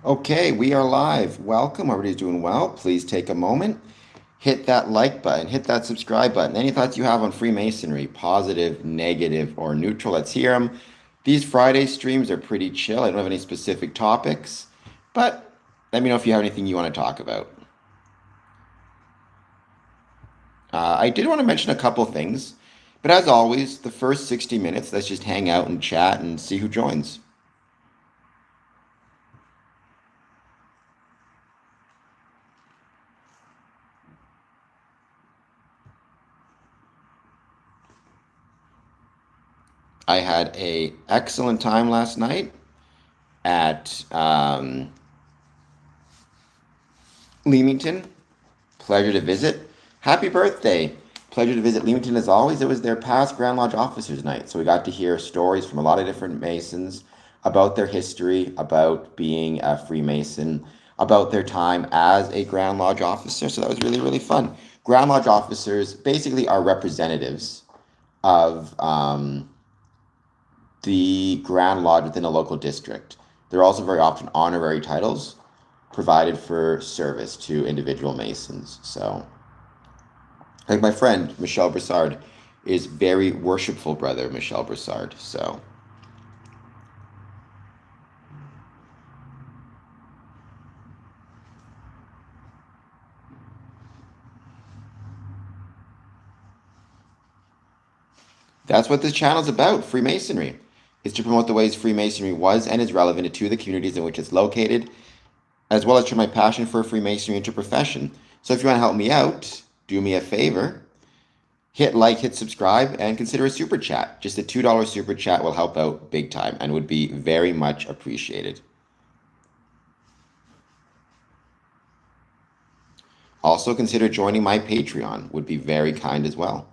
Okay, we are live. Welcome. Everybody's doing well. Please take a moment, hit that like button, hit that subscribe button. Any thoughts you have on Freemasonry, positive, negative, or neutral? Let's hear them. These Friday streams are pretty chill. I don't have any specific topics, but let me know if you have anything you want to talk about. I did want to mention a couple things, but as always, the first 60 minutes, let's just hang out and chat and see who joins. I had a excellent time last night at Leamington. Pleasure to visit. Happy birthday. Pleasure to visit Leamington as always. It was their past Grand Lodge Officers Night, so we got to hear stories from a lot of different Masons about their history, about being a Freemason, about their time as a Grand Lodge officer. So that was really, really fun. Grand Lodge officers basically are representatives of the Grand Lodge within a local district. They're also very often honorary titles provided for service to individual Masons. So, like my friend Michel Broussard is very worshipful brother Michel Broussard. So, that's what this channel is about. Freemasonry is to promote the ways Freemasonry was and is relevant to the communities in which it's located, as well as turn my passion for Freemasonry into a profession. So, if you want to help me out, do me a favor. Hit like, hit subscribe, and consider a super chat. Just a $2 super chat will help out big time and would be very much appreciated. Also, consider joining my Patreon, would be very kind as well.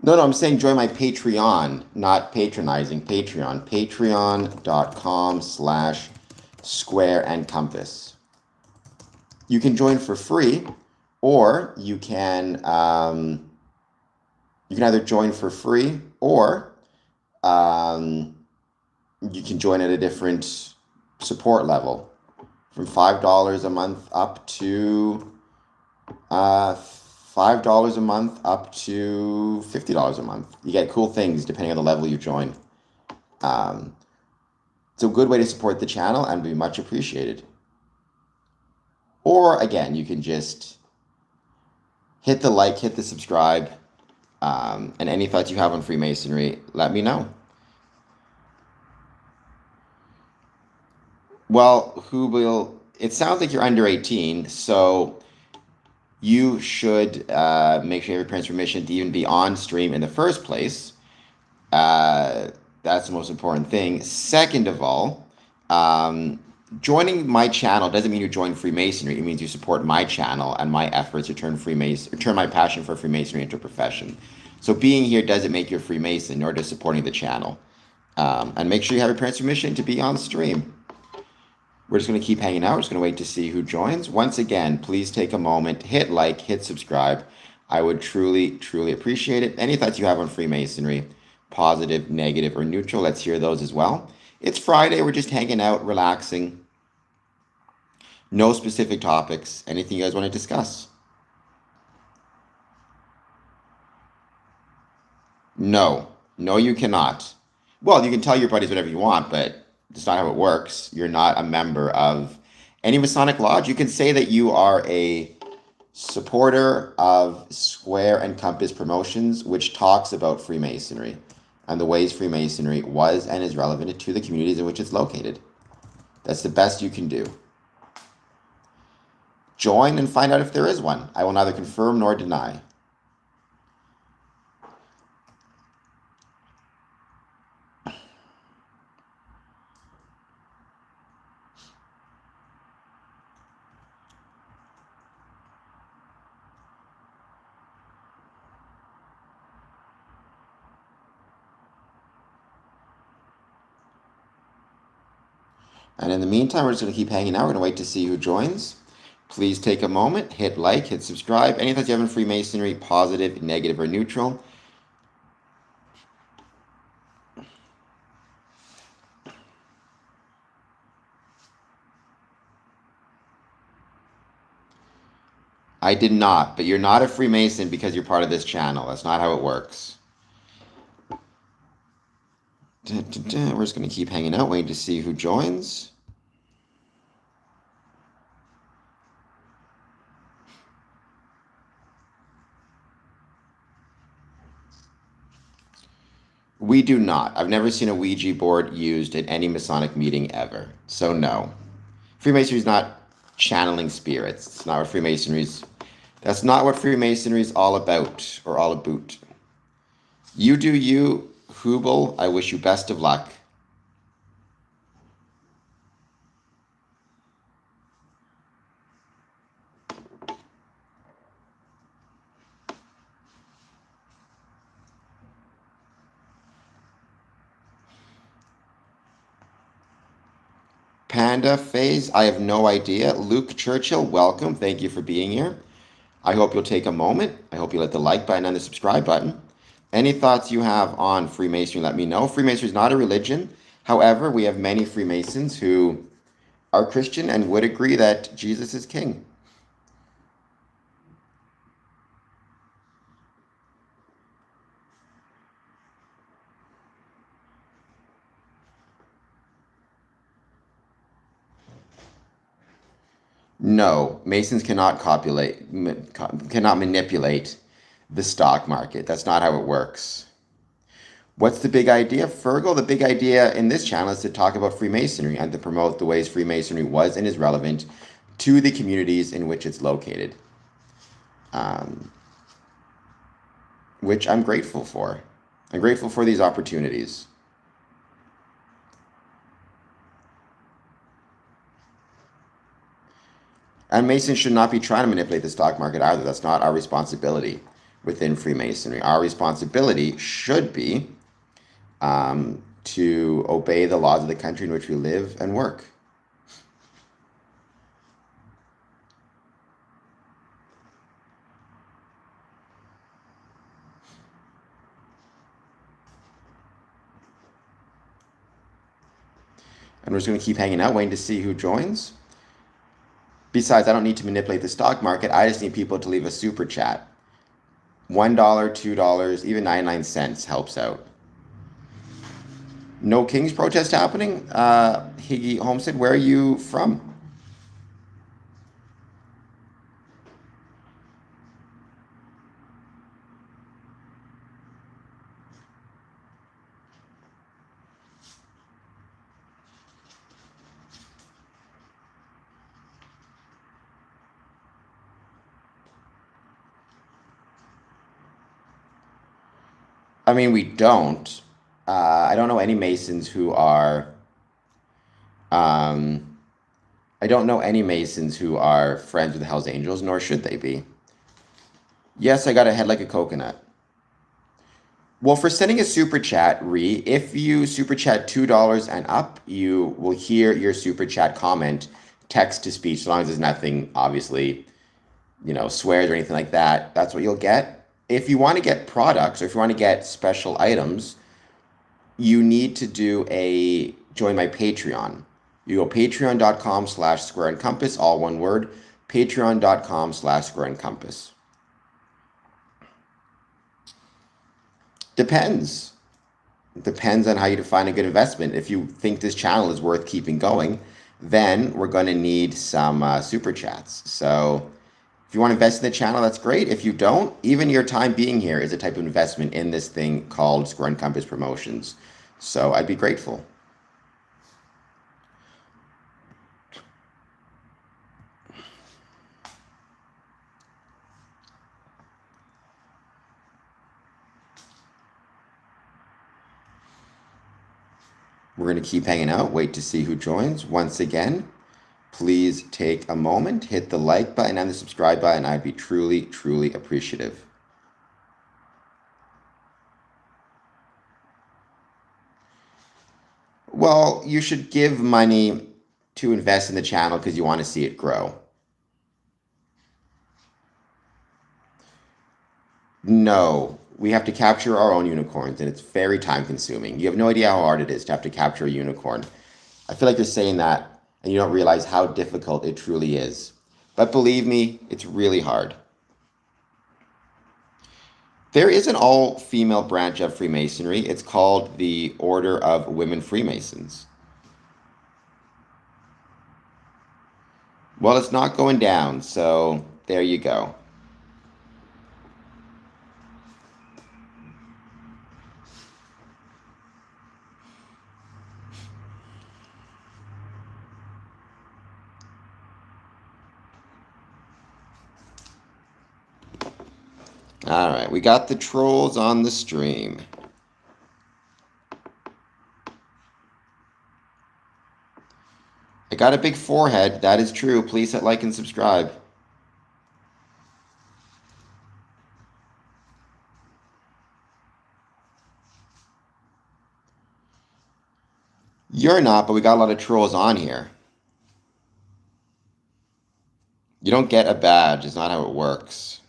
No, I'm saying join my Patreon, not patronizing. Patreon. Patreon.com/square and compass. You can join for free, or you can either join for free or um, you can join at a different support level from $5 a month up to $5 a month up to $50 a month. You get cool things depending on the level you join. Um, it's a good way to support the channel and be much appreciated. Or again, you can just hit the like, hit the subscribe, and any thoughts you have on Freemasonry, let me know. Well, who will? It sounds like you're under 18, so you should make sure you have your parents' permission to even be on stream in the first place. That's the most important thing. Second of all, joining my channel doesn't mean you join Freemasonry. It means you support my channel and my efforts to turn my passion for Freemasonry into a profession. So being here doesn't make you a Freemason, nor does supporting the channel. And make sure you have your parents' permission to be on stream. We're just going to keep hanging out. We're just going to wait to see who joins. Once again, please take a moment, hit like, hit subscribe. I would truly, truly appreciate it. Any thoughts you have on Freemasonry, positive, negative, or neutral, let's hear those as well. It's Friday. We're just hanging out, relaxing. No specific topics. Anything you guys want to discuss? No. No, you cannot. Well, you can tell your buddies whatever you want, but that's not how it works. You're not a member of any Masonic lodge. You can say that you are a supporter of Square and Compass Promotions, which talks about Freemasonry and the ways Freemasonry was and is relevant to the communities in which it's located. That's the best you can do. Join and find out if there is one. I will neither confirm nor deny. And in the meantime, we're just going to keep hanging out. We're going to wait to see who joins. Please take a moment, hit like, hit subscribe. Any thoughts you have in Freemasonry, positive, negative, or neutral? I did not, but you're not a Freemason because you're part of this channel. That's not how it works. We're just going to keep hanging out, waiting to see who joins. We do not. I've never seen a Ouija board used at any Masonic meeting ever. So no. Freemasonry is not channeling spirits. It's not what Freemasonry's. That's not what Freemasonry's all about or all about. You do you, Hubel. I wish you best of luck. Panda Phase, I have no idea. Luke Churchill, welcome. Thank you for being here. I hope you'll take a moment. I hope you hit the like button and the subscribe button. Any thoughts you have on Freemasonry, let me know. Freemasonry is not a religion. However, we have many Freemasons who are Christian and would agree that Jesus is king. No, Masons cannot cannot manipulate the stock market. That's not how it works. What's the big idea, Fergal? The big idea in this channel is to talk about Freemasonry and to promote the ways Freemasonry was and is relevant to the communities in which it's located, which I'm grateful for. I'm grateful for these opportunities. And Masons should not be trying to manipulate the stock market either. That's not our responsibility within Freemasonry. Our responsibility should be to obey the laws of the country in which we live and work. And we're just going to keep hanging out, waiting to see who joins. Besides, I don't need to manipulate the stock market. I just need people to leave a super chat. $1, $2, even 99 cents helps out. No King's protest happening? Higgy Homestead, where are you from? I mean, we don't. I don't know any Masons who are. Um, I don't know any Masons who are friends with the Hells Angels, nor should they be. Yes, I got a head like a coconut. Well, for sending a super chat, if you super chat $2 and up, you will hear your super chat comment text to speech, as long as there's nothing, obviously, swears or anything like that. That's what you'll get. If you want to get products or if you want to get special items, you need to join my Patreon. You go patreon.com/square and compass, all one word, patreon.com/square and compass. Depends. Depends on how you define a good investment. If you think this channel is worth keeping going, then we're going to need some super chats. So if you want to invest in the channel, that's great. If you don't, even your time being here is a type of investment in this thing called Square and Compass Promotions. So I'd be grateful. We're going to keep hanging out, wait to see who joins. Once again, please take a moment, hit the like button and the subscribe button. I'd be truly, truly appreciative. Well, you should give money to invest in the channel because you want to see it grow. No, we have to capture our own unicorns, and it's very time consuming. You have no idea how hard it is to have to capture a unicorn. I feel like you're saying that, and you don't realize how difficult it truly is. But believe me, it's really hard. There is an all-female branch of Freemasonry. It's called the Order of Women Freemasons. Well, it's not going down, so there you go. All right, we got the trolls on the stream. I got a big forehead. That is true. Please hit like and subscribe. You're not, but we got a lot of trolls on here. You don't get a badge. It's not how it works.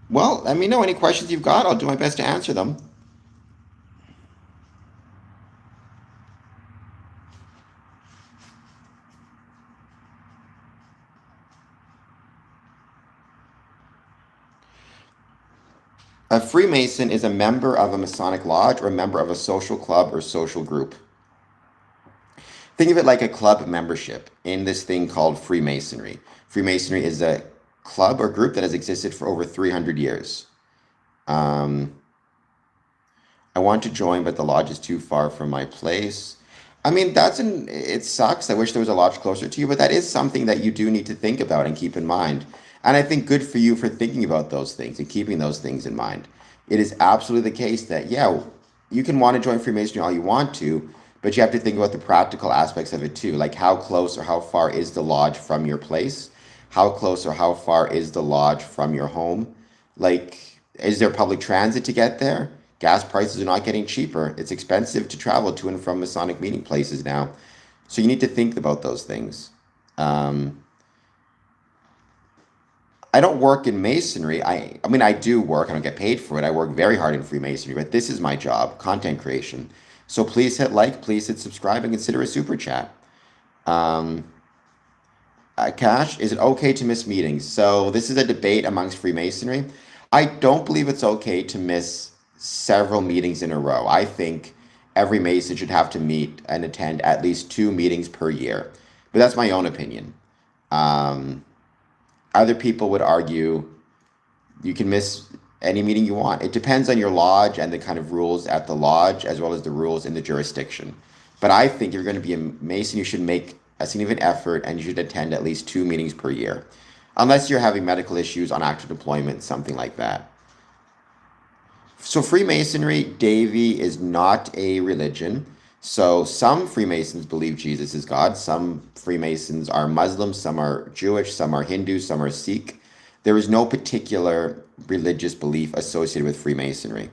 Well, let me know any questions you've got. I'll do my best to answer them. A Freemason is a member of a Masonic lodge or a member of a social club or social group. Think of it like a club membership in this thing called Freemasonry. Freemasonry is a club or group that has existed for over 300 years. I want to join, but the lodge is too far from my place. I mean, it sucks. I wish there was a lodge closer to you, but that is something that you do need to think about and keep in mind. And I think good for you for thinking about those things and keeping those things in mind. It is absolutely the case that, yeah, you can want to join Freemasonry all you want to, but you have to think about the practical aspects of it too. Like how close or how far is the lodge from your place? How close or how far is the lodge from your home? Like, is there public transit to get there? Gas prices are not getting cheaper. It's expensive to travel to and from Masonic meeting places now. So you need to think about those things. I don't work in Masonry. I mean, I do work. I don't get paid for it. I work very hard in Freemasonry, but this is my job, content creation. So please hit like, please hit subscribe, and consider a super chat. Cash, is it okay to miss meetings? So this is a debate amongst Freemasonry. I don't believe it's okay to miss several meetings in a row. I think every Mason should have to meet and attend at least 2 meetings per year. But that's my own opinion. Other people would argue you can miss any meeting you want. It depends on your lodge and the kind of rules at the lodge, as well as the rules in the jurisdiction. But I think if you're going to be a Mason, you should make a significant effort and you should attend at least 2 meetings per year. Unless you're having medical issues on active deployment, something like that. So Freemasonry, Davy, is not a religion. So some Freemasons believe Jesus is God. Some Freemasons are Muslims, some are Jewish, some are Hindu, some are Sikh. There is no particular religious belief associated with Freemasonry.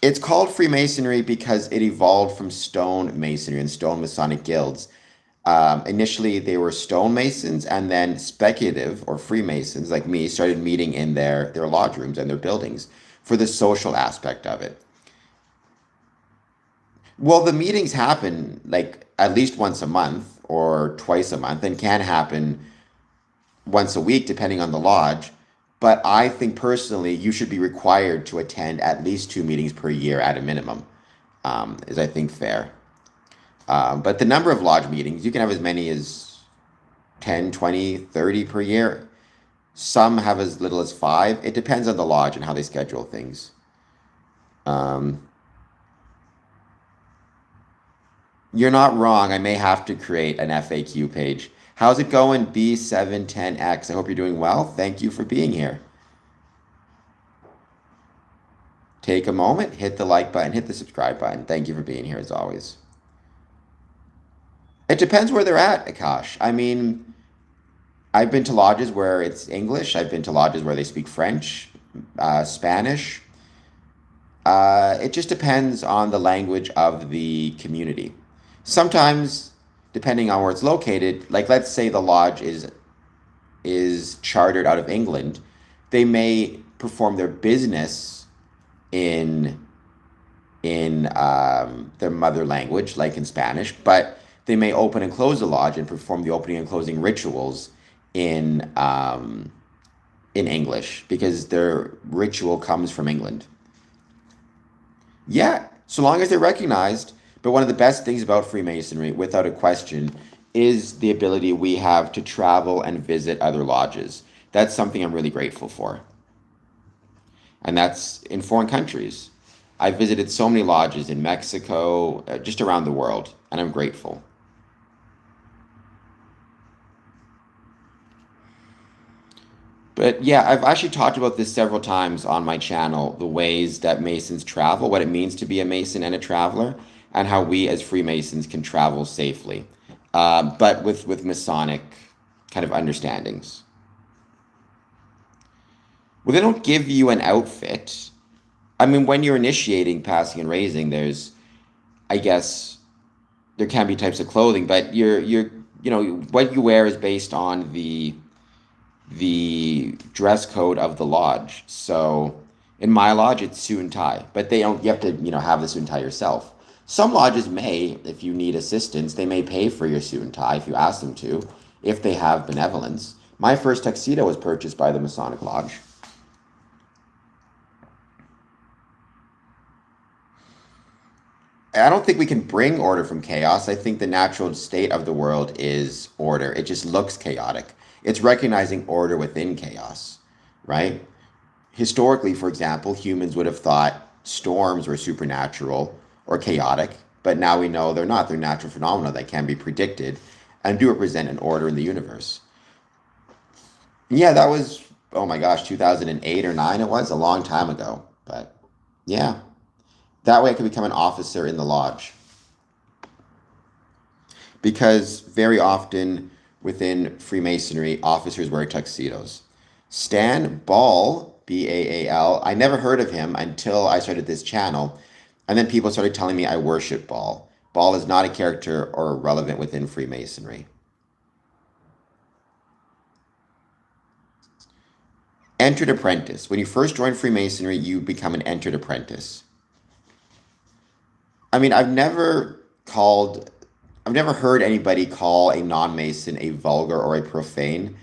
It's called Freemasonry because it evolved from stone masonry and stone Masonic guilds. Initially, they were stonemasons, and then speculative or Freemasons like me started meeting in their lodge rooms and their buildings for the social aspect of it. Well, the meetings happen like at least once a month or twice a month, and can happen once a week depending on the lodge. But I think personally you should be required to attend at least 2 meetings per year at a minimum, is I think fair. But the number of lodge meetings, you can have as many as 10, 20, 30 per year. Some have as little as 5. It depends on the lodge and how they schedule things. You're not wrong. I may have to create an FAQ page. How's it going, B710X? I hope you're doing well. Thank you for being here. Take a moment, hit the like button, hit the subscribe button. Thank you for being here as always. It depends where they're at, Akash. I mean, I've been to lodges where it's English. I've been to lodges where they speak French. Spanish. It just depends on the language of the community. Sometimes, depending on where it's located, like let's say the lodge is chartered out of England, they may perform their business in their mother language, like in Spanish, but they may open and close the lodge and perform the opening and closing rituals in in English because their ritual comes from England. Yeah, so long as they're recognized. But one of the best things about Freemasonry, without a question, is the ability we have to travel and visit other lodges. That's something I'm really grateful for. And that's in foreign countries. I visited so many lodges in Mexico, just around the world, and I'm grateful. But yeah, I've actually talked about this several times on my channel, the ways that Masons travel, what it means to be a Mason and a traveler, and how we as Freemasons can travel safely, but with Masonic kind of understandings. Well, they don't give you an outfit. I mean, when you're initiating, passing, and raising, there's, I guess, there can be types of clothing, but what you wear is based on the dress code of the lodge. So in my lodge, it's suit and tie, but they don't. You have to have the suit and tie yourself. Some lodges may, if you need assistance, they may pay for your suit and tie if you ask them to, if they have benevolence. My first tuxedo was purchased by the Masonic Lodge. I don't think we can bring order from chaos. I think the natural state of the world is order. It just looks chaotic. It's recognizing order within chaos, right? Historically, for example, humans would have thought storms were supernatural or chaotic, but now we know they're not. They're natural phenomena that can be predicted and do represent an order in the universe. Yeah, that was, oh my gosh, 2008 or 9 it was, a long time ago. But yeah, that way I could become an officer in the lodge. Because very often within Freemasonry, officers wear tuxedos. Stan Ball, Baal, I never heard of him until I started this channel. And then people started telling me I worship Ball. Ball is not a character or relevant within Freemasonry. Entered apprentice. When you first join Freemasonry, you become an entered apprentice. I mean, I've never heard anybody call a non-Mason a vulgar or a profane.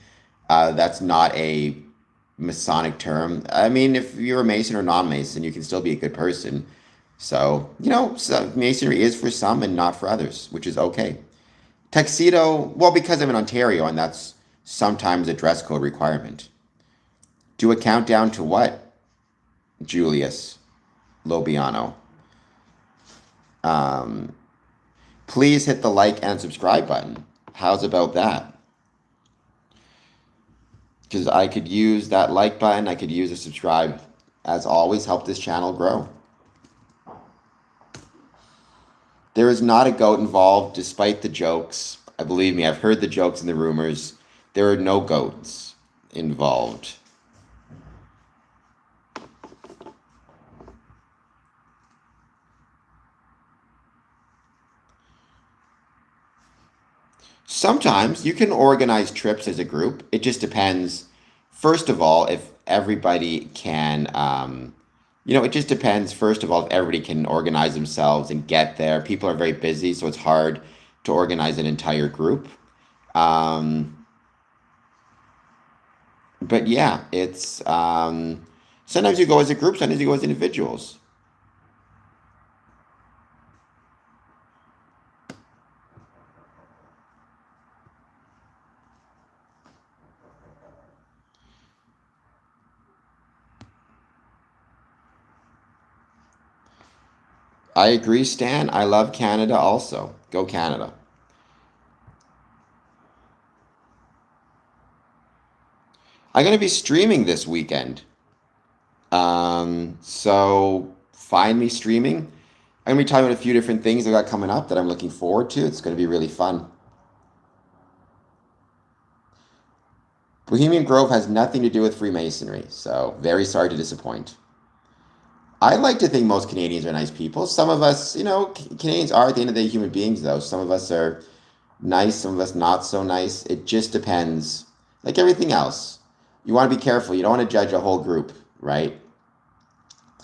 That's not a Masonic term. I mean, if you're a Mason or non-Mason, you can still be a good person. So, Masonry is for some and not for others, which is okay. Tuxedo, well, because I'm in Ontario and that's sometimes a dress code requirement. Do a countdown to what? Julius Lobiano. Um, Please hit the like and subscribe button. How's about that? Because I could use that like button. I could use a subscribe. As always, help this channel grow. There is not a goat involved, despite the jokes. Believe me, I've heard the jokes and the rumors. There are no goats involved. Sometimes you can organize trips as a group. It just depends, first of all, if everybody can, it just depends, first of all, if everybody can organize themselves and get there. People are very busy, so it's hard to organize an entire group. Um, but yeah, it's sometimes you go as a group, sometimes you go as individuals. I agree, Stan. I love Canada also. Go Canada. I'm going to be streaming this weekend. So find me streaming. I'm going to be talking about a few different things I got coming up that I'm looking forward to. It's going to be really fun. Bohemian Grove has nothing to do with Freemasonry, so very sorry to disappoint. I like to think most Canadians are nice people. Some of us, Canadians are at the end of the day human beings, though. Some of us are nice, some of us not so nice. It just depends. Like everything else, you want to be careful. You don't want to judge a whole group, right?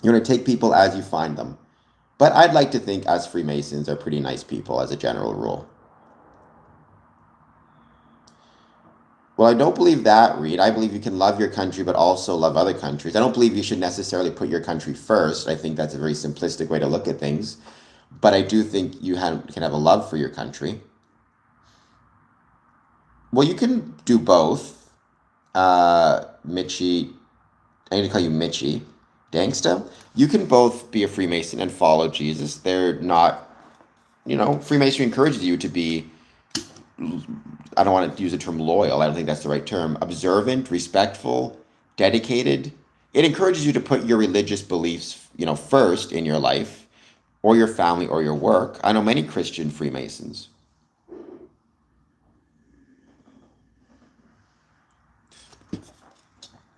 You want to take people as you find them. But I'd like to think us Freemasons are pretty nice people as a general rule. Well, I don't believe that, Reed. I believe you can love your country, but also love other countries. I don't believe you should necessarily put your country first. I think that's a very simplistic way to look at things. But I do think can have a love for your country. Well, you can do both. Mitchie, I'm going to call you Mitchie, Dangsta. You can both be a Freemason and follow Jesus. They're not, Freemasonry encourages you to be, I don't want to use the term loyal. I don't think that's the right term. Observant, respectful, dedicated. It encourages you to put your religious beliefs, first in your life or your family or your work. I know many Christian Freemasons.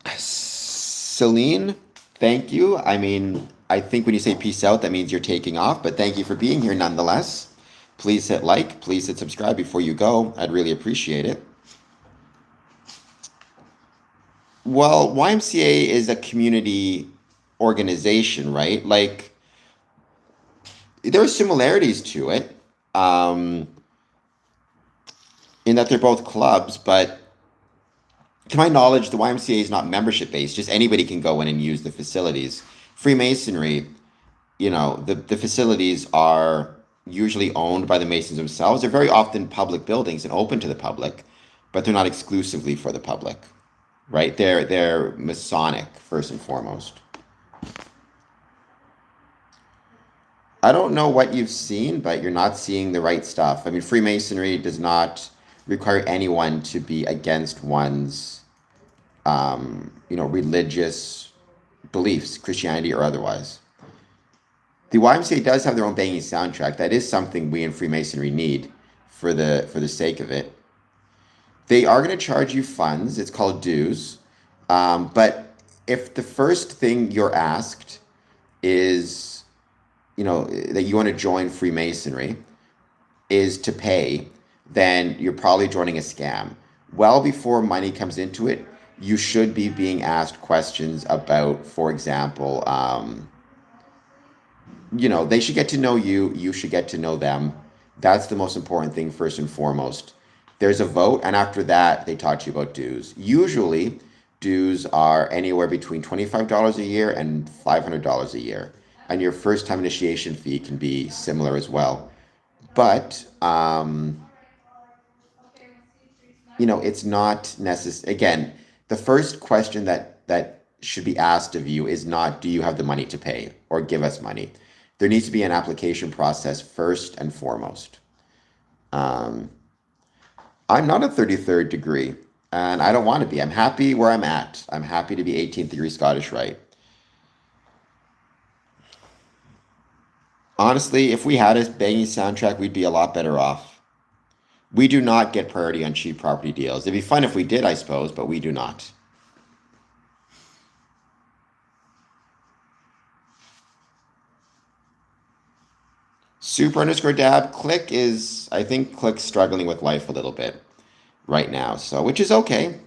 Celine, thank you. I mean, I think when you say peace out, that means you're taking off, but thank you for being here nonetheless. Please hit like, please hit subscribe before you go. I'd really appreciate it. Well, YMCA is a community organization, right? Like, there are similarities to it, um, in that they're both clubs, but to my knowledge, the YMCA is not membership based. Just anybody can go in and use the facilities. Freemasonry, the facilities are usually owned by the Masons themselves. They're very often public buildings and open to the public, but they're not exclusively for the public, right? They're Masonic first and foremost. I don't know what you've seen, but you're not seeing the right stuff. I mean, Freemasonry does not require anyone to be against one's, religious beliefs, Christianity or otherwise. The YMCA does have their own banging soundtrack. That is something we in Freemasonry need for the sake of it. They are going to charge you funds. It's called dues. But if the first thing you're asked is, that you want to join Freemasonry is to pay, then you're probably joining a scam. Well before money comes into it, you should be being asked questions about, for example, they should get to know you. You should get to know them. That's the most important thing, first and foremost. There's a vote, and after that, they talk to you about dues. Usually, dues are anywhere between $25 a year and $500 a year. And your first time initiation fee can be similar as well. But, it's not necessary. Again, the first question that should be asked of you is not, do you have the money to pay or give us money? There needs to be an application process first and foremost. I'm not a 33rd degree, and I don't want to be. I'm happy where I'm at. I'm happy to be 18th degree Scottish Rite. Honestly, if we had a banging soundtrack, we'd be a lot better off. We do not get priority on cheap property deals. It'd be fun if we did, I suppose, but we do not. Super underscore dab. I think Click's struggling with life a little bit right now, so, which is okay.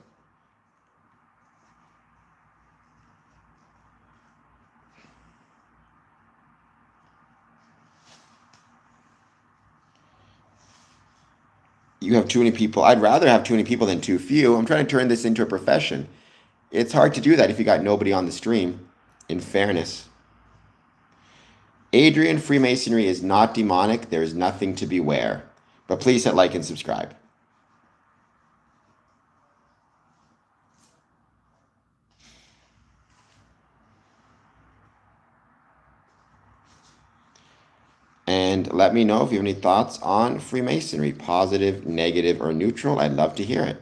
You have too many people. I'd rather have too many people than too few. I'm trying to turn this into a profession. It's hard to do that if you got nobody on the stream, in fairness. Adrian, Freemasonry is not demonic. There is nothing to beware. But please hit like and subscribe. And let me know if you have any thoughts on Freemasonry, positive, negative, or neutral. I'd love to hear it.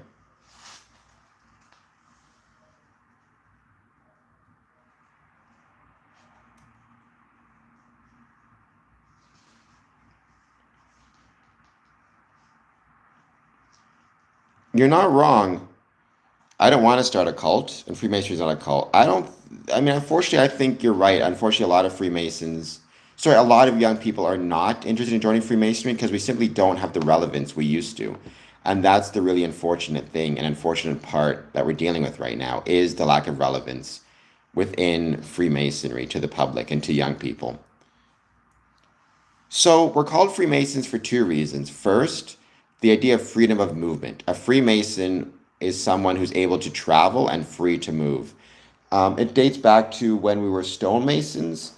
You're not wrong. I don't want to start a cult, and Freemasonry is not a cult. I mean, unfortunately, I think you're right. Unfortunately, a lot of a lot of young people are not interested in joining Freemasonry because we simply don't have the relevance we used to. And that's the really unfortunate thing and unfortunate part that we're dealing with right now is the lack of relevance within Freemasonry to the public and to young people. So we're called Freemasons for two reasons. First, the idea of freedom of movement. A Freemason is someone who's able to travel and free to move. It dates back to when we were stonemasons.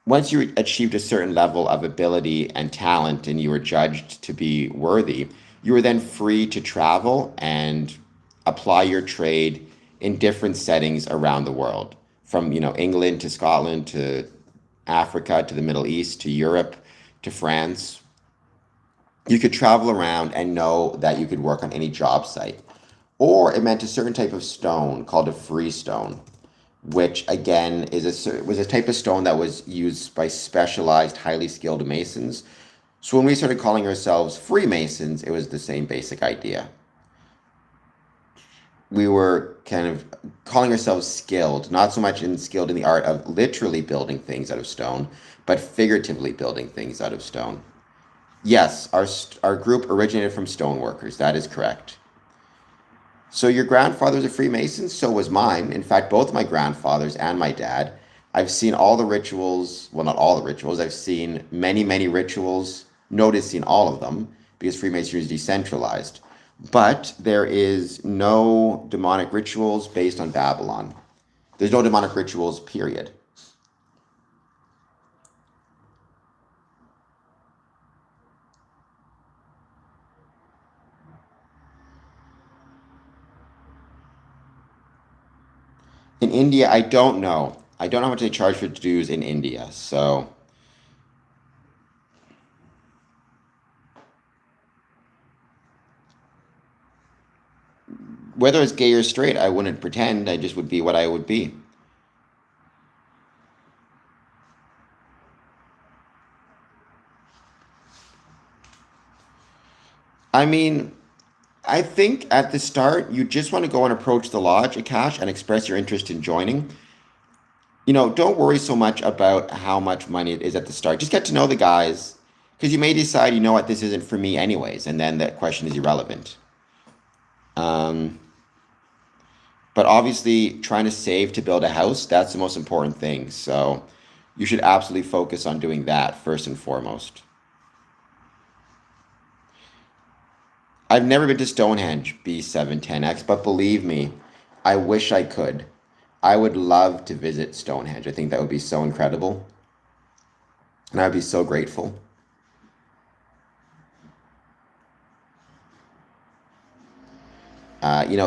Once you achieved a certain level of ability and talent and you were judged to be worthy, you were then free to travel and apply your trade in different settings around the world, from England to Scotland to Africa to the Middle East to Europe to France. You could travel around and know that you could work on any job site. Or it meant a certain type of stone called a freestone, which again was a type of stone that was used by specialized, highly skilled masons. So when we started calling ourselves Freemasons, it was the same basic idea. We were kind of calling ourselves skilled, not so much skilled in the art of literally building things out of stone, but figuratively building things out of stone. Yes, our group originated from stoneworkers. That is correct. So your grandfather's a Freemason, so was mine. In fact, both my grandfathers and my dad. I've seen all the rituals, well, not all the rituals. I've seen many, many rituals, noticing all of them, because Freemasonry is decentralized. But there is no demonic rituals based on Babylon. There's no demonic rituals, period. In India, I don't know. I don't know how much they charge for dues in India. So whether it's gay or straight, I wouldn't pretend. I just would be what I would be. I mean, I think at the start, you just want to go and approach the lodge, Akash, and express your interest in joining. Don't worry so much about how much money it is at the start. Just get to know the guys, because you may decide, you know what, this isn't for me anyways, and then that question is irrelevant. Um, but obviously, trying to save to build a house, that's the most important thing. So you should absolutely focus on doing that first and foremost. I've never been to Stonehenge, B710X, but believe me, I wish I could. I would love to visit Stonehenge. I think that would be so incredible, and I'd be so grateful.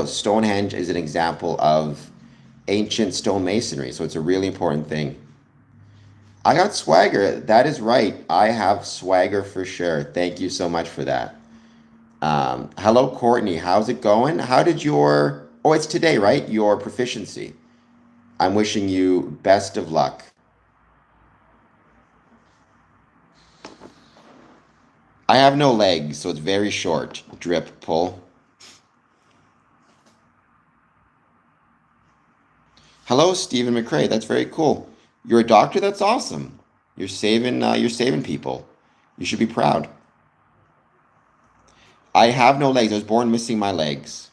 Stonehenge is an example of ancient stonemasonry, so it's a really important thing. I got swagger. That is right. I have swagger for sure. Thank you so much for that. Hello, Courtney. How's it going? How did your... Oh, it's today, right? Your proficiency. I'm wishing you best of luck. I have no legs, so it's very short. Drip, pull. Hello, Stephen McCrae. That's very cool. You're a doctor? That's awesome. You're saving people. You should be proud. I have no legs. I was born missing my legs.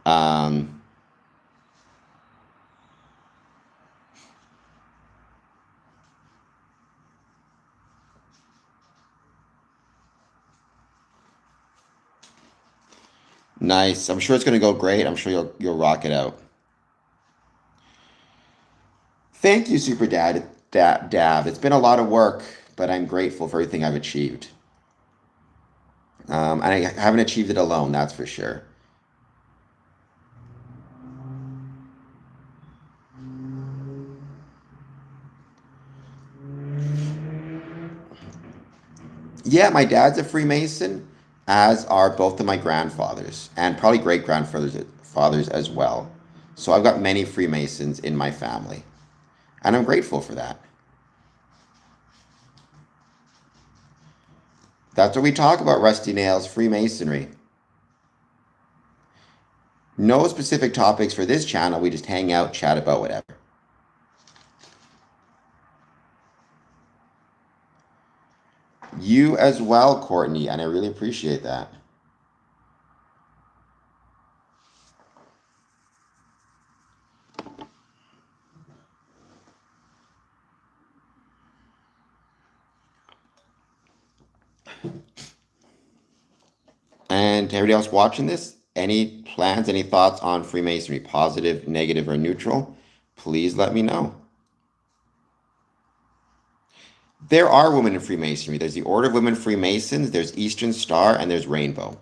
Um, nice. I'm sure it's gonna go great. I'm sure you'll rock it out. Thank you, Super Dab. It's been a lot of work, but I'm grateful for everything I've achieved. And I haven't achieved it alone, that's for sure. Yeah, my dad's a Freemason, as are both of my grandfathers, and probably great grandfathers fathers as well. So I've got many Freemasons in my family, and I'm grateful for that. That's what we talk about, Rusty Nails, Freemasonry. No specific topics for this channel. We just hang out, chat about whatever. You as well, Courtney, and I really appreciate that. And to everybody else watching this, any plans, any thoughts on Freemasonry, positive, negative, or neutral, please let me know. There are women in Freemasonry. There's the Order of Women Freemasons, there's Eastern Star, and there's Rainbow.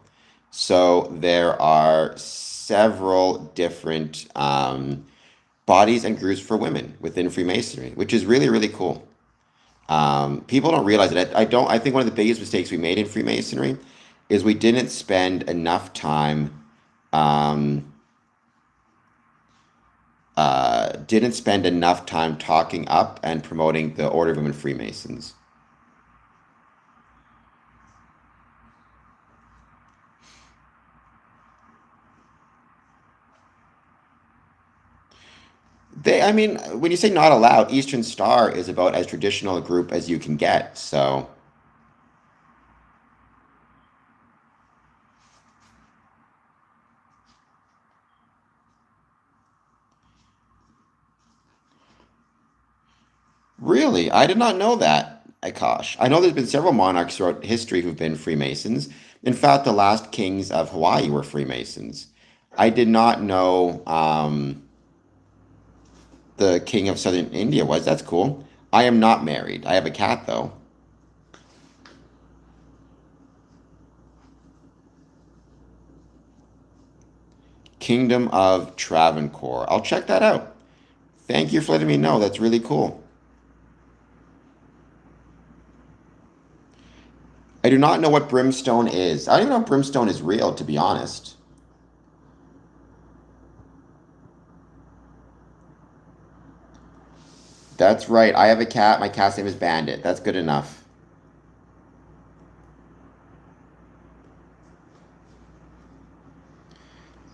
So there are several different bodies and groups for women within Freemasonry, which is really, really cool. People don't realize it. I think one of the biggest mistakes we made in Freemasonry is we didn't spend enough time talking up and promoting the Order of Women Freemasons. I mean, when you say not allowed, Eastern Star is about as traditional a group as you can get. So, really, I did not know that, Akash. I know there's been several monarchs throughout history who've been Freemasons. In fact, the last kings of Hawaii were Freemasons. I did not know the king of southern India was. That's cool. I am not married. I have a cat, though. Kingdom of Travancore. I'll check that out. Thank you for letting me know. That's really cool. I do not know what brimstone is. I don't even know if brimstone is real, to be honest. That's right. I have a cat. My cat's name is Bandit. That's good enough.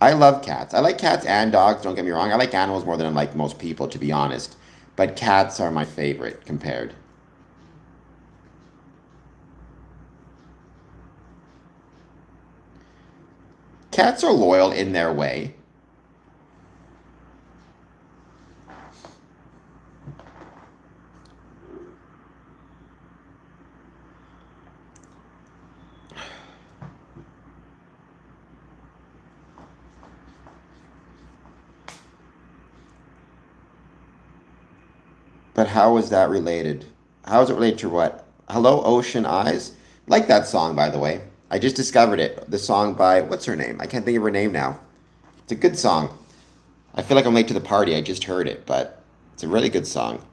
I love cats. I like cats and dogs, don't get me wrong. I like animals more than I like most people, to be honest. But cats are my favorite compared. Cats are loyal in their way. But how is that related? How is it related to what? Hello, Ocean Eyes? Like that song, by the way. I just discovered it. The song by, what's her name? I can't think of her name now. It's a good song. I feel like I'm late to the party. I just heard it, but it's a really good song.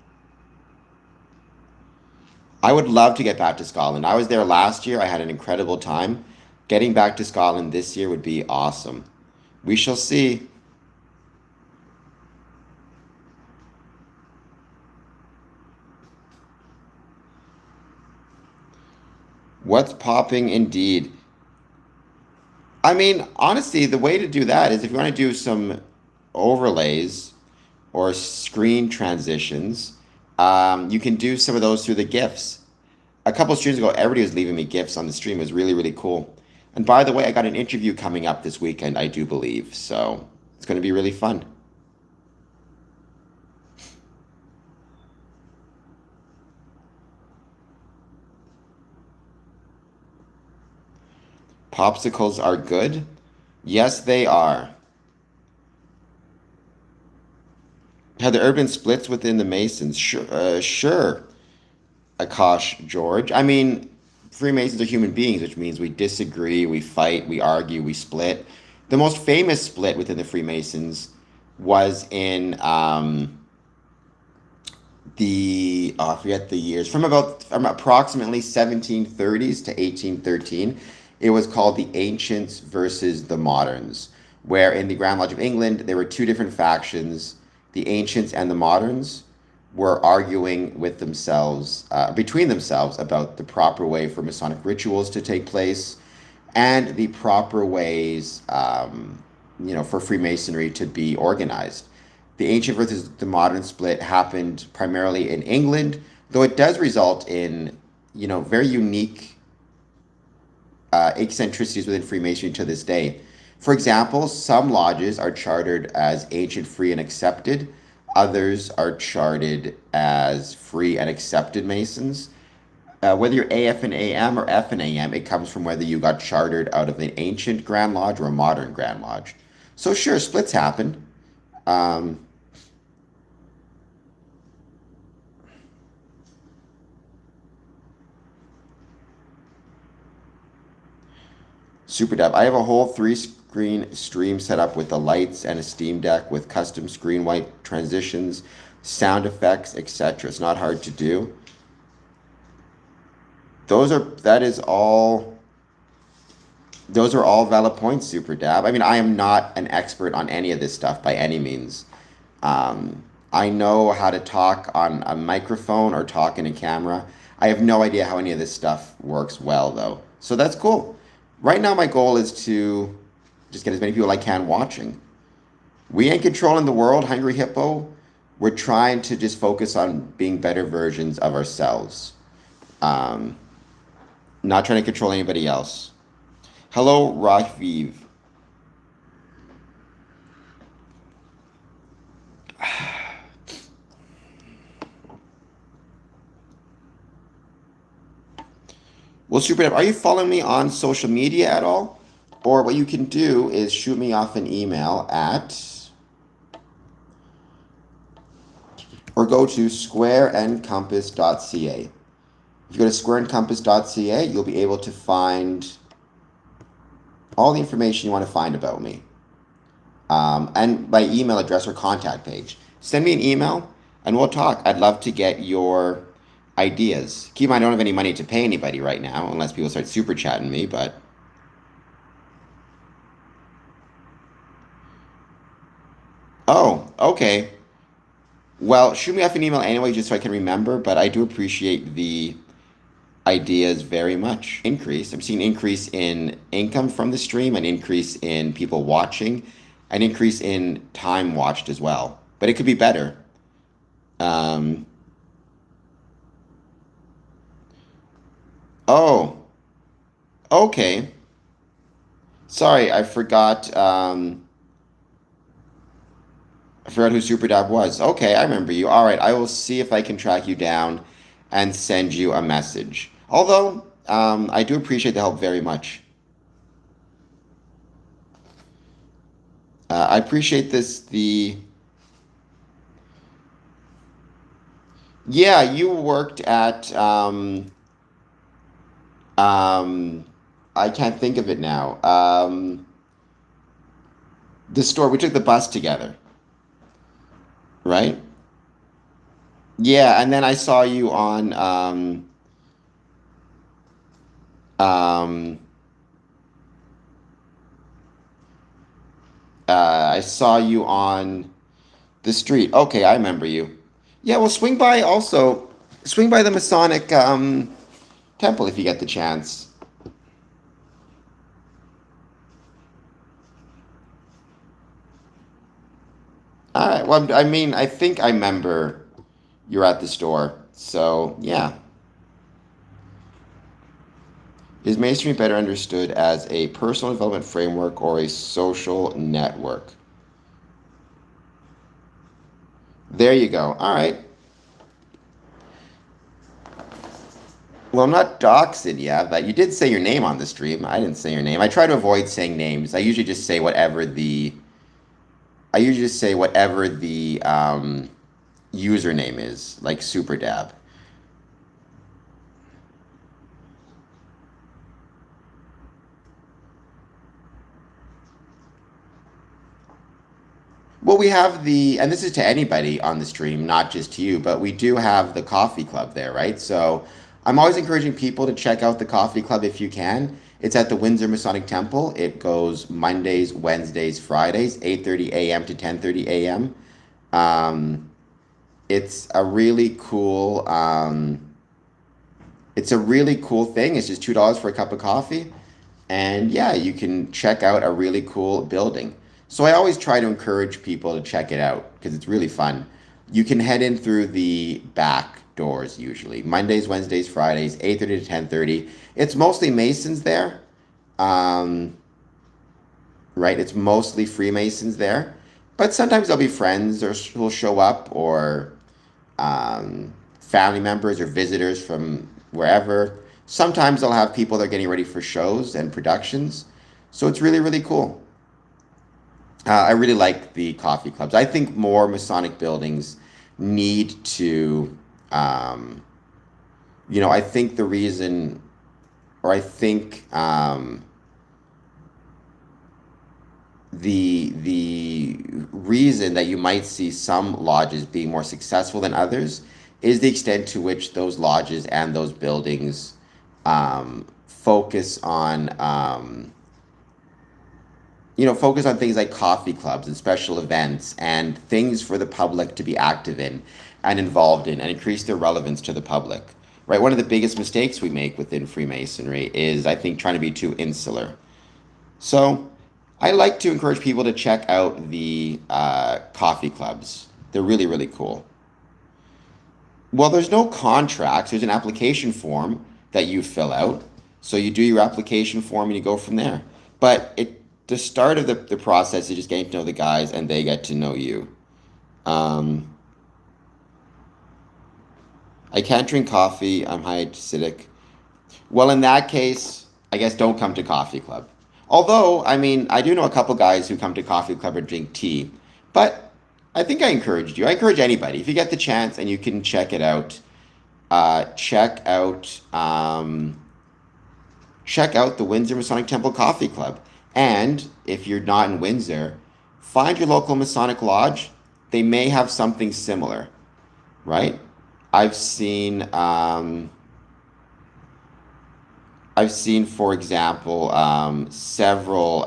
I would love to get back to Scotland. I was there last year. I had an incredible time. Getting back to Scotland this year would be awesome. We shall see. What's popping indeed? I mean, honestly, the way to do that is if you want to do some overlays or screen transitions, you can do some of those through the GIFs. A couple of streams ago, everybody was leaving me GIFs on the stream. It was really, really cool. And by the way, I got an interview coming up this weekend, I do believe. So it's going to be really fun. Popsicles are good. Yes, they are. Have there ever been splits within the Masons? Sure, sure. Akash George. I mean, Freemasons are human beings, which means we disagree, we fight, we argue, we split. The most famous split within the Freemasons was in I forget the years, from approximately 1730s to 1813. It was called the Ancients versus the Moderns, where in the Grand Lodge of England, there were two different factions. The Ancients and the Moderns were arguing with themselves, between themselves, about the proper way for Masonic rituals to take place and the proper ways for Freemasonry to be organized. The ancient versus the modern split happened primarily in England, though it does result in, very unique eccentricities within Freemasonry to this day. For example, some lodges are chartered as ancient, free, and accepted. Others are charted as free and accepted Masons. Whether you're AF and AM or F and AM, it comes from whether you got chartered out of an ancient Grand Lodge or a modern Grand Lodge. So sure, splits happen. Um, Super Dub. I have a whole three-screen stream set up with the lights and a Steam Deck with custom screen white transitions, sound effects, etc. It's not hard to do. That is all. Those are all valid points, Super Dab. I mean, I am not an expert on any of this stuff by any means. I know how to talk on a microphone or talk in a camera. I have no idea how any of this stuff works well, though. So that's cool. Right now, my goal is to just get as many people as I can watching. We ain't controlling the world, Hungry Hippo. We're trying to just focus on being better versions of ourselves. Um, Not trying to control anybody else. Hello, Raviv. Well, Super Deb, are you following me on social media at all? Or what you can do is shoot me off an email or go to squareandcompass.ca. If you go to squareandcompass.ca, you'll be able to find all the information you want to find about me. And my email address or contact page. Send me an email and we'll talk. I'd love to get your ideas. Keep in mind, I don't have any money to pay anybody right now unless people start super chatting me, but oh, okay. Well, shoot me off an email anyway just so I can remember, but I do appreciate the ideas very much. Increase. I'm seeing increase in income from the stream, an increase in people watching, an increase in time watched as well. But it could be better. Um, oh, okay. Sorry, I forgot who Super Dab was. Okay, I remember you. All right, I will see if I can track you down and send you a message. Although, I do appreciate the help very much. I appreciate this. Yeah, you worked at, um, I can't think of it now. The store, we took the bus together, right? Yeah, and then I saw you on, um, I saw you on the street. Okay, I remember you. Yeah, well, swing by the Masonic Temple if you get the chance. All right. Well, I mean, I think I remember you're at the store. So, yeah. Is Masonry better understood as a personal development framework or a social network? There you go. All right. Well, I'm not doxing you, but you did say your name on the stream. I didn't say your name. I try to avoid saying names. I usually just say whatever the username is, like Super Dab. Well, we have and this is to anybody on the stream, not just to you, but we do have the coffee club there, right? So I'm always encouraging people to check out the coffee club if you can. It's at the Windsor Masonic Temple. It goes Mondays, Wednesdays, Fridays, 8:30 a.m. to 10:30 a.m. Um, it's a really cool it's a really cool thing. It's just $2 for a cup of coffee. And yeah, you can check out a really cool building. So I always try to encourage people to check it out because it's really fun. You can head in through the back doors usually. Mondays, Wednesdays, Fridays, 8:30 to 10:30. It's mostly Masons there. Um, right? It's mostly Freemasons there. But sometimes there'll be friends or who'll show up or family members or visitors from wherever. Sometimes they'll have people that are getting ready for shows and productions. So it's really, really cool. I really like the coffee clubs. I think more Masonic buildings need to, um, I think the reason, or I think the reason that you might see some lodges being more successful than others is the extent to which those lodges and those buildings focus on focus on things like coffee clubs and special events and things for the public to be active in and involved in and increase their relevance to the public. Right? One of the biggest mistakes we make within Freemasonry is, I think, trying to be too insular. So I like to encourage people to check out the coffee clubs. They're really, really cool. Well, there's no contracts. There's an application form that you fill out. So you do your application form and you go from there. But the start of the process is just getting to know the guys and they get to know you. Um, I can't drink coffee. I'm high acidic. Well, in that case, I guess don't come to coffee club. Although, I mean, I do know a couple guys who come to coffee club or drink tea. But I think I encouraged you. I encourage anybody, if you get the chance and you can check out the Windsor Masonic Temple Coffee Club. And if you're not in Windsor, find your local Masonic lodge. They may have something similar, right? I've seen, for example, several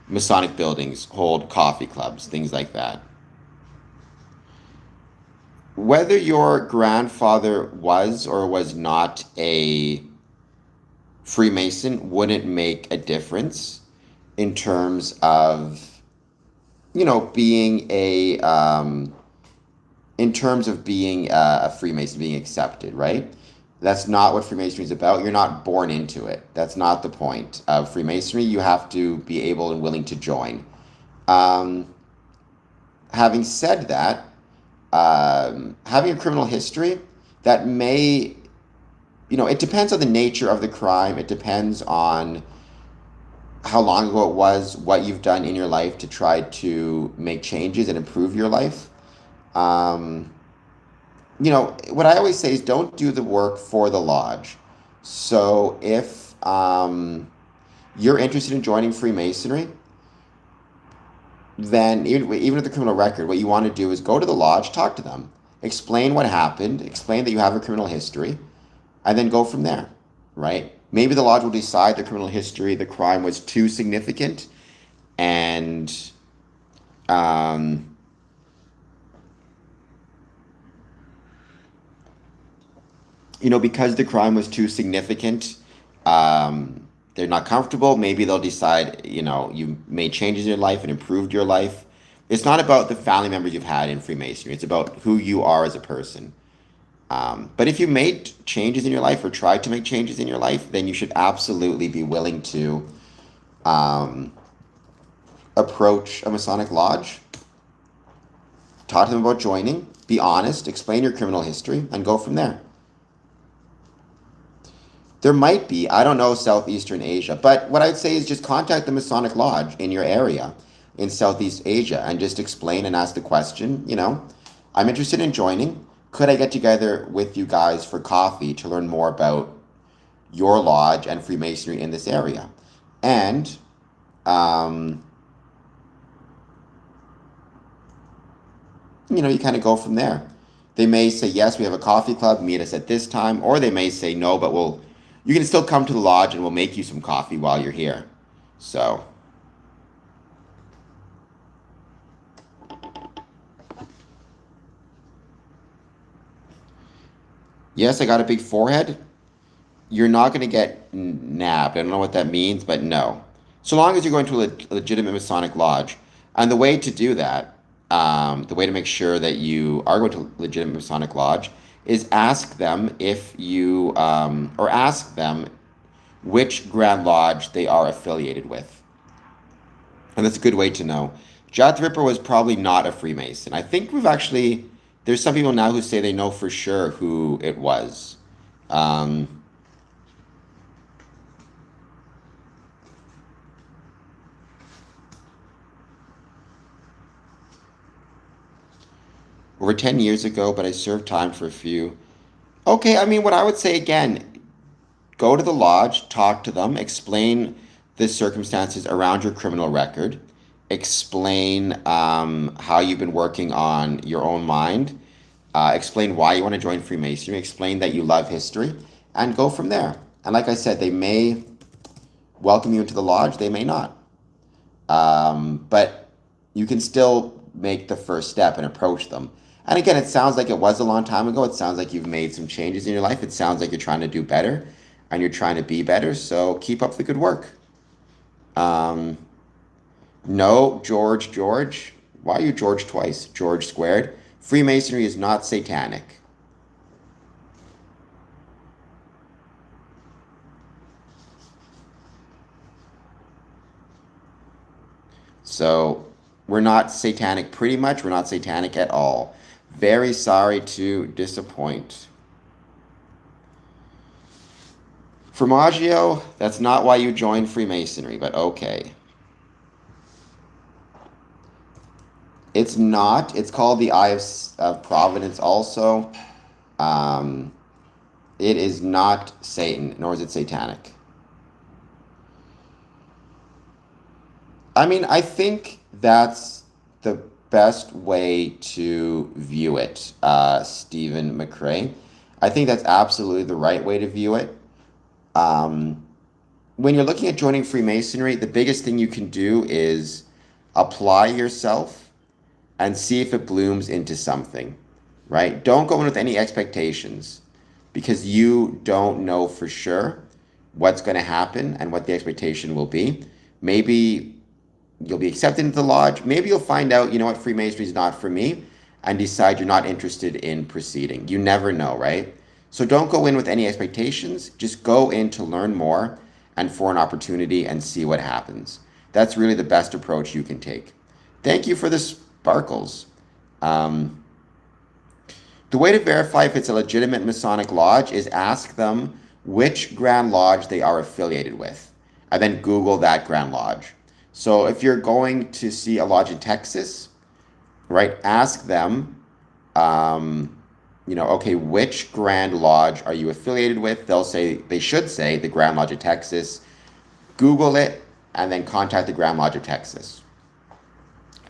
Masonic buildings hold coffee clubs, things like that. Whether your grandfather was or was not a Freemason wouldn't make a difference in terms of, being a Freemason, being accepted, right? That's not what Freemasonry is about. You're not born into it. That's not the point of Freemasonry. You have to be able and willing to join. Um, Having said that, having a criminal history, that may, it depends on the nature of the crime. It depends on how long ago it was, what you've done in your life to try to make changes and improve your life. Um, what I always say is don't do the work for the lodge. So if you're interested in joining Freemasonry, then even with the criminal record, what you want to do is go to the lodge, talk to them, explain what happened, explain that you have a criminal history, and then go from there, right? Maybe the lodge will decide the criminal history, the crime was too significant, and um, because the crime was too significant, they're not comfortable. Maybe they'll decide, you made changes in your life and improved your life. It's not about the family members you've had in Freemasonry. It's about who you are as a person. But if you made changes in your life or tried to make changes in your life, then you should absolutely be willing to approach a Masonic lodge, talk to them about joining, be honest, explain your criminal history, and go from there. There might be, I don't know, Southeastern Asia, but what I'd say is just contact the Masonic Lodge in your area in Southeast Asia and just explain and ask the question, I'm interested in joining. Could I get together with you guys for coffee to learn more about your lodge and Freemasonry in this area? And, you kind of go from there. They may say, yes, we have a coffee club, meet us at this time, or they may say, no, but you can still come to the lodge and we'll make you some coffee while you're here. So, yes, I got a big forehead. You're not going to get nabbed. I don't know what that means, but no. So long as you're going to a legitimate Masonic lodge. And the way to do that, the way to make sure that you are going to a legitimate Masonic lodge is ask them if you, or ask them which Grand Lodge they are affiliated with. And that's a good way to know. Jack the Ripper was probably not a Freemason. I think there's some people now who say they know for sure who it was. Um, Over 10 years ago, but I served time for a few. Okay, I mean, what I would say again, go to the lodge, talk to them, explain the circumstances around your criminal record, explain how you've been working on your own mind, explain why you want to join Freemasonry, explain that you love history, and go from there. And like I said, they may welcome you into the lodge, they may not. But you can still make the first step and approach them. And again, it sounds like it was a long time ago. It sounds like you've made some changes in your life. It sounds like you're trying to do better and you're trying to be better. So keep up the good work. Um, no, George. Why are you George twice? George squared. Freemasonry is not satanic. So we're not satanic pretty much. We're not satanic at all. Very sorry to disappoint. Formaggio, that's not why you joined Freemasonry, but okay. It's not. It's called the Eye of Providence also. Um, it is not Satan, nor is it satanic. I mean, I think that's the best way to view it, Stephen McRae. I think that's absolutely the right way to view it. Um, when you're looking at joining Freemasonry, the biggest thing you can do is apply yourself and see if it blooms into something, right? Don't go in with any expectations because you don't know for sure what's going to happen and what the expectation will be. Maybe you'll be accepted into the lodge. Maybe you'll find out, you know what, Freemasonry is not for me, and decide you're not interested in proceeding. You never know, right? So don't go in with any expectations. Just go in to learn more and for an opportunity and see what happens. That's really the best approach you can take. Thank you for the sparkles. Um, the way to verify if it's a legitimate Masonic lodge is ask them which Grand Lodge they are affiliated with, and then Google that Grand Lodge. So if you're going to see a lodge in Texas, right, ask them, okay, which Grand Lodge are you affiliated with? They should say the Grand Lodge of Texas. Google it, and then contact the Grand Lodge of Texas.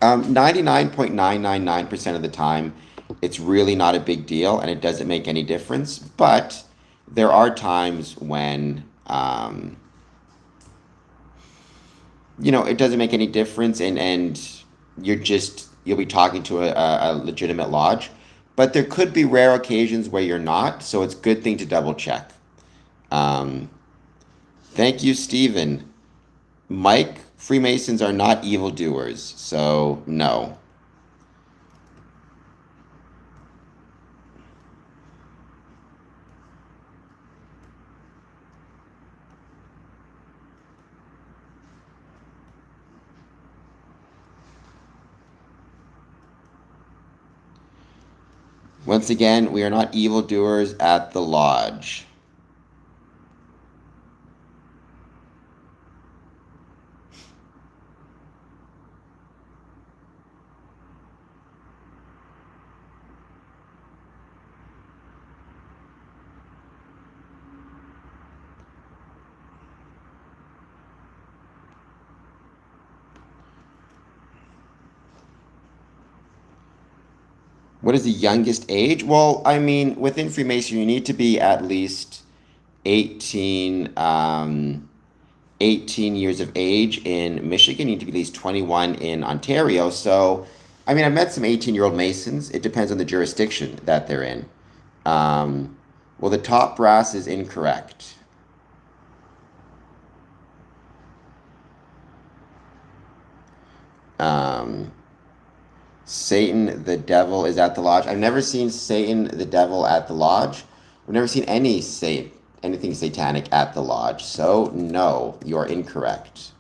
99.999% of the time, it's really not a big deal, and it doesn't make any difference. But there are times when, it doesn't make any difference, and you'll be talking to a legitimate lodge. But there could be rare occasions where you're not, so it's a good thing to double check. Um, Thank you, Stephen. Mike, Freemasons are not evildoers, so no. Once again, we are not evildoers at the lodge. What is the youngest age? Well, I mean, within Freemasonry, you need to be at least 18, 18 years of age in Michigan. You need to be at least 21 in Ontario. So, I mean, I've met some 18-year-old Masons. It depends on the jurisdiction that they're in. Um, well, the top brass is incorrect. Um, Satan, the devil, is at the lodge. I've never seen Satan, the devil, at the lodge. I've never seen anything satanic at the lodge. So no, you're incorrect.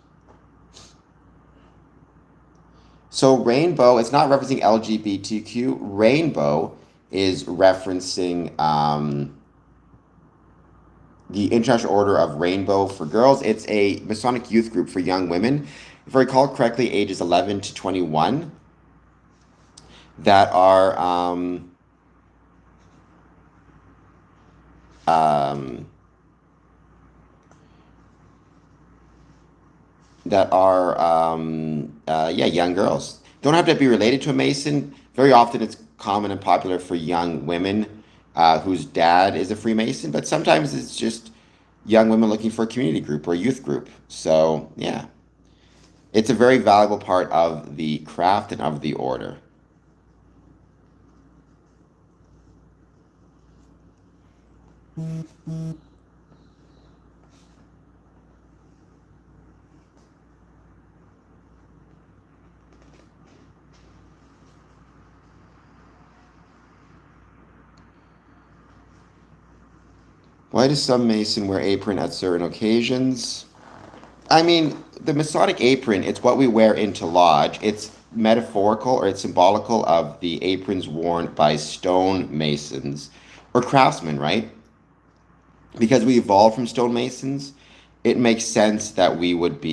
So rainbow, it's not referencing LGBTQ. Rainbow is referencing the International Order of Rainbow for Girls. It's a Masonic youth group for young women, if I recall correctly, ages 11 to 21, that are um, young girls. Don't have to be related to a Mason. Very often it's common and popular for young women whose dad is a Freemason, but sometimes it's just young women looking for a community group or a youth group. So, yeah, it's a very valuable part of the craft and of the order. Why does some Mason wear apron at certain occasions? I mean, the Masonic apron, it's what we wear into lodge. It's metaphorical or it's symbolical of the aprons worn by stone masons or craftsmen, right? Because we evolved from stonemasons, it makes sense that we would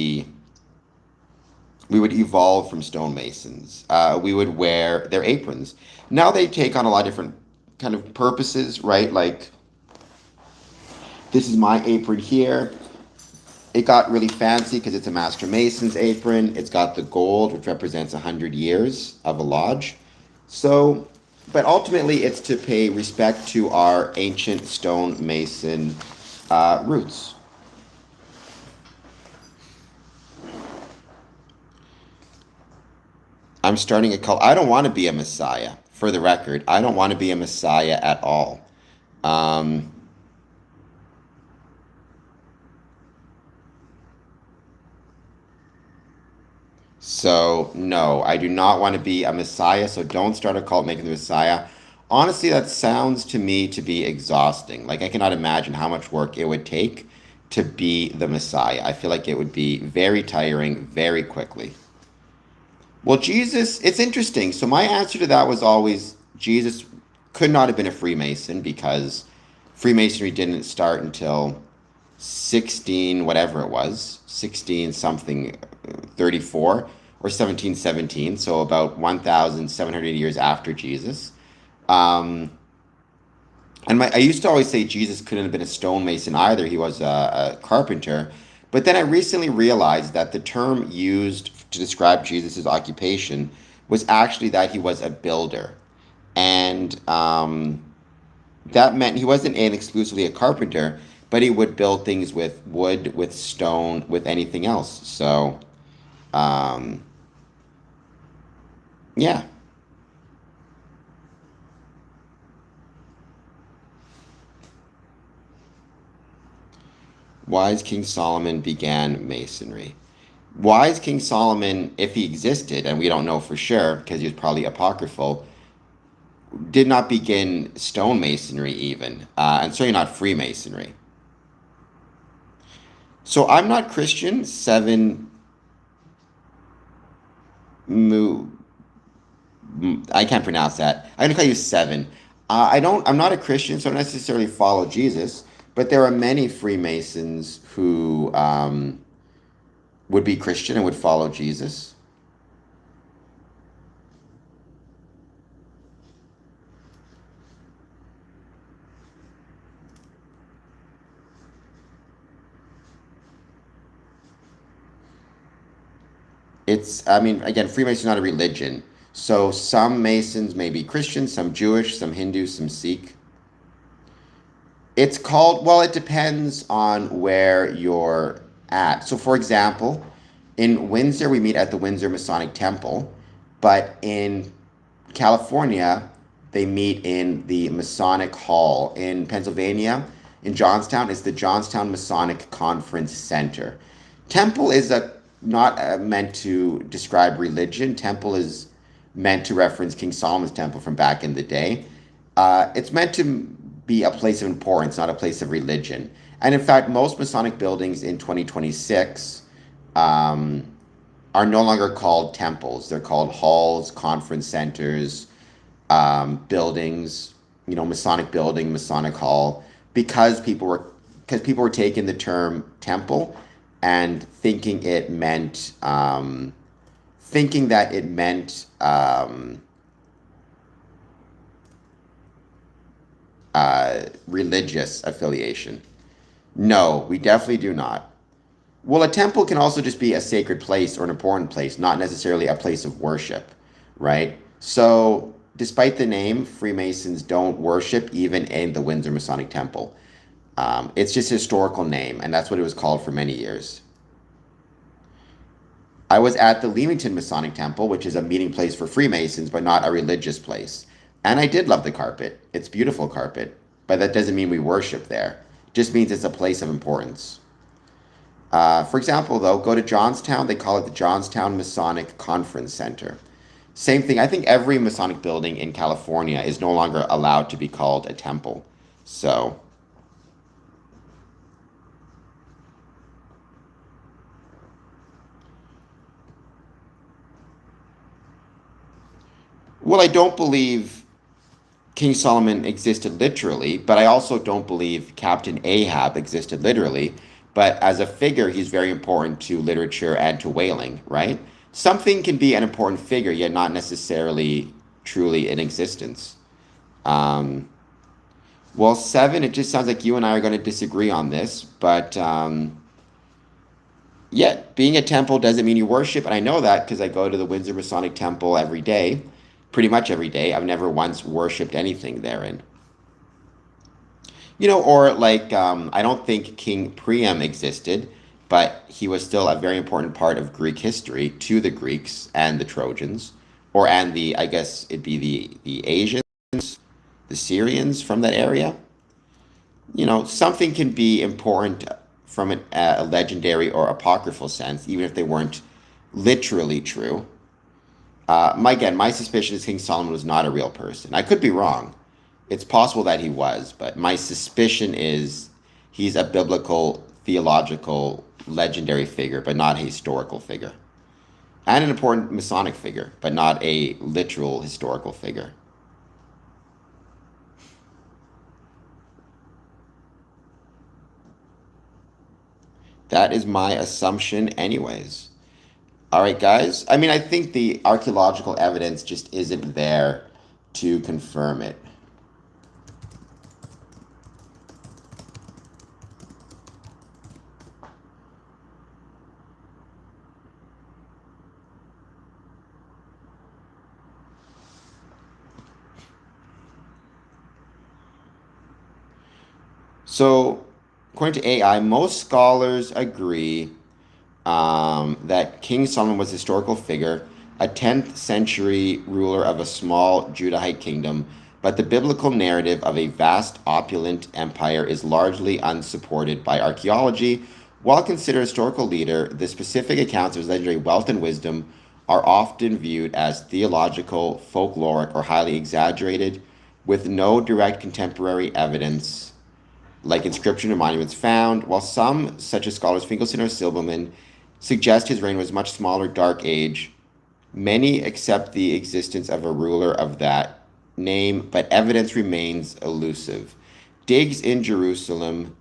evolve from stonemasons. We would wear their aprons. Now they take on a lot of different kind of purposes, right? Like this is my apron here. It got really fancy because it's a Master Mason's apron. It's got the gold, which represents 100 years of a lodge. So, but ultimately, it's to pay respect to our ancient stonemason roots. I'm starting a cult. I don't want to be a messiah, for the record. I don't want to be a messiah at all. Um, So, no, I do not want to be a messiah. So, don't start a cult making the messiah. Honestly, that sounds to me to be exhausting. Like, I cannot imagine how much work it would take to be the messiah. I feel like it would be very tiring very quickly. Well, Jesus, it's interesting. So, my answer to that was always Jesus could not have been a Freemason because Freemasonry didn't start until 16, whatever it was, 16 something, 34 or 1717, so about 1,700 years after Jesus. Um, and I used to always say Jesus couldn't have been a stonemason either. He was a carpenter. But then I recently realized that the term used to describe Jesus' occupation was actually that he was a builder. And that meant he wasn't exclusively a carpenter, but he would build things with wood, with stone, with anything else. So, um, yeah. Wise King Solomon began masonry. Wise King Solomon, if he existed, and we don't know for sure because he was probably apocryphal, did not begin stonemasonry even, and certainly not Freemasonry. So I'm not Christian. Seven, mu, I can't pronounce that. I'm gonna call you Seven. I don't. I'm not a Christian, so I don't necessarily follow Jesus. But there are many Freemasons who would be Christian and would follow Jesus. I mean, again, Freemasonry is not a religion. So some Masons may be Christian, some Jewish, some Hindu, some Sikh. It's called, well, it depends on where you're at. So, for example, in Windsor, we meet at the Windsor Masonic Temple, but in California, they meet in the Masonic Hall. In Pennsylvania, in Johnstown, it's the Johnstown Masonic Conference Center. Temple is a not meant to describe religion. Temple is meant to reference King Solomon's temple from back in the day. It's meant to be a place of importance, not a place of religion. And in fact, most Masonic buildings in 2026 um, are no longer called temples. They're called halls, conference centers, buildings. You know, Masonic building, Masonic hall, because people were taking the term temple and thinking that it meant religious affiliation. No, we definitely do not. Well, a temple can also just be a sacred place or an important place, not necessarily a place of worship, right? So, despite the name, Freemasons don't worship even in the Windsor Masonic Temple. It's just a historical name, and that's what it was called for many years. I was at the Leamington Masonic Temple, which is a meeting place for Freemasons, but not a religious place. And I did love the carpet. It's beautiful carpet, but that doesn't mean we worship there. It just means it's a place of importance. For example, though, go to Johnstown. They call it the Johnstown Masonic Conference Center. Same thing. I think every Masonic building in California is no longer allowed to be called a temple. So, well, I don't believe King Solomon existed literally, but I also don't believe Captain Ahab existed literally. But as a figure, he's very important to literature and to whaling, right? Something can be an important figure, yet not necessarily truly in existence. Um, well, seven, it just sounds like you and I are going to disagree on this, but yeah, being a temple doesn't mean you worship, and I know that because I go to the Windsor Masonic Temple every day, pretty much every day. I've never once worshipped anything therein. You know, or like, I don't think King Priam existed, but he was still a very important part of Greek history to the Greeks and the Trojans, or and the, I guess it'd be the Asians, the Syrians from that area. You know, something can be important from a legendary or apocryphal sense, even if they weren't literally true. Again, my suspicion is King Solomon was not a real person. I could be wrong. It's possible that he was, but my suspicion is he's a biblical, theological, legendary figure, but not a historical figure. And an important Masonic figure, but not a literal historical figure. That is my assumption, anyways. All right, guys. I mean, I think the archaeological evidence just isn't there to confirm it. So, according to AI, most scholars agree that King Solomon was a historical figure, a 10th century ruler of a small Judahite kingdom, but the biblical narrative of a vast, opulent empire is largely unsupported by archaeology. While considered a historical leader, the specific accounts of his legendary wealth and wisdom are often viewed as theological, folkloric, or highly exaggerated, with no direct contemporary evidence like inscription or monuments found, while some, such as scholars Finkelstein or Silberman, suggest his reign was much smaller dark age. Many accept the existence of a ruler of that name, but evidence remains elusive. Digs in Jerusalem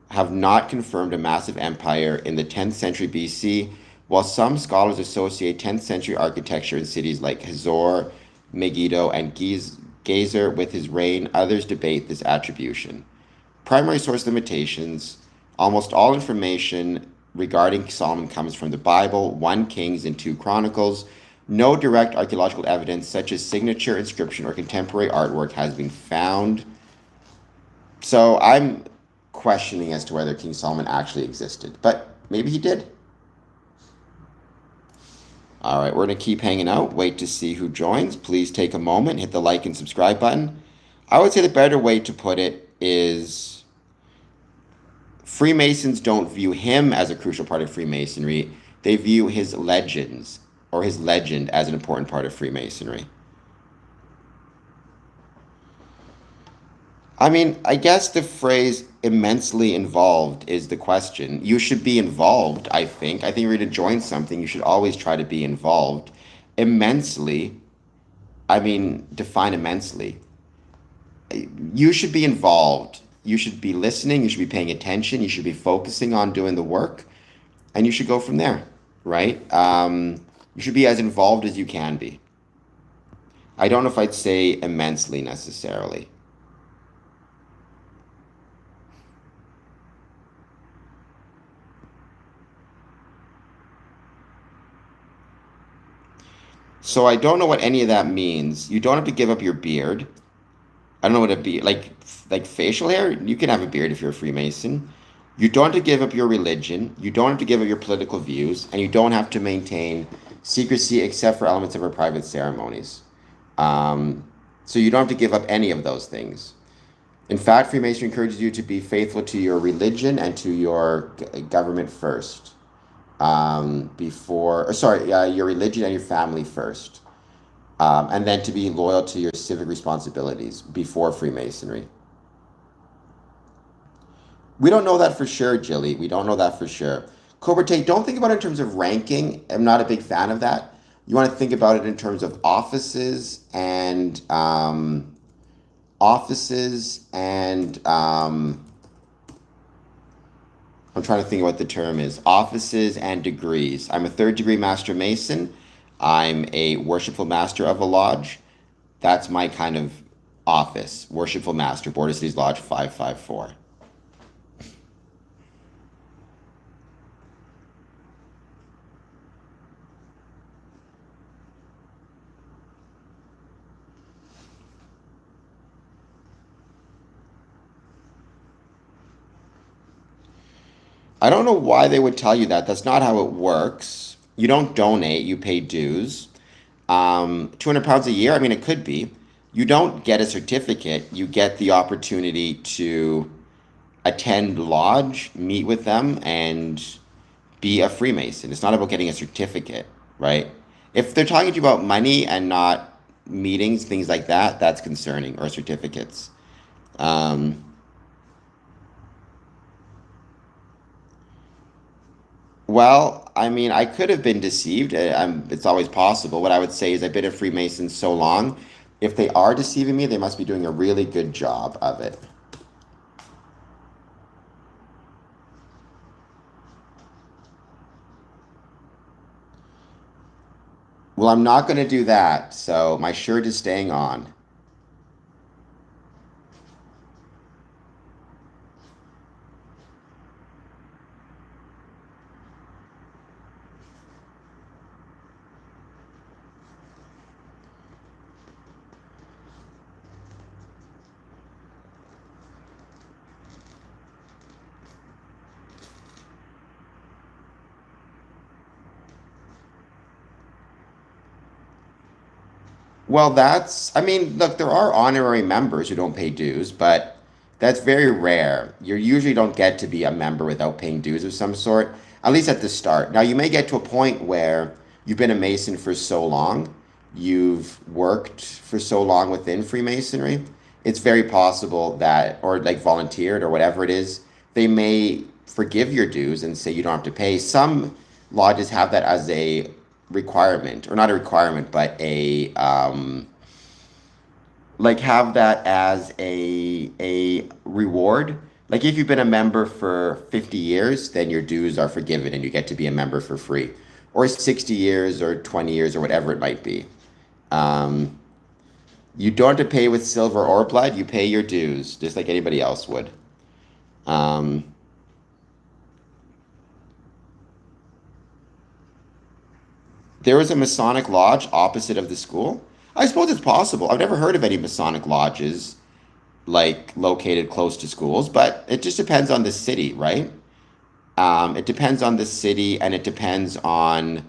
have not confirmed a massive empire in the 10th century BC, while some scholars associate 10th century architecture in cities like Hazor, Megiddo, and Gezer with his reign. Others debate this attribution. Primary source limitations. Almost all information regarding Solomon comes from the Bible, 1 Kings and 2 Chronicles. No direct archaeological evidence, such as signature, inscription, or contemporary artwork, has been found. So I'm questioning as to whether King Solomon actually existed, but maybe he did. All right, we're going to keep hanging out, wait to see who joins. Please take a moment, hit the like and subscribe button. I would say the better way to put it is Freemasons don't view him as a crucial part of Freemasonry. They view his legends or his legend as an important part of Freemasonry. I mean, I guess the phrase immensely involved is the question. You should be involved, I think. I think if you're to join something, you should always try to be involved. Immensely, I mean, define immensely. You should be involved. You should be listening. You should be paying attention. You should be focusing on doing the work, and you should go from there, right? You should be as involved as you can be. I don't know if I'd say immensely necessarily. So I don't know what any of that means. You don't have to give up your beard. I don't know what it'd be like facial hair. You can have a beard if you're a Freemason. You don't have to give up your religion. You don't have to give up your political views, and you don't have to maintain secrecy except for elements of our private ceremonies. Um, so you don't have to give up any of those things. In fact, Freemasonry encourages you to be faithful to your religion and to your government first. Your religion and your family first, and then to be loyal to your civic responsibilities before Freemasonry. We don't know that for sure, Jilly. We don't know that for sure. Cobra Tate, don't think about it in terms of ranking. I'm not a big fan of that. You want to think about it in terms of offices and I'm trying to think of what the term is. Offices and degrees. I'm a third degree Master Mason. I'm a worshipful master of a lodge. That's my kind of office. Worshipful master, Border Cities Lodge 554. I don't know why they would tell you that. That's not how it works. You don't donate, you pay dues. 200 pounds a year, I mean, it could be. You don't get a certificate, you get the opportunity to attend lodge, meet with them, and be a Freemason. It's not about getting a certificate, right? If they're talking to you about money and not meetings, things like that, that's concerning, or certificates. Um, Well, I mean, I could have been deceived. It's always possible. What I would say is I've been a Freemason so long. If they are deceiving me, they must be doing a really good job of it. Well, I'm not going to do that. So my shirt is staying on. Well, I mean, look, there are honorary members who don't pay dues, but that's very rare. You usually don't get to be a member without paying dues of some sort, at least at the start. Now, you may get to a point where you've been a Mason for so long, you've worked for so long within Freemasonry, it's very possible that, or like volunteered or whatever it is, they may forgive your dues and say you don't have to pay. Some lodges have that as a requirement, or not a requirement, but like have that as a reward. Like if you've been a member for 50 years, then your dues are forgiven and you get to be a member for free. Or 60 years or 20 years or whatever it might be. Um, you don't have to pay with silver or blood, you pay your dues, just like anybody else would. Um, there was a Masonic lodge opposite of the school. I suppose it's possible. I've never heard of any Masonic lodges like located close to schools, but it just depends on the city, right? It depends on the city, and it depends on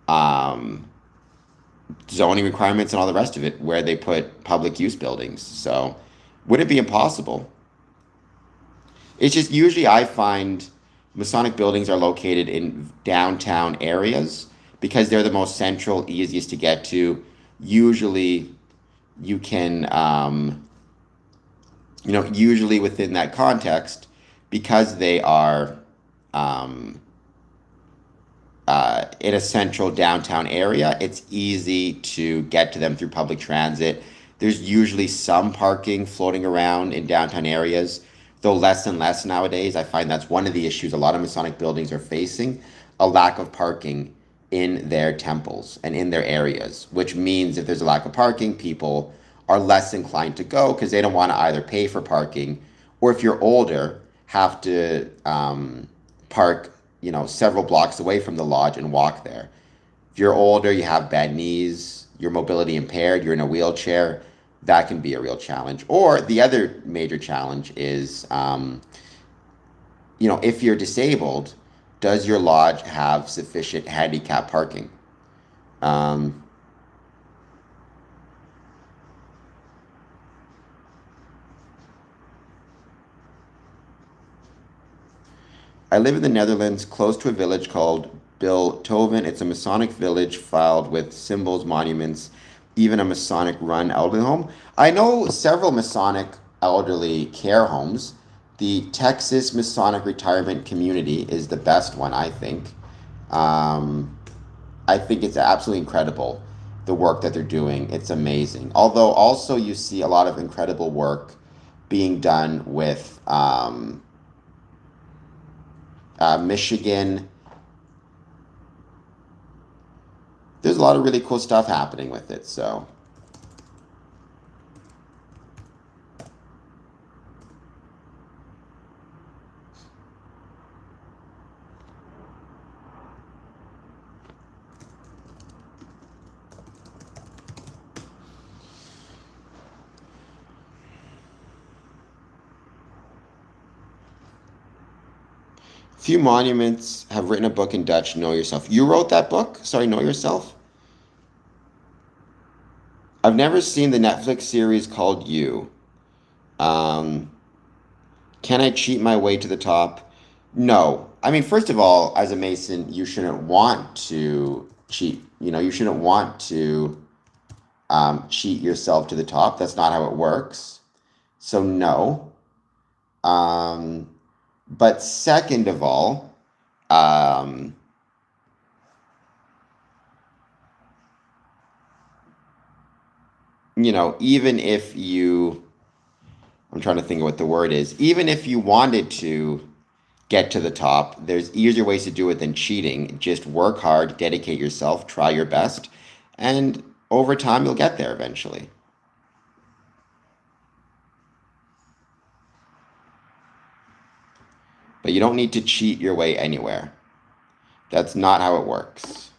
um, zoning requirements and all the rest of it, where they put public use buildings. So, would it be impossible? It's just usually I find Masonic buildings are located in downtown areas because they're the most central, easiest to get to. Usually, you can, usually within that context, because they are um, in a central downtown area, it's easy to get to them through public transit. There's usually some parking floating around in downtown areas, though less and less nowadays. I find that's one of the issues a lot of Masonic buildings are facing, a lack of parking in their temples and in their areas, which means if there's a lack of parking, people are less inclined to go because they don't want to either pay for parking or if you're older, have to park, several blocks away from the lodge and walk there. If you're older, you have bad knees, you're mobility impaired, you're in a wheelchair, that can be a real challenge. Or the other major challenge is, if you're disabled, does your lodge have sufficient handicap parking? Um, I live in the Netherlands, close to a village called Bilthoven. It's a Masonic village filled with symbols, monuments, even a Masonic run elderly home. I know several Masonic elderly care homes. The Texas Masonic Retirement Community is the best one, I think. Um, I think it's absolutely incredible the work that they're doing. It's amazing. Although, also, you see a lot of incredible work being done with Michigan. There's a lot of really cool stuff happening with it. So, few monuments have written a book in Dutch, Know Yourself. You wrote that book? Sorry, Know Yourself? I've never seen the Netflix series called You. Um, can I cheat my way to the top? No. I mean, first of all, as a Mason, you shouldn't want to cheat. You shouldn't want to cheat yourself to the top. That's not how it works. So, no. Um, but second of all, um, even if I'm trying to think of what the word is, even if you wanted to get to the top, there's easier ways to do it than cheating. Just work hard, dedicate yourself, try your best, and over time you'll get there eventually. But you don't need to cheat your way anywhere. That's not how it works.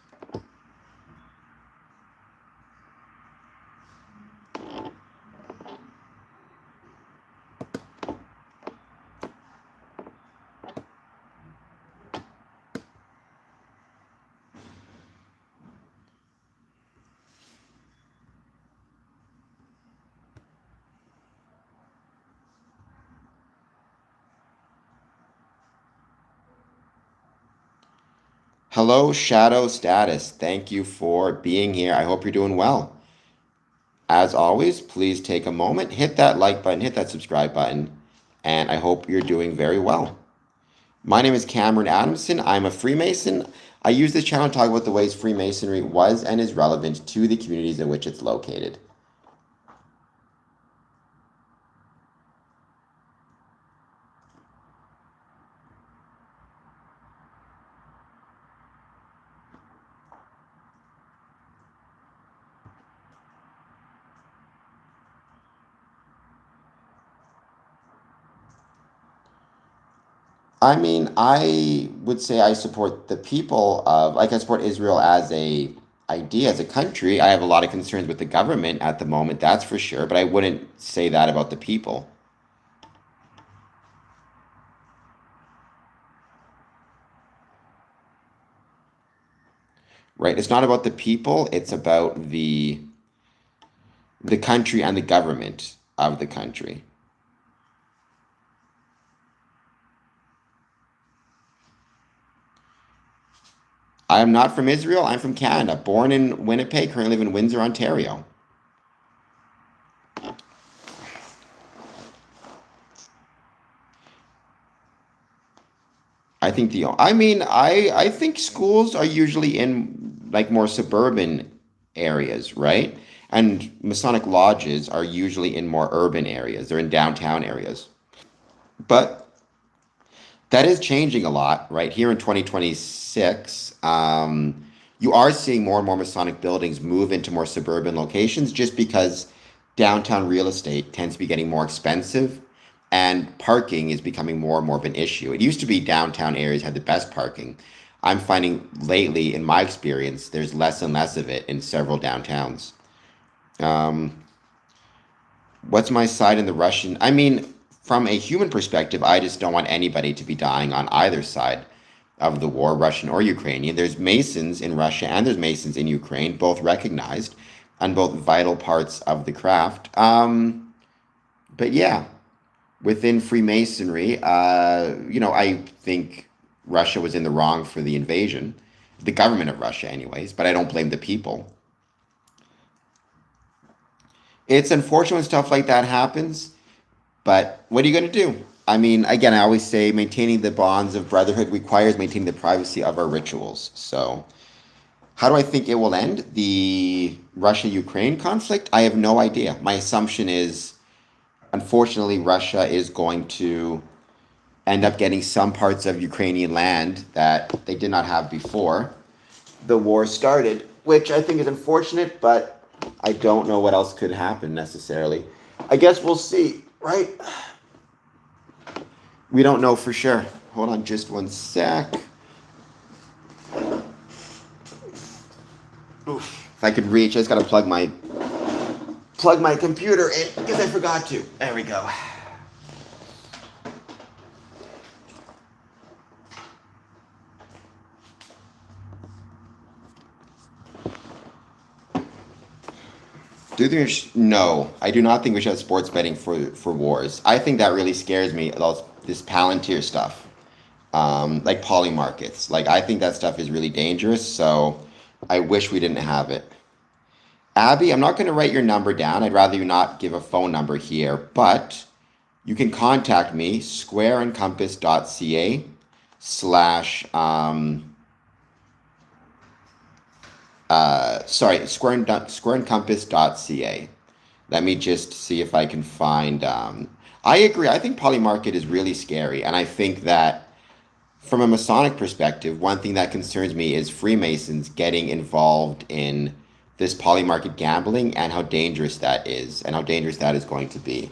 Hello, Shadow Status. Thank you for being here. I hope you're doing well. As always, please take a moment, hit that like button, hit that subscribe button, and I hope you're doing very well. My name is Cameron Adamson. I'm a Freemason. I use this channel to talk about the ways Freemasonry was and is relevant to the communities in which it's located. I mean, I would say I support the people of, like, I support Israel as a idea, as a country. I have a lot of concerns with the government at the moment, that's for sure, but I wouldn't say that about the people, right? It's not about the people, it's about the country and the government of the country. I am not from Israel. I'm from Canada. Born in Winnipeg, currently live in Windsor, Ontario. I think schools are usually in like more suburban areas, right? And Masonic lodges are usually in more urban areas. They're in downtown areas. But that is changing a lot, right? Here in 2026, you are seeing more and more Masonic buildings move into more suburban locations just because downtown real estate tends to be getting more expensive and parking is becoming more and more of an issue. It used to be downtown areas had the best parking. I'm finding lately, in my experience, there's less and less of it in several downtowns. Um, what's my side in the Russian? From a human perspective, I just don't want anybody to be dying on either side of the war, Russian or Ukrainian. There's Masons in Russia and there's Masons in Ukraine, both recognized and both vital parts of the craft. But yeah, within Freemasonry, I think Russia was in the wrong for the invasion, the government of Russia, anyways, but I don't blame the people. It's unfortunate when stuff like that happens. But what are you going to do? Again, I always say maintaining the bonds of brotherhood requires maintaining the privacy of our rituals. So, how do I think it will end? The Russia Ukraine conflict? I have no idea. My assumption is, unfortunately, Russia is going to end up getting some parts of Ukrainian land that they did not have before the war started, which I think is unfortunate, but I don't know what else could happen necessarily. I guess we'll see, right? We don't know for sure. Hold on just one sec. Oof. If I could reach, I just gotta plug my computer in because I forgot to. There we go. No, I do not think we should have sports betting for wars. I think that really scares me. This Palantir stuff, like poly markets. Like I think that stuff is really dangerous. So I wish we didn't have it. Abby, I'm not going to write your number down. I'd rather you not give a phone number here, but you can contact me squareandcompass.ca slash squareandcompass.ca. Let me just see if I can find. I agree. I think polymarket is really scary, and I think that from a Masonic perspective, one thing that concerns me is Freemasons getting involved in this polymarket gambling and how dangerous that is, and how dangerous that is going to be.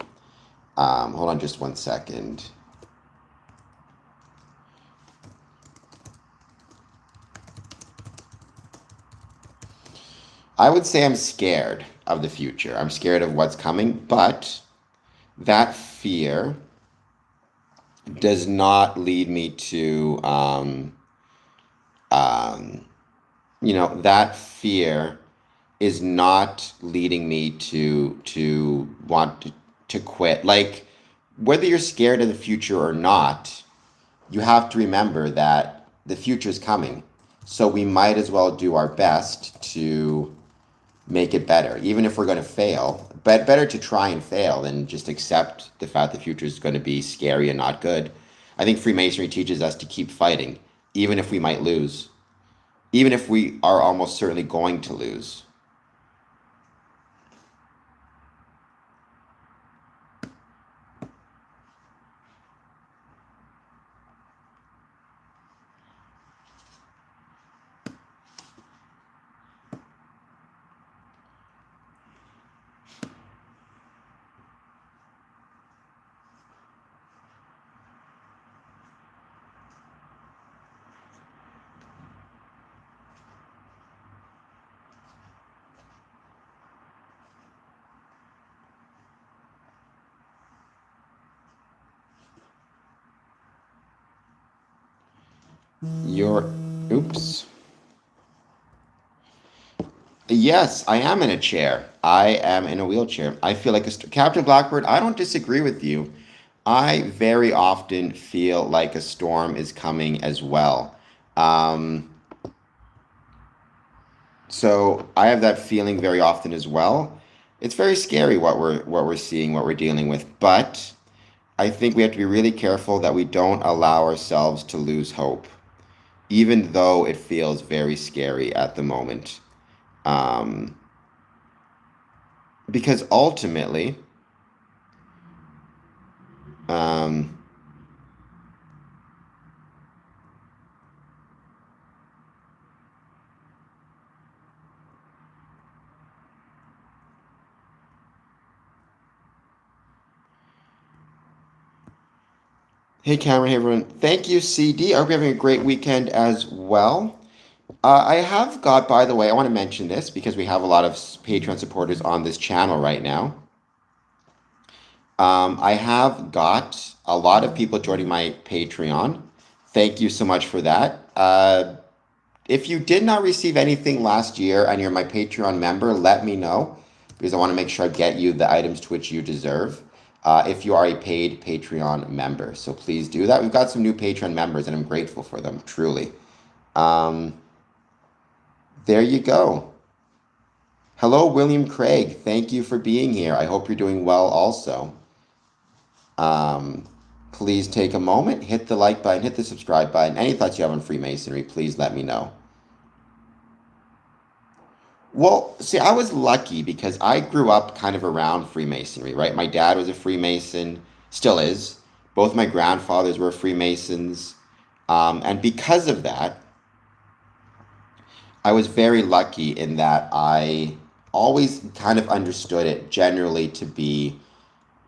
Hold on just one second. I would say I'm scared of the future. I'm scared of what's coming, but that fear does not lead me to, um, that fear is not leading me to want to quit. Like, whether you're scared of the future or not, you have to remember that the future is coming. So we might as well do our best to make it better, even if we're going to fail. But better to try and fail than just accept the fact the future is going to be scary and not good. I think Freemasonry teaches us to keep fighting, even if we might lose, even if we are almost certainly going to lose. You're, oops. Yes, I am in a chair. I am in a wheelchair. I feel like Captain Blackbird, I don't disagree with you. I very often feel like a storm is coming as well. Um, So I have that feeling very often as well. It's very scary what we're seeing, what we're dealing with, but I think we have to be really careful that we don't allow ourselves to lose hope, even though it feels very scary at the moment. Um, because ultimately, um, hey Cameron, hey everyone. Thank you, CD. I hope you're having a great weekend as well. I have got, by the way, I want to mention this because we have a lot of Patreon supporters on this channel right now. I have got a lot of people joining my Patreon. Thank you so much for that. If you did not receive anything last year and you're my Patreon member, let me know because I want to make sure I get you the items to which you deserve. If you are a paid Patreon member, so please do that. We've got some new Patreon members, and I'm grateful for them, truly. Um, there you go. Hello, William Craig. Thank you for being here. I hope you're doing well also. Um, Please take a moment, hit the like button, hit the subscribe button. Any thoughts you have on Freemasonry, please let me know. Well, see, I was lucky because I grew up kind of around Freemasonry, right? My dad was a Freemason, still is. Both my grandfathers were Freemasons. And because of that, I was very lucky in that I always kind of understood it generally to be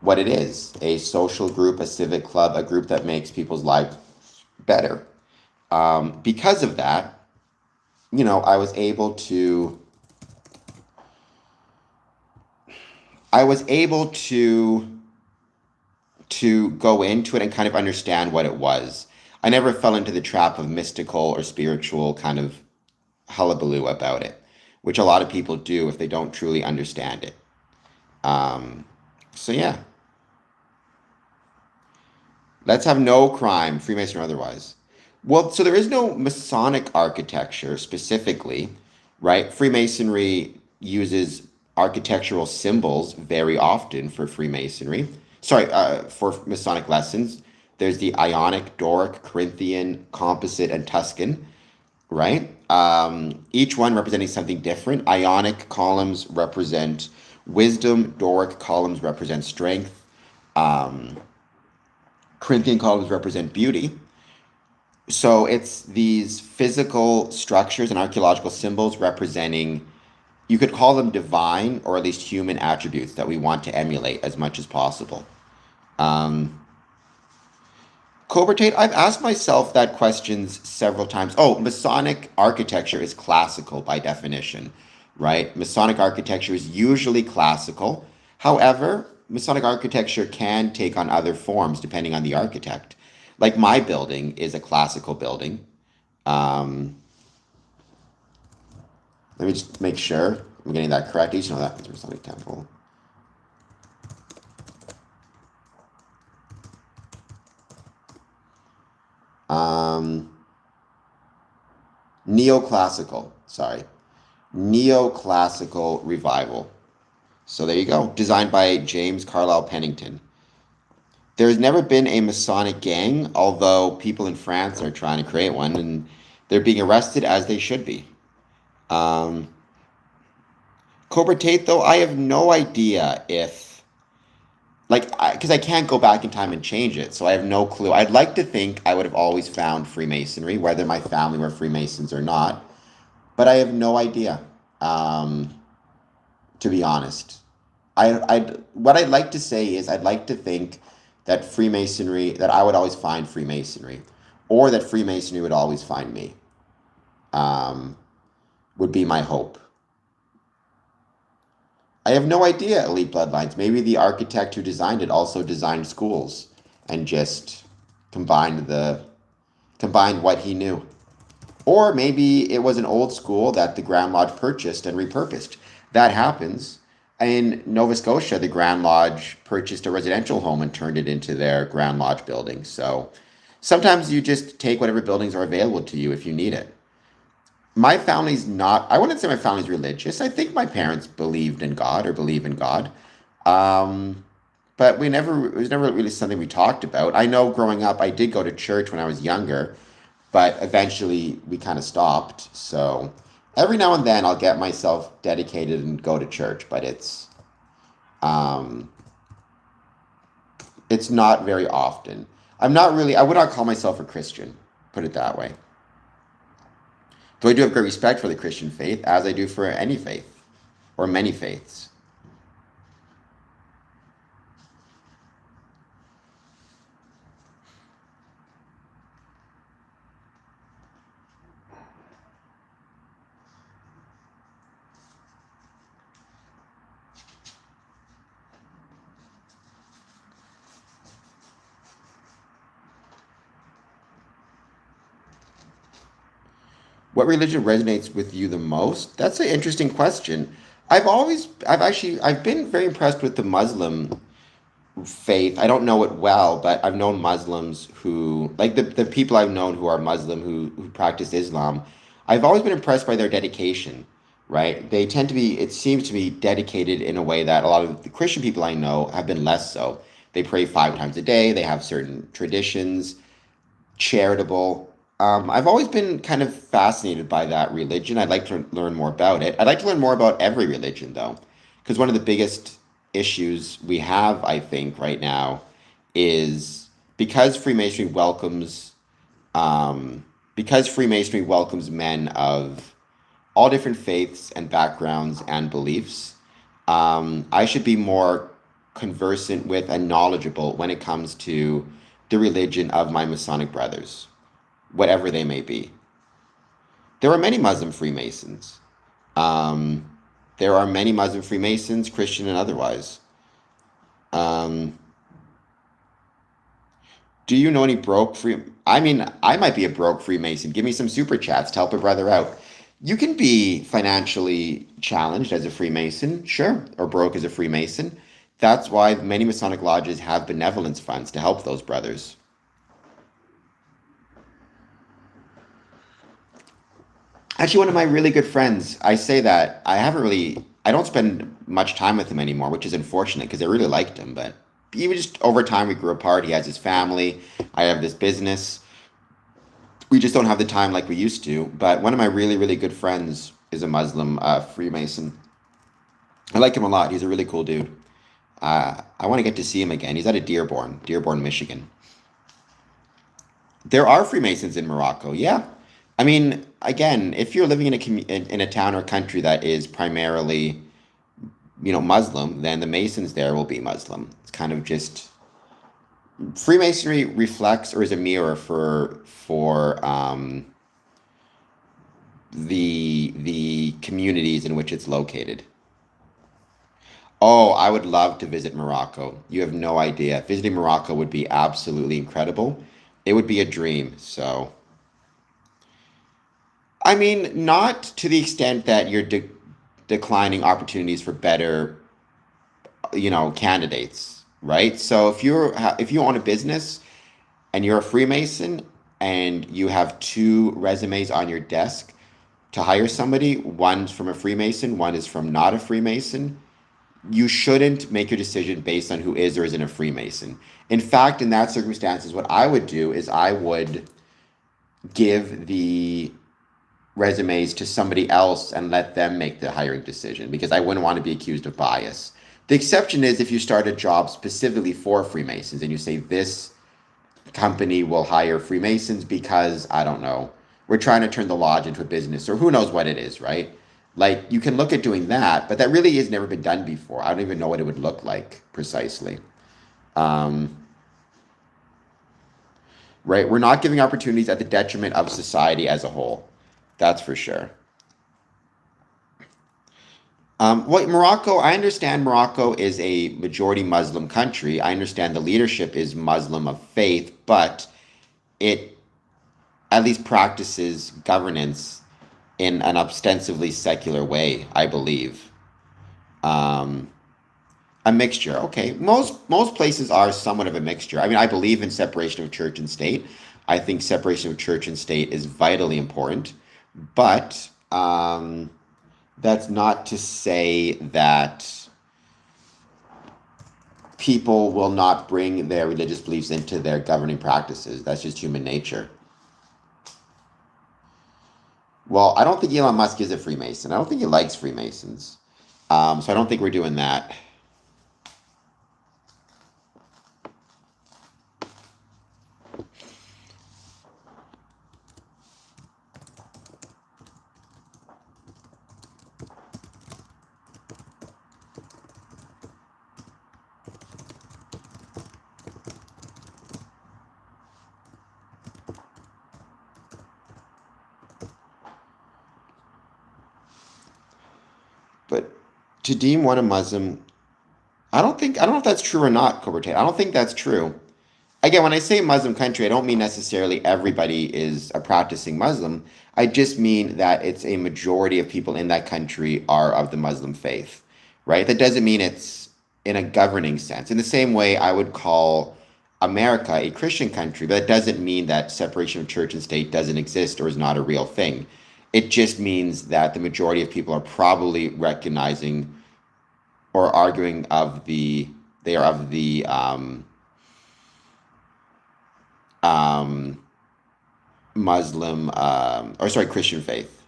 what it is, a social group, a civic club, a group that makes people's lives better. Because of that, I was able to I was able to go into it and kind of understand what it was. I never fell into the trap of mystical or spiritual kind of hullabaloo about it, which a lot of people do if they don't truly understand it. Um, so yeah, let's have no crime, Freemason or otherwise. Well, so there is no Masonic architecture specifically, right? Freemasonry uses architectural symbols very often for Freemasonry. Sorry, for Masonic lessons. There's the Ionic, Doric, Corinthian, Composite, and Tuscan, right? Each one representing something different. Ionic columns represent wisdom, Doric columns represent strength, um, Corinthian columns represent beauty. So it's these physical structures and archaeological symbols representing, you could call them divine or at least human attributes that we want to emulate as much as possible. Um, Cobra Tate, I've asked myself that questions several times. Oh, Masonic architecture is classical by definition, right? Masonic architecture is usually classical. However, Masonic architecture can take on other forms depending on the architect. Like my building is a classical building. Um, Let me just make sure I'm getting that correct. Each know that Windsor Masonic Temple. Um, Neoclassical, sorry. Neoclassical Revival. So there you go. Designed by James Carlisle Pennington. There's never been a Masonic gang, although people in France are trying to create one, and they're being arrested as they should be. Um, Cobra Tate, though, I have no idea if, like, because I can't go back in time and change it, so I have no clue. I'd like to think I would have always found Freemasonry, whether my family were Freemasons or not, but I have no idea, um, to be honest. What I'd like to say is I'd like to think that Freemasonry, that I would always find Freemasonry, or that Freemasonry would always find me, um, would be my hope. I have no idea, Elite Bloodlines. Maybe the architect who designed it also designed schools and just combined the combined what he knew. Or maybe it was an old school that the Grand Lodge purchased and repurposed. That happens. In Nova Scotia, the Grand Lodge purchased a residential home and turned it into their Grand Lodge building. So sometimes you just take whatever buildings are available to you if you need it. My family's not, I wouldn't say my family's religious. I think my parents believed in God or believe in God. Um, but it was never really something we talked about. I know growing up, I did go to church when I was younger, but eventually we kind of stopped. So every now and then I'll get myself dedicated and go to church, but um, it's not very often. I would not call myself a Christian, put it that way. Though I do have great respect for the Christian faith, as I do for any faith or many faiths. What religion resonates with you the most? That's an interesting question. I've been very impressed with the Muslim faith. I don't know it well, but I've known Muslims who, like the people I've known who are Muslim who practice Islam. I've always been impressed by their dedication, right? They tend to be, it seems to be dedicated in a way that a lot of the Christian people I know have been less so. They pray 5 times a day, they have certain traditions, charitable. I've always been kind of fascinated by that religion. I'd like to learn more about it. I'd like to learn more about every religion, though, because one of the biggest issues we have, I think, right now is because Freemasonry welcomes, because Freemasonry welcomes men of all different faiths and backgrounds and beliefs. I should be more conversant with and knowledgeable when it comes to the religion of my Masonic brothers, whatever they may be. There are many Muslim Freemasons. Um, there are many Muslim Freemasons, Christian and otherwise. Um, do you know any broke free? I mean, I might be a broke Freemason. Give me some super chats to help a brother out. You can be financially challenged as a Freemason, sure, or broke as a Freemason. That's why many Masonic lodges have benevolence funds to help those brothers. Actually, one of my really good friends, I say that I don't spend much time with him anymore, which is unfortunate because I really liked him. But even just over time, we grew apart. He has his family. I have this business. We just don't have the time like we used to. But one of my really, really good friends is a Muslim Freemason. I like him a lot. He's a really cool dude. I want to get to see him again. He's out of Dearborn, Michigan. There are Freemasons in Morocco. Yeah. I mean, again, if you're living in a town or country that is primarily, Muslim, then the Masons there will be Muslim. It's kind of just Freemasonry reflects or is a mirror for the communities in which it's located. Oh, I would love to visit Morocco. You have no idea. Visiting Morocco would be absolutely incredible. It would be a dream. So, I mean, not to the extent that you're declining opportunities for better, candidates, right? So if you own a business and you're a Freemason and you have two resumes on your desk to hire somebody, one's from a Freemason, one is from not a Freemason, you shouldn't make your decision based on who is or isn't a Freemason. In fact, in that circumstances, what I would do is I would give the resumes to somebody else and let them make the hiring decision because I wouldn't want to be accused of bias. The exception is if you start a job specifically for Freemasons and you say this company will hire Freemasons because, I don't know, we're trying to turn the lodge into a business or who knows what it is, right? Like you can look at doing that, but that really has never been done before. I don't even know what it would look like precisely. Um, right? We're not giving opportunities at the detriment of society as a whole. That's for sure. Morocco, I understand Morocco is a majority Muslim country. I understand the leadership is Muslim of faith, but it at least practices governance in an ostensibly secular way, I believe. Um, a mixture, okay. Most places are somewhat of a mixture. I mean, I believe in separation of church and state. I think separation of church and state is vitally important. But that's not to say that people will not bring their religious beliefs into their governing practices. That's just human nature. Well, I don't think Elon Musk is a Freemason. I don't think he likes Freemasons. So I don't think we're doing that. But to deem one a Muslim, I don't know if that's true or not, Cobra Tate. I don't think that's true. Again, when I say Muslim country, I don't mean necessarily everybody is a practicing Muslim. I just mean that it's a majority of people in that country are of the Muslim faith, right? That doesn't mean it's in a governing sense. In the same way, I would call America a Christian country, but that doesn't mean that separation of church and state doesn't exist or is not a real thing. It just means that the majority of people are probably recognizing or arguing of they are of the um, Muslim, or sorry, Christian faith.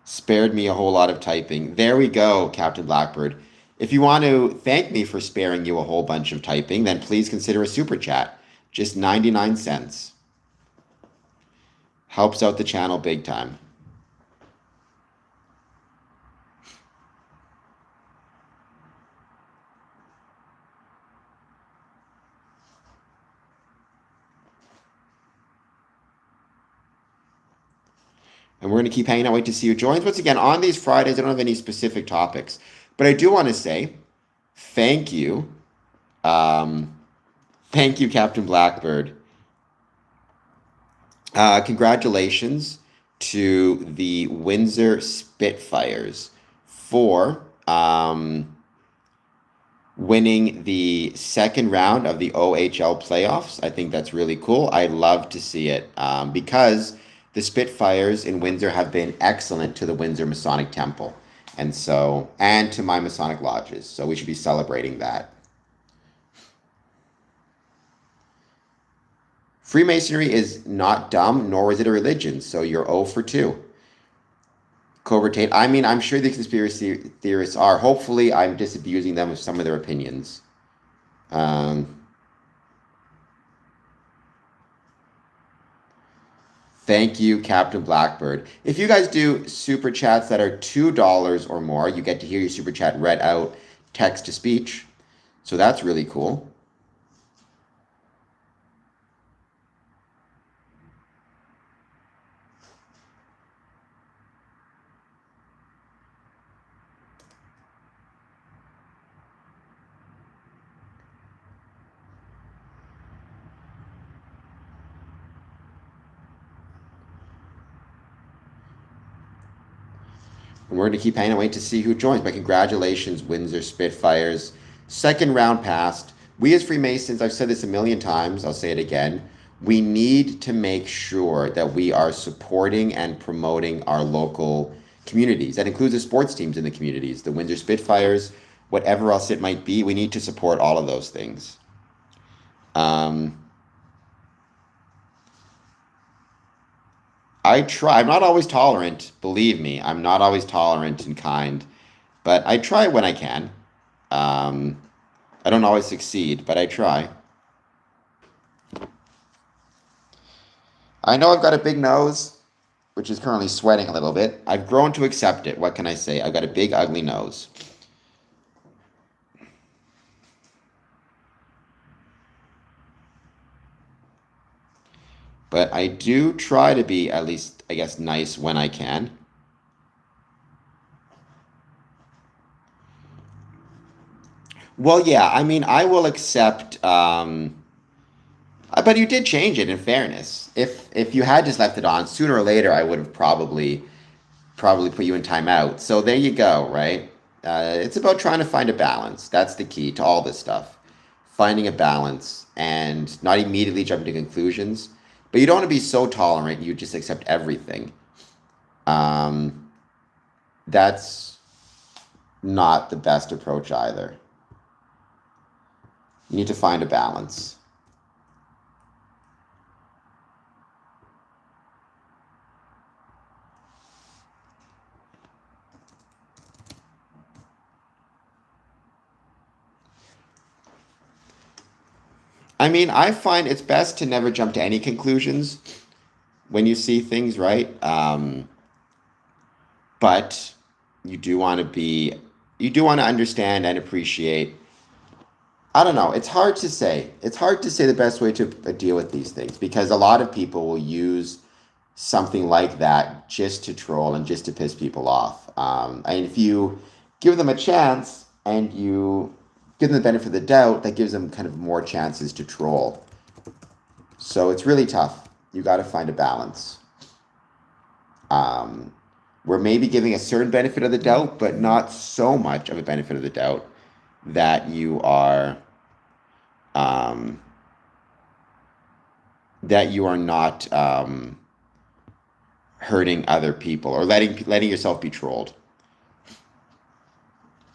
Spared me a whole lot of typing. There we go, Captain Blackbird. If you want to thank me for sparing you a whole bunch of typing, then please consider a super chat. Just 99 cents. Helps out the channel big time. And we're going to keep hanging out, wait to see who joins. Once again, on these Fridays, I don't have any specific topics. But I do want to say thank you. Um, Thank you, Captain Blackbird. Congratulations to the Windsor Spitfires for winning the second round of the OHL playoffs. I think that's really cool. I love to see it because the Spitfires in Windsor have been excellent to the Windsor Masonic Temple. And to my Masonic lodges. So we should be celebrating that. Freemasonry is not dumb, nor is it a religion. So you're 0 for 2. Cobra Tate. I mean, I'm sure the conspiracy theorists are. Hopefully, I'm disabusing them of some of their opinions. Um, Thank you, Captain Blackbird. If you guys do super chats that are $2 or more, you get to hear your super chat read out text to speech. So that's really cool. And we're going to keep hanging and wait to see who joins. But congratulations, Windsor Spitfires. Second round passed. We as Freemasons, I've said this a million times, I'll say it again. We need to make sure that we are supporting and promoting our local communities. That includes the sports teams in the communities, the Windsor Spitfires, whatever else it might be. We need to support all of those things. Um, I try. I'm not always tolerant. Believe me, I'm not always tolerant and kind, but I try when I can. Um, I don't always succeed, but I try. I know I've got a big nose, which is currently sweating a little bit. I've grown to accept it. What can I say? I've got a big, ugly nose. But I do try to be at least, I guess, nice when I can. Well, yeah, I mean, I will accept. But you did change it. In fairness, if you had just left it on, sooner or later, I would have probably put you in timeout. So there you go, right? It's about trying to find a balance. That's the key to all this stuff. Finding a balance and not immediately jumping to conclusions. But you don't want to be so tolerant you just accept everything. Um, that's not the best approach either. You need to find a balance. I mean, I find it's best to never jump to any conclusions when you see things, right? But you do want to be, you do want to understand and appreciate. I don't know. It's hard to say. It's hard to say the best way to deal with these things because a lot of people will use something like that just to troll and just to piss people off. And if you give them a chance and you give them the benefit of the doubt, that gives them kind of more chances to troll. So it's really tough. You got to find a balance. Um, we're maybe giving a certain benefit of the doubt, but not so much of a benefit of the doubt that um, you are not hurting other people or letting yourself be trolled.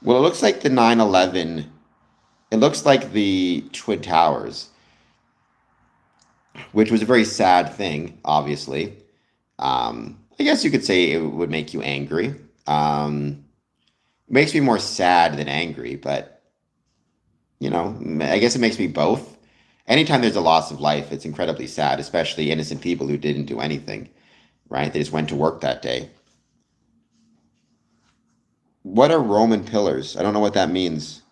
Well, it looks like the 9/11. It looks like the Twin Towers, which was a very sad thing, obviously. I guess you could say it would make you angry. It makes me more sad than angry, but I guess it makes me both. Anytime there's a loss of life, it's incredibly sad, especially innocent people who didn't do anything, right? They just went to work that day. What are Roman pillars? I don't know what that means.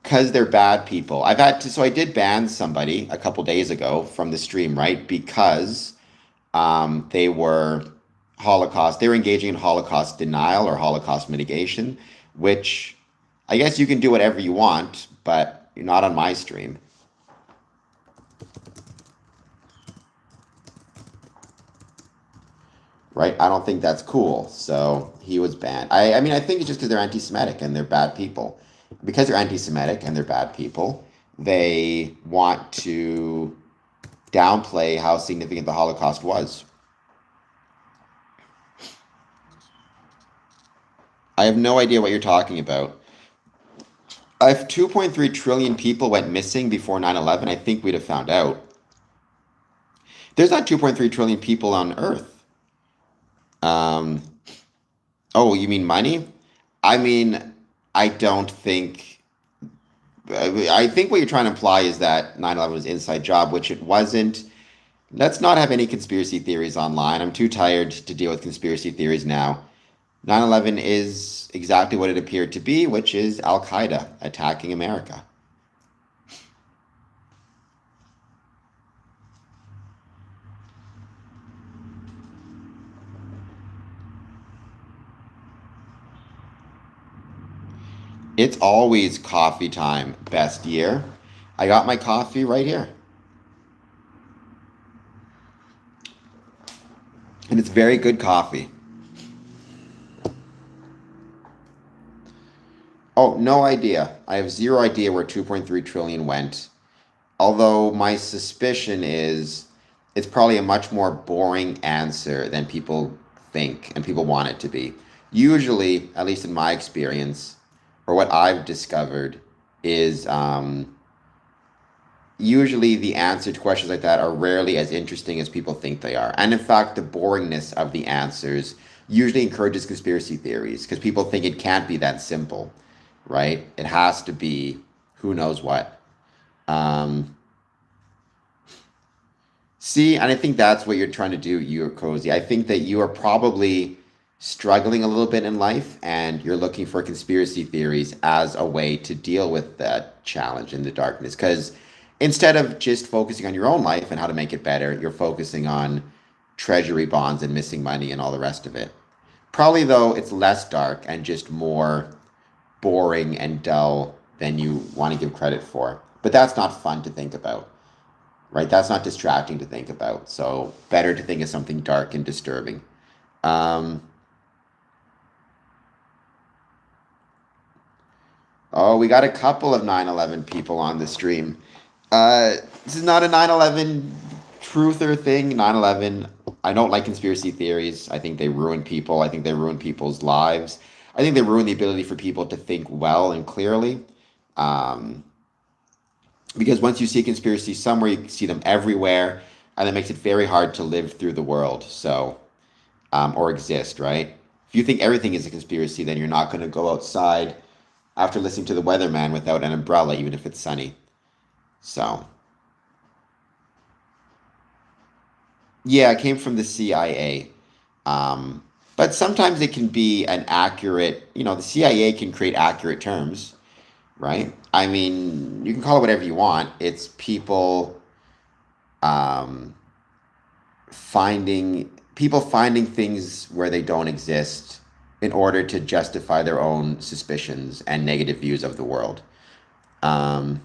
Because they're bad people. So I did ban somebody a couple days ago from the stream, right? Because they were they were engaging in Holocaust denial or Holocaust mitigation, which I guess you can do whatever you want, but you're not on my stream, right? I don't think that's cool. So he was banned. I mean, I think it's just because they're anti-Semitic and they're bad people. Because they're anti-Semitic and they're bad people, they want to downplay how significant the Holocaust was. I have no idea what you're talking about. If 2.3 trillion people went missing before 9/11, I think we'd have found out. There's not 2.3 trillion people on Earth. Um, oh, you mean money? I mean, I don't think. I think what you're trying to imply is that 9/11 was an inside job, which it wasn't. Let's not have any conspiracy theories online. I'm too tired to deal with conspiracy theories now. 9/11 is exactly what it appeared to be, which is Al Qaeda attacking America. It's always coffee time, best year. I got my coffee right here. And it's very good coffee. Oh, no idea. I have zero idea where 2.3 trillion went. Although my suspicion is it's probably a much more boring answer than people think and people want it to be. Usually, at least in my experience, or what I've discovered, is usually the answer to questions like that are rarely as interesting as people think they are. And in fact, the boringness of the answers usually encourages conspiracy theories because people think it can't be that simple, right? It has to be who knows what. Um, See, and I think that's what you're trying to do, you're cozy. I think that you are probably struggling a little bit in life and you're looking for conspiracy theories as a way to deal with that challenge in the darkness. Because instead of just focusing on your own life and how to make it better, you're focusing on treasury bonds and missing money and all the rest of it. Probably, though, it's less dark and just more boring and dull than you want to give credit for. But that's not fun to think about, right? That's not distracting to think about. So better to think of something dark and disturbing. Um, oh, we got a couple of 9/11 people on the stream. This is not a 9/11 truther thing. 9/11, I don't like conspiracy theories. I think they ruin people. I think they ruin people's lives. I think they ruin the ability for people to think well and clearly. Um, because once you see a conspiracy somewhere, you see them everywhere, and that makes it very hard to live through the world. So, or exist, right? If you think everything is a conspiracy, then you're not going to go outside after listening to the weatherman without an umbrella, even if it's sunny. So, yeah, it came from the CIA. Um, but sometimes it can be an accurate, the CIA can create accurate terms, right? I mean, you can call it whatever you want. It's people um, finding things where they don't exist in order to justify their own suspicions and negative views of the world. Um,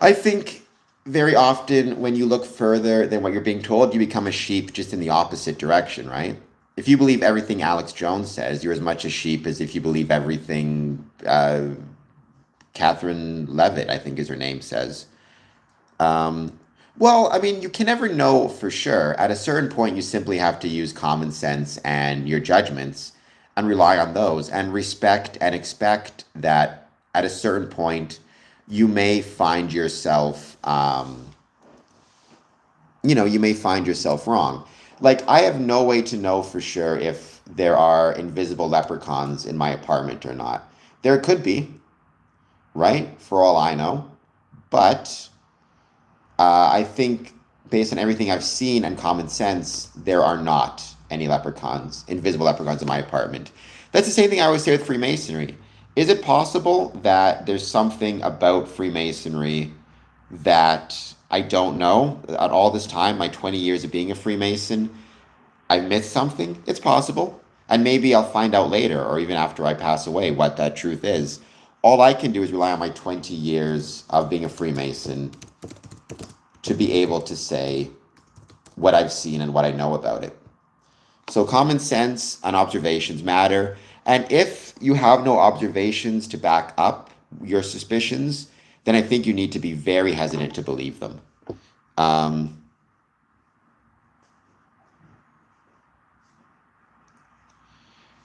I think very often when you look further than what you're being told, you become a sheep just in the opposite direction, right? If you believe everything Alex Jones says, you're as much a sheep as if you believe everything Catherine Levitt, I think is her name, says. Um, well, I mean, you can never know for sure. At a certain point, you simply have to use common sense and your judgments and rely on those and respect and expect that at a certain point, you may find yourself, you may find yourself wrong. Like, I have no way to know for sure if there are invisible leprechauns in my apartment or not. There could be, right? For all I know. But I think, based on everything I've seen and common sense, there are not any leprechauns, invisible leprechauns in my apartment. That's the same thing I always say with Freemasonry. Is it possible that there's something about Freemasonry that I don't know? At all this time, my 20 years of being a Freemason, I missed something? It's possible. And maybe I'll find out later, or even after I pass away, what that truth is. All I can do is rely on my 20 years of being a Freemason to be able to say what I've seen and what I know about it. So common sense and observations matter. And if you have no observations to back up your suspicions, then I think you need to be very hesitant to believe them. Um,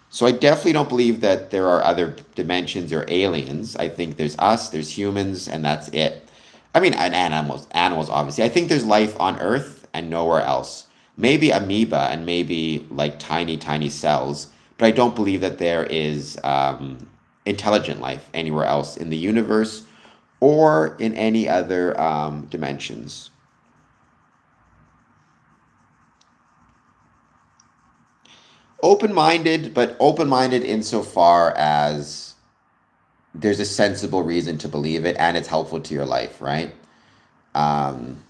so I definitely don't believe that there are other dimensions or aliens. I think there's us, there's humans, and that's it. I mean, and animals, obviously. I think there's life on Earth and nowhere else. Maybe amoeba and maybe like tiny, tiny cells, but I don't believe that there is intelligent life anywhere else in the universe or in any other dimensions. Open-minded, but open-minded insofar as there's a sensible reason to believe it and it's helpful to your life, right? Um,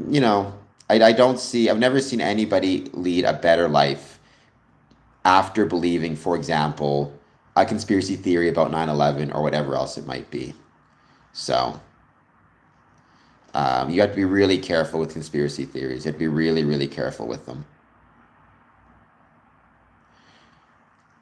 you know, I've never seen anybody lead a better life after believing, for example, a conspiracy theory about 9/11 or whatever else it might be. So, you have to be really careful with conspiracy theories. You have to be really, really careful with them.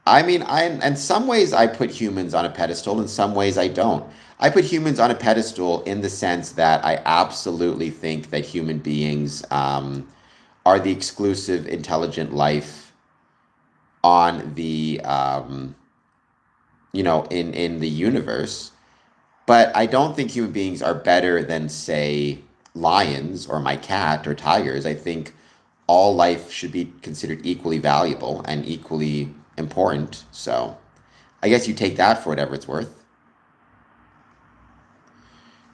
I mean, in some ways I put humans on a pedestal, in some ways I don't. I put humans on a pedestal in the sense that I absolutely think that human beings are the exclusive intelligent life on the in the universe. But I don't think human beings are better than, say, lions or my cat or tigers. I think all life should be considered equally valuable and equally important. So I guess you take that for whatever it's worth.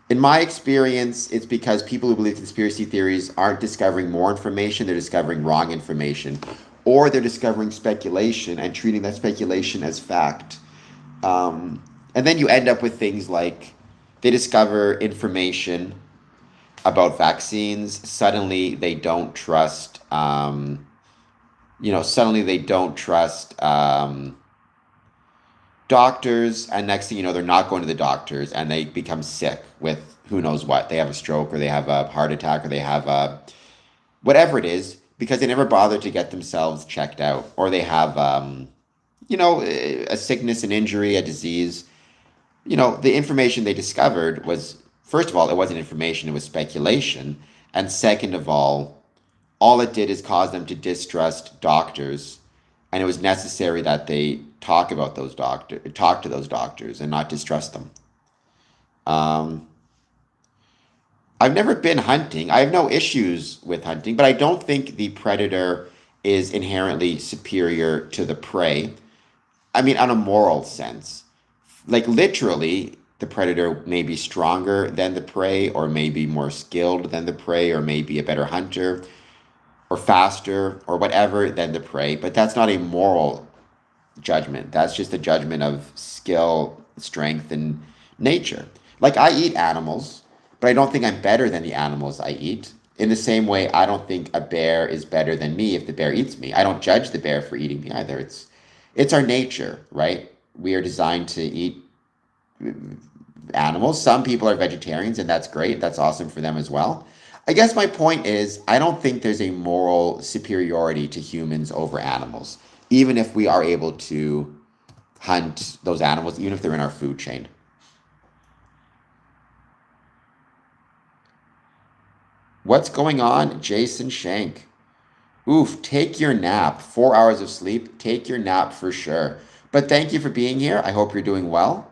In my experience, it's because people who believe conspiracy theories aren't discovering more information, they're discovering wrong information, or they're discovering speculation and treating that speculation as fact. And then you end up with things like they discover information about vaccines. Suddenly, they don't trust. Suddenly they don't trust doctors, and next thing you know, they're not going to the doctors, and they become sick with who knows what. They have a stroke, or they have a heart attack, or they have a whatever it is, because they never bother to get themselves checked out, or they have a sickness, an injury, a disease. The information they discovered was, first of all, it wasn't information, it was speculation. And second of all it did is cause them to distrust doctors. And it was necessary that they talk to those doctors and not distrust them. Um, I've never been hunting. I have no issues with hunting, but I don't think the predator is inherently superior to the prey. I mean, on a moral sense. Like literally, the predator may be stronger than the prey, or maybe more skilled than the prey, or maybe a better hunter, or faster, or whatever than the prey. But that's not a moral judgment. That's just a judgment of skill, strength, and nature. Like I eat animals, but I don't think I'm better than the animals I eat. In the same way, I don't think a bear is better than me if the bear eats me. I don't judge the bear for eating me either. It's our nature, right? We are designed to eat animals. Some people are vegetarians, and that's great. That's awesome for them as well. I guess my point is, I don't think there's a moral superiority to humans over animals, even if we are able to hunt those animals, even if they're in our food chain. What's going on, Jason Shank? Oof, take your nap. 4 hours of sleep. Take your nap for sure. But thank you for being here. I hope you're doing well.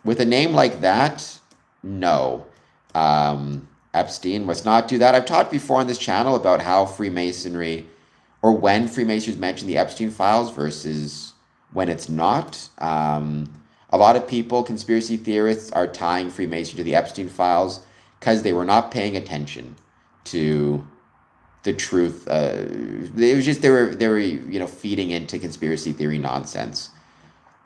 With a name like that, no. Epstein must not do that. I've talked before on this channel about how Freemasonry, or when Freemasons mention the Epstein files versus when it's not. A lot of people, conspiracy theorists, are tying Freemasonry to the Epstein files because they were not paying attention to the truth. It was just they were feeding into conspiracy theory nonsense.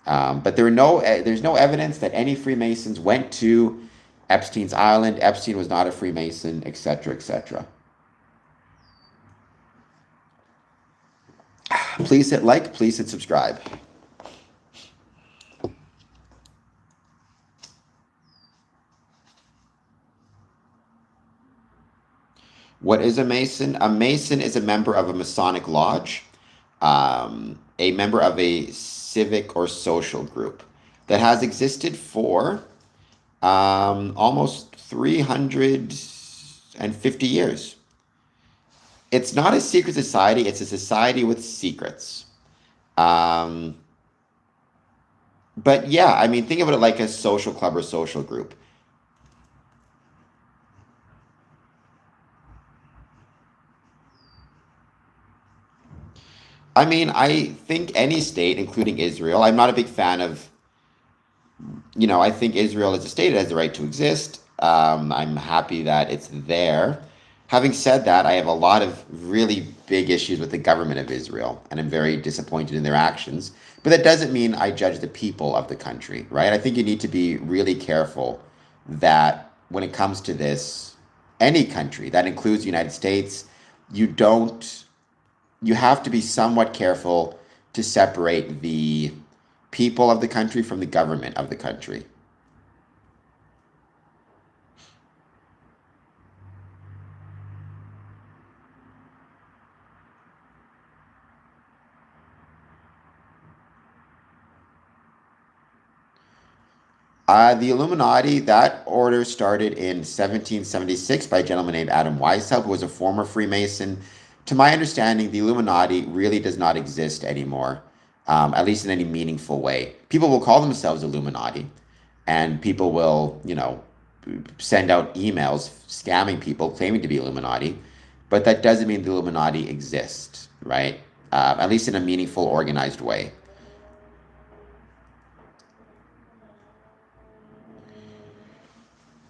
But there's no evidence that any Freemasons went to Epstein's Island. Epstein was not a Freemason, etc., etc. Please hit like, please hit subscribe. What is a Mason? A Mason is a member of a Masonic lodge, a member of a civic or social group that has existed for almost 350 years. It's not a secret society, it's a society with secrets. But yeah, I mean, think of it like a social club or social group. I mean, I think any state, including Israel, I'm not a big fan of, I think Israel as a state has the right to exist. I'm happy that it's there. Having said that, I have a lot of really big issues with the government of Israel, and I'm very disappointed in their actions. But that doesn't mean I judge the people of the country, right? I think you need to be really careful that when it comes to this, any country, that includes the United States, you don't you have to be somewhat careful to separate the people of the country from the government of the country. The Illuminati, that order started in 1776 by a gentleman named Adam Weishaupt, who was a former Freemason. To my understanding, the Illuminati really does not exist anymore, at least in any meaningful way. People will call themselves Illuminati, and people will, send out emails scamming people claiming to be Illuminati, but that doesn't mean the Illuminati exists, right? At least in a meaningful, organized way.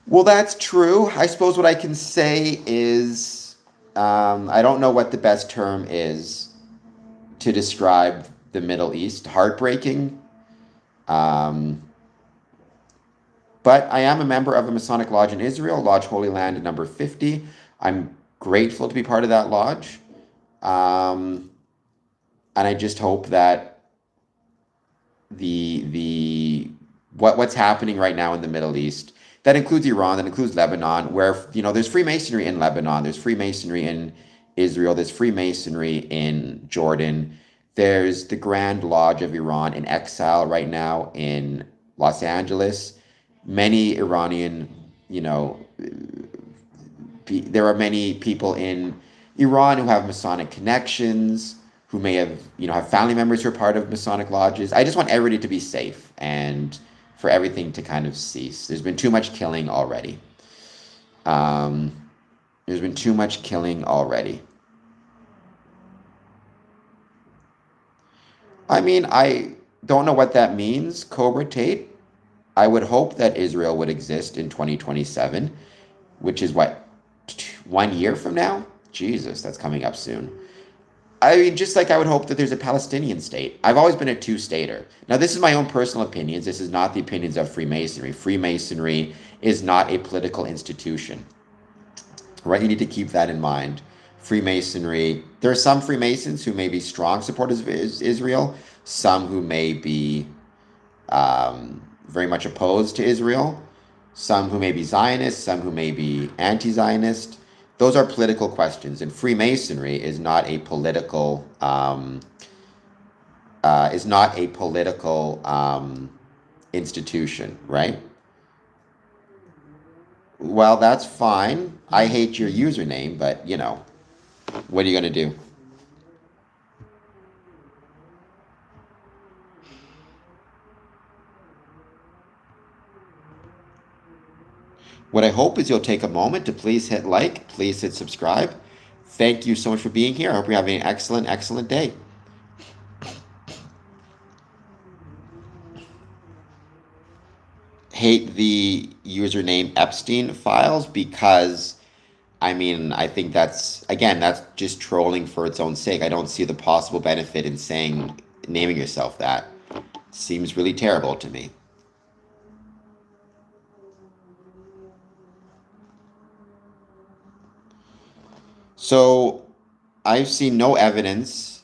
Well, that's true. I suppose what I can say is I don't know what the best term is to describe the Middle East. Heartbreaking. Um, but I am a member of a Masonic lodge in Israel, Lodge Holy Land number 50. I'm grateful to be part of that lodge. Um, and I just hope that the what's happening right now in the Middle East. That includes Iran, that includes Lebanon, where there's Freemasonry in Lebanon, there's Freemasonry in Israel, there's Freemasonry in Jordan. There's the Grand Lodge of Iran in exile right now in Los Angeles. Many Iranian, you know, there are many people in Iran who have Masonic connections, who may have family members who are part of Masonic lodges. I just want everybody to be safe and for everything to kind of cease. There's been too much killing already. Um, there's been too much killing already. I mean, I don't know what that means, Cobra Tate. I would hope that Israel would exist in 2027, which is what, 1 year from now? Jesus, that's coming up soon. I mean, just like I would hope that there's a Palestinian state. I've always been a two-stater. Now, this is my own personal opinions. This is not the opinions of Freemasonry. Freemasonry is not a political institution. Right? You need to keep that in mind. Freemasonry, there are some Freemasons who may be strong supporters of Israel, some who may be very much opposed to Israel, some who may be Zionist, some who may be anti-Zionist. Those are political questions, and Freemasonry is not a political institution, right? Well, that's fine. I hate your username, but what are you gonna do? What I hope is you'll take a moment to please hit like, please hit subscribe. Thank you so much for being here. I hope you're having an excellent, excellent day. Hate the username Epstein files because, I mean, I think that's just trolling for its own sake. I don't see the possible benefit in naming yourself that. Seems really terrible to me. So I've seen no evidence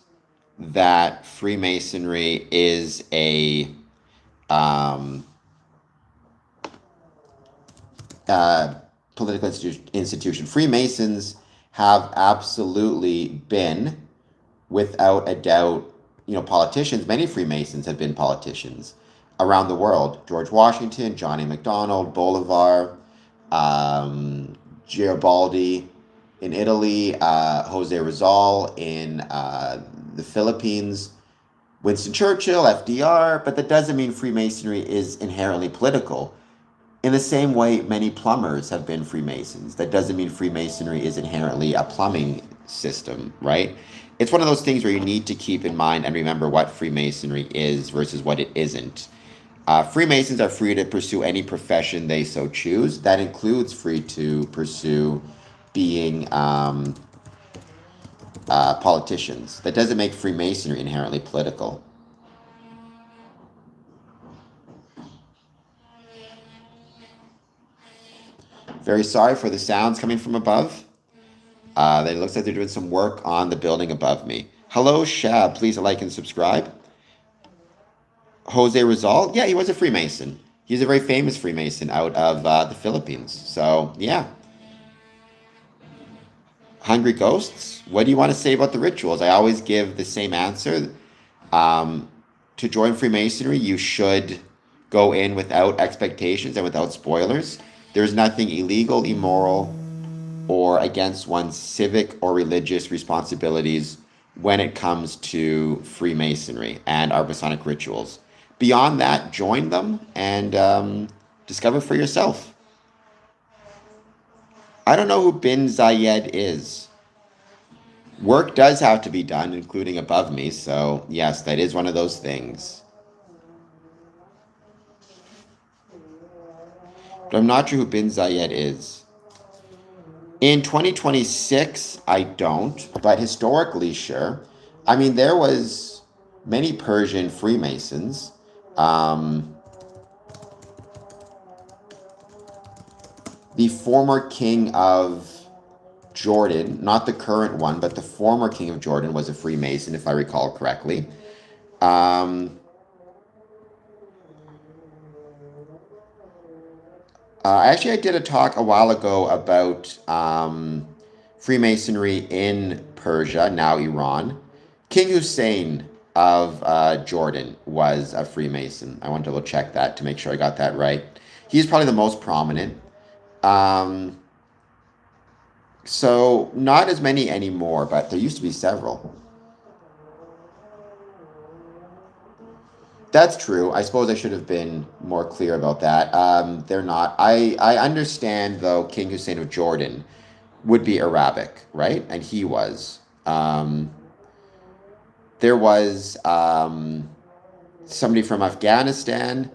that Freemasonry is a political institution. Freemasons have absolutely been, without a doubt, politicians. Many Freemasons have been politicians around the world. George Washington, John A. Macdonald, Bolivar, Garibaldi in Italy, Jose Rizal in the Philippines, Winston Churchill, FDR, but that doesn't mean Freemasonry is inherently political. In the same way, many plumbers have been Freemasons. That doesn't mean Freemasonry is inherently a plumbing system, right? It's one of those things where you need to keep in mind and remember what Freemasonry is versus what it isn't. Freemasons are free to pursue any profession they so choose. That includes free to pursue being politicians. That doesn't make Freemasonry inherently political. Very sorry for the sounds coming from above. It looks like they're doing some work on the building above me. Hello, Shab. Please like and subscribe. Jose Rizal. Yeah, he was a Freemason. He's a very famous Freemason out of the Philippines. So, yeah. Hungry Ghosts. What do you want to say about the rituals? I always give the same answer. To join Freemasonry, you should go in without expectations and without spoilers. There's nothing illegal, immoral, or against one's civic or religious responsibilities when it comes to Freemasonry and our Masonic rituals. Beyond that, join them and discover for yourself. I don't know who Bin Zayed is. Work does have to be done, including above me, so yes, that is one of those things. But I'm not sure who Bin Zayed is. In 2026, I don't, but historically, sure. I mean, there was many Persian Freemasons. The former king of Jordan, not the current one, but the former king of Jordan was a Freemason, if I recall correctly. Actually, I did a talk a while ago about Freemasonry in Persia, now Iran. King Hussein of Jordan was a Freemason. I want to double check that to make sure I got that right. He's probably the most prominent. Um, so, not as many anymore, but there used to be several. That's true. I suppose I should have been more clear about that. They're not. I understand, though, King Hussein of Jordan would be Arabic, right? And he was. There was somebody from Afghanistan,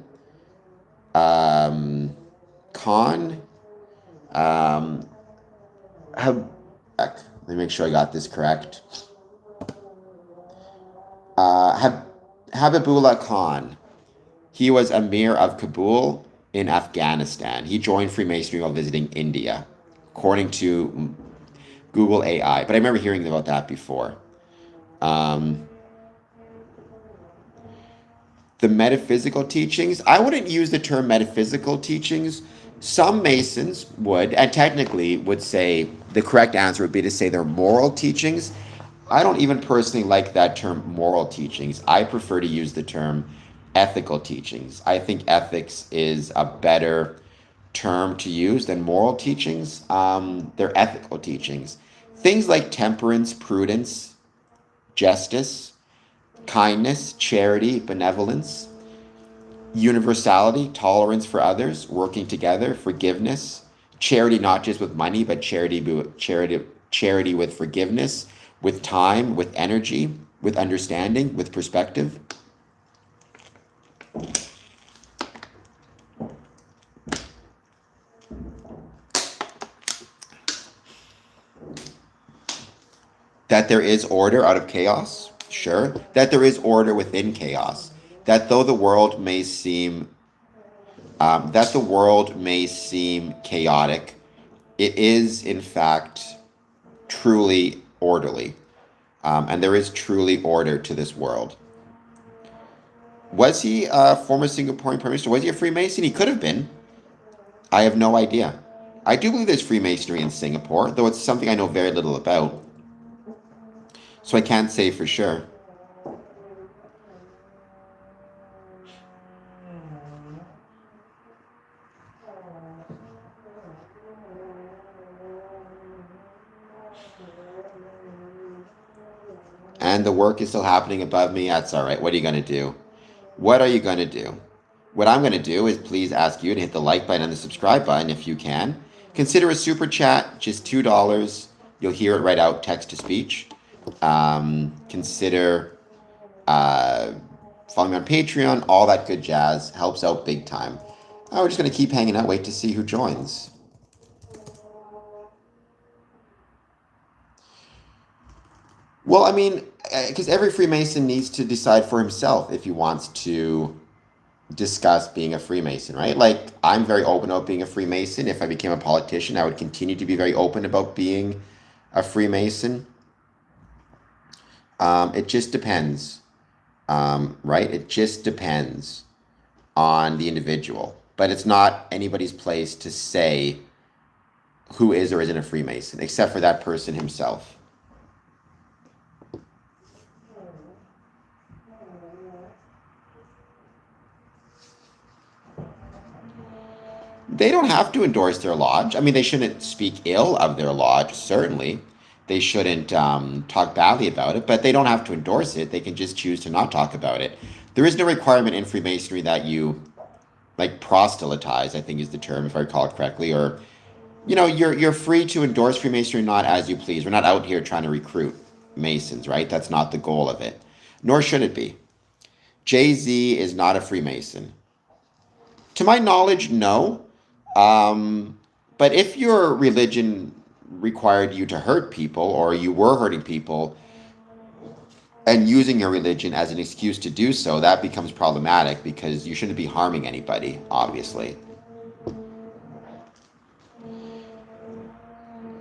um, Khan. Um, let me make sure I got this correct. Habibullah Khan. He was Emir of Kabul in Afghanistan. He joined Freemasonry while visiting India, according to Google AI. But I remember hearing about that before. Um, the metaphysical teachings, I wouldn't use the term metaphysical teachings. Some Masons would, and technically would say the correct answer would be to say they're moral teachings. I don't even personally like that term moral teachings. I prefer to use the term ethical teachings. I think ethics is a better term to use than moral teachings. They're ethical teachings. Things like temperance, prudence, justice, kindness, charity, benevolence, universality, tolerance for others, working together, forgiveness, charity not just with money, but charity with forgiveness, with time, with energy, with understanding, with perspective. That there is order out of chaos, sure. That there is order within chaos. That though the world may seem chaotic, it is in fact truly orderly, and there is truly order to this world. Was he a former Singaporean Prime Minister? Was he a Freemason? He could have been. I have no idea. I do believe there's Freemasonry in Singapore, though it's something I know very little about. So I can't say for sure. And the work is still happening above me. That's all right. What are you going to do? What are you going to do? What I'm going to do is please ask you to hit the like button and the subscribe button if you can. Consider a super chat, just $2. You'll hear it right out, text to speech. Consider following me on Patreon. All that good jazz helps out big time. We're just going to keep hanging out, wait to see who joins. Well, I mean, because every Freemason needs to decide for himself if he wants to discuss being a Freemason, right? Like, I'm very open about being a Freemason. If I became a politician, I would continue to be very open about being a Freemason. It just depends, right? It just depends on the individual. But it's not anybody's place to say who is or isn't a Freemason, except for that person himself. They don't have to endorse their lodge. I mean, they shouldn't speak ill of their lodge, certainly. They shouldn't talk badly about it, but they don't have to endorse it. They can just choose to not talk about it. There is no requirement in Freemasonry that you, like, proselytize, I think is the term, if I recall it correctly, or, you're free to endorse Freemasonry not as you please. We're not out here trying to recruit Masons, right? That's not the goal of it, nor should it be. Jay-Z is not a Freemason. To my knowledge, no. But if your religion required you to hurt people, or you were hurting people and using your religion as an excuse to do so, that becomes problematic because you shouldn't be harming anybody, obviously.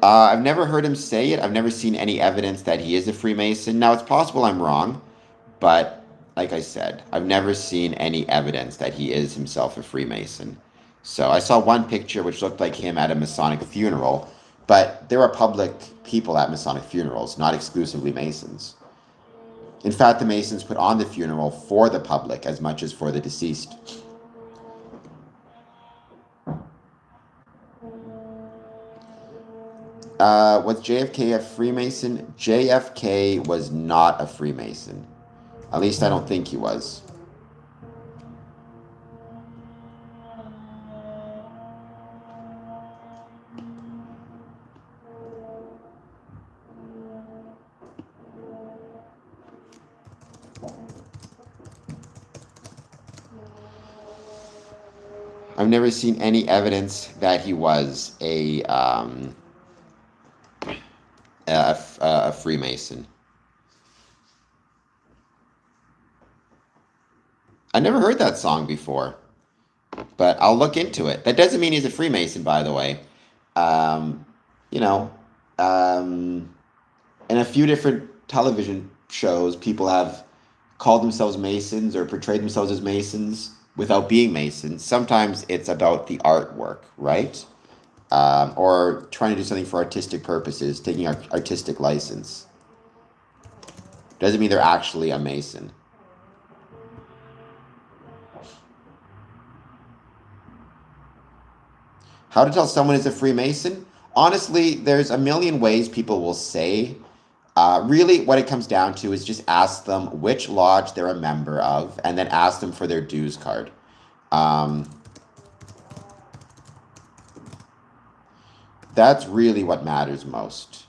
I've never heard him say it. I've never seen any evidence that he is a Freemason. Now, it's possible I'm wrong, but like I said, I've never seen any evidence that he is himself a Freemason. So I saw one picture which looked like him at a Masonic funeral, but there are public people at Masonic funerals, not exclusively Masons. In fact, the Masons put on the funeral for the public as much as for the deceased. Was JFK a Freemason? JFK was not a Freemason. At least I don't think he was. I've never seen any evidence that he was a Freemason. I never heard that song before, but I'll look into it. That doesn't mean he's a Freemason, by the way. Um, you know, in a few different television shows, people have called themselves Masons or portrayed themselves as Masons without being Masons. Sometimes it's about the artwork, right? Or trying to do something for artistic purposes, taking artistic license. Doesn't mean they're actually a Mason. How to tell someone is a Freemason? Honestly, there's a million ways people will say. Really, what it comes down to is just ask them which lodge they're a member of, and then ask them for their dues card. That's really what matters most.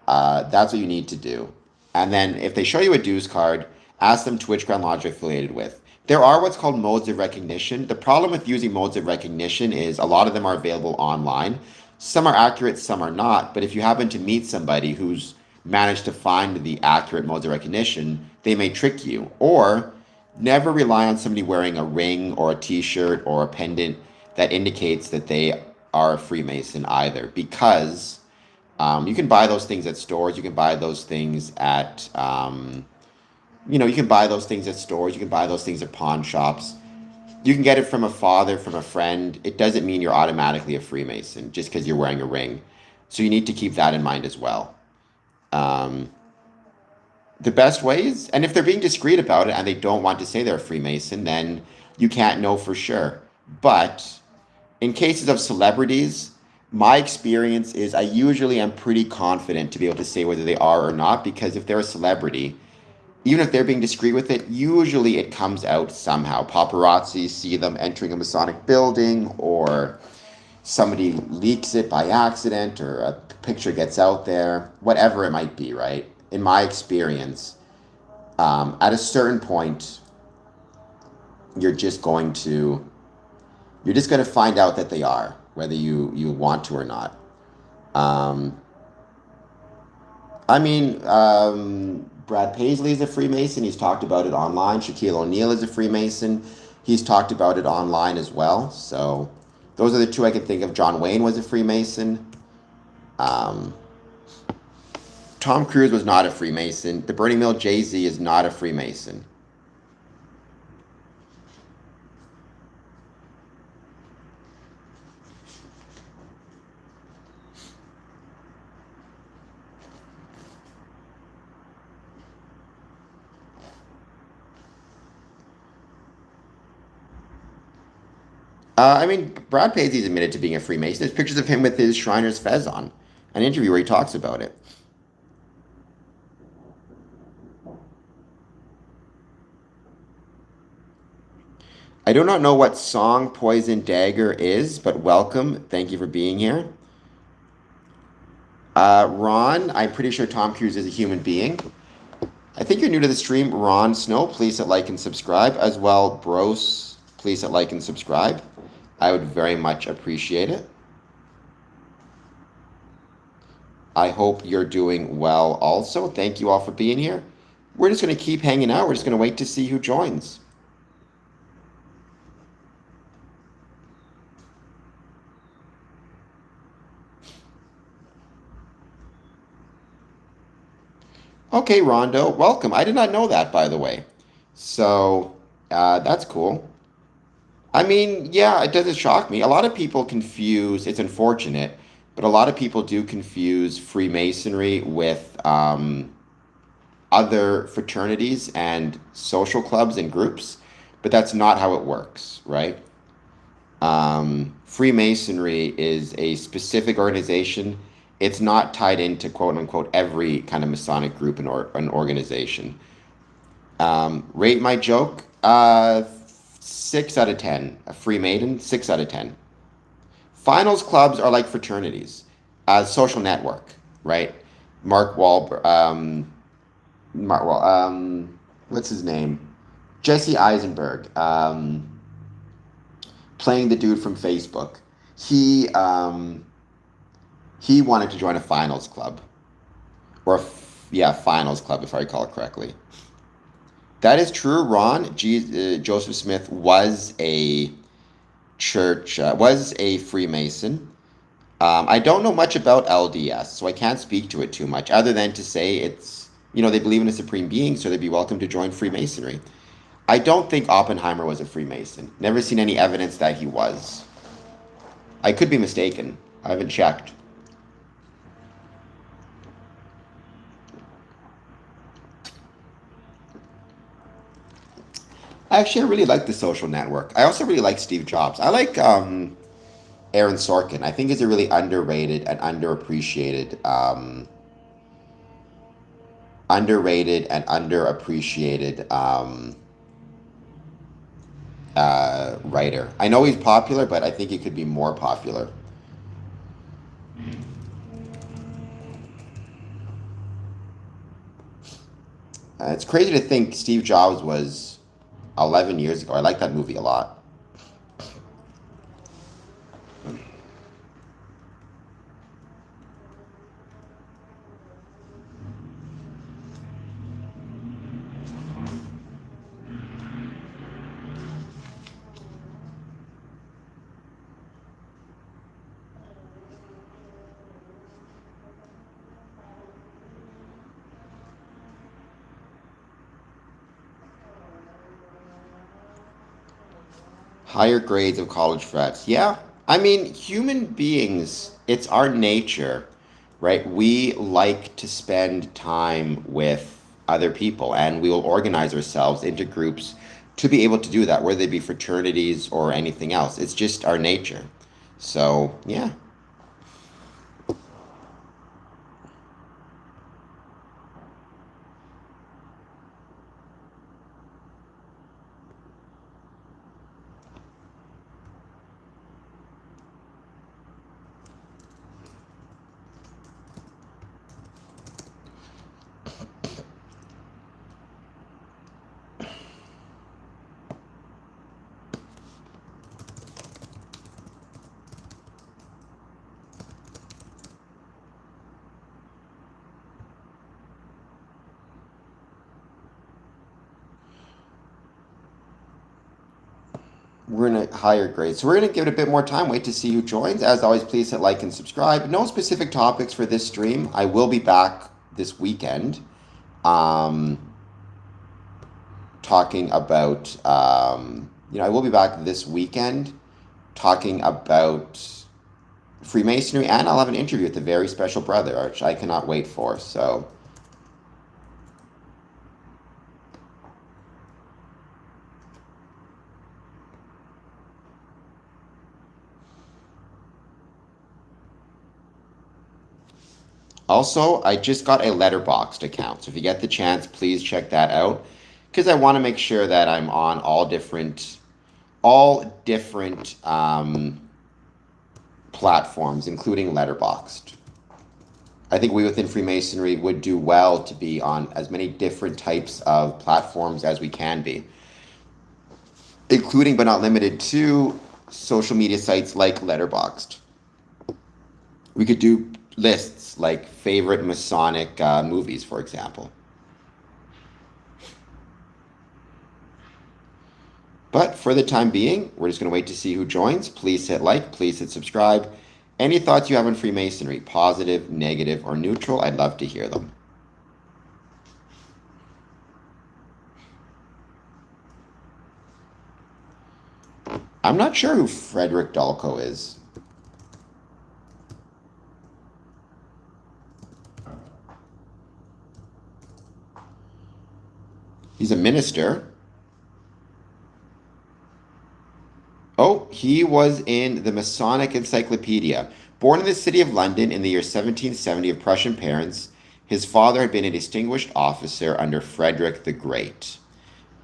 That's what you need to do. And then if they show you a dues card, ask them to which Grand Lodge you're affiliated with. There are what's called modes of recognition. The problem with using modes of recognition is a lot of them are available online. Some are accurate, some are not. But if you happen to meet somebody who's managed to find the accurate modes of recognition, they may trick you. Or never rely on somebody wearing a ring or a t-shirt or a pendant that indicates that they are a Freemason either, because you can buy those things at stores. You can buy those things at, you can buy those things at stores. You can buy those things at pawn shops. You can get it from a father, from a friend. It doesn't mean you're automatically a Freemason just because you're wearing a ring. So you need to keep that in mind as well. The best ways, and if they're being discreet about it and they don't want to say they're a Freemason, then you can't know for sure. But in cases of celebrities, my experience is I usually am pretty confident to be able to say whether they are or not, because if they're a celebrity, even if they're being discreet with it, usually it comes out somehow. Paparazzi see them entering a Masonic building, or somebody leaks it by accident, or a picture gets out there, whatever it might be, right? In my experience, at a certain point, you're just going to find out that they are, whether you want to or not. Um, Brad Paisley is a Freemason. He's talked about it online. Shaquille O'Neal is a Freemason. He's talked about it online as well. So those are the two I can think of. John Wayne was a Freemason. Um, Tom Cruise was not a Freemason. The Burning Mill Jay-Z is not a Freemason. Brad Paisley's admitted to being a Freemason. There's pictures of him with his Shriner's fez on, an interview where he talks about it. I do not know what song Poison Dagger is, but welcome. Thank you for being here. Ron, I'm pretty sure Tom Cruise is a human being. I think you're new to the stream. Ron Snow, please hit like and subscribe. As well, Bros, please hit like and subscribe. I would very much appreciate it. I hope you're doing well also. Thank you all for being here. We're just going to keep hanging out. We're just going to wait to see who joins. Okay, Rondo, welcome. I did not know that, by the way. So, that's cool. I mean, yeah, it doesn't shock me. A lot of people confuse, it's unfortunate, but a lot of people do confuse Freemasonry with other fraternities and social clubs and groups, but that's not how it works, right? Freemasonry is a specific organization. It's not tied into quote unquote every kind of Masonic group and or an organization. Rate my joke. 6 out of 10. A Freemaiden, 6 out of 10. Finals clubs are like fraternities, a social network, right? Mark Wahlberg, what's his name? Jesse Eisenberg, playing the dude from Facebook. He um, he wanted to join a finals club, or yeah, finals club if I recall it correctly. That is true. Joseph Smith was a Freemason. I don't know much about LDS, so I can't speak to it too much, other than to say they believe in a supreme being, so they'd be welcome to join Freemasonry. I don't think Oppenheimer was a Freemason. Never seen any evidence that he was. I could be mistaken. I haven't checked. Actually, I really like The Social Network. I also really like Steve Jobs. I like Aaron Sorkin. I think he's a really underrated and underappreciated writer. I know he's popular, but I think he could be more popular. It's crazy to think Steve Jobs was 11 years ago. I like that movie a lot. Higher grades of college frats. Yeah. I mean, human beings, it's our nature, right? We like to spend time with other people and we will organize ourselves into groups to be able to do that, whether they be fraternities or anything else. It's just our nature. So, yeah. We're in a higher grade. So we're going to give it a bit more time, wait to see who joins. As always, please hit like and subscribe. No specific topics for this stream. I will be back this weekend um, talking about, I will be back this weekend talking about Freemasonry, and I'll have an interview with a very special brother, which I cannot wait for. So, also, I just got a letterboxed account. So if you get the chance, please check that out because I want to make sure that I'm on all different platforms, including letterboxed. I think we within Freemasonry would do well to be on as many different types of platforms as we can be, including but not limited to social media sites like Letterboxd. We could do lists like favorite Masonic movies, for example. But for the time being, we're just going to wait to see who joins. Please hit like, please hit subscribe. Any thoughts you have on Freemasonry, positive, negative, or neutral, I'd love to hear them. I'm not sure who Frederick Dalco is. He's a minister. Oh, he was in the Masonic Encyclopedia. Born in the city of London in the year 1770 of Prussian parents, his father had been a distinguished officer under Frederick the Great.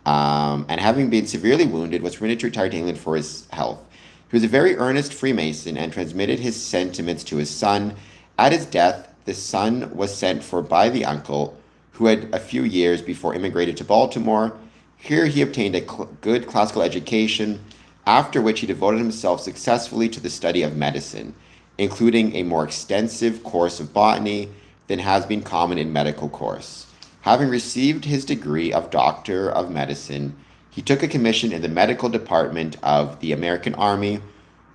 And having been severely wounded, was permitted to retire to England for his health. He was a very earnest Freemason and transmitted his sentiments to his son. At his death, the son was sent for by the uncle, who had a few years before immigrated to Baltimore. Here he obtained a good classical education, after which he devoted himself successfully to the study of medicine, including a more extensive course of botany than has been common in medical course. Having received his degree of Doctor of Medicine, he took a commission in the medical department of the American Army.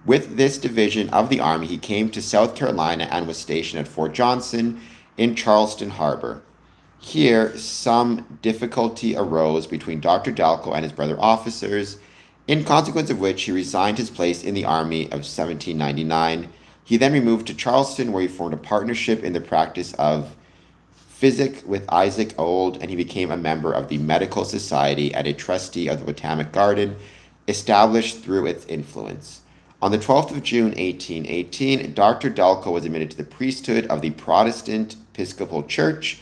With this division of the Army, he came to South Carolina and was stationed at Fort Johnson in Charleston Harbor. Here, some difficulty arose between Dr. Dalco and his brother officers, in consequence of which he resigned his place in the Army of 1799. He then removed to Charleston, where he formed a partnership in the practice of physic with Isaac Old, and he became a member of the Medical Society and a trustee of the Botanic Garden, established through its influence. On the 12th of June, 1818, Dr. Dalco was admitted to the priesthood of the Protestant Episcopal Church.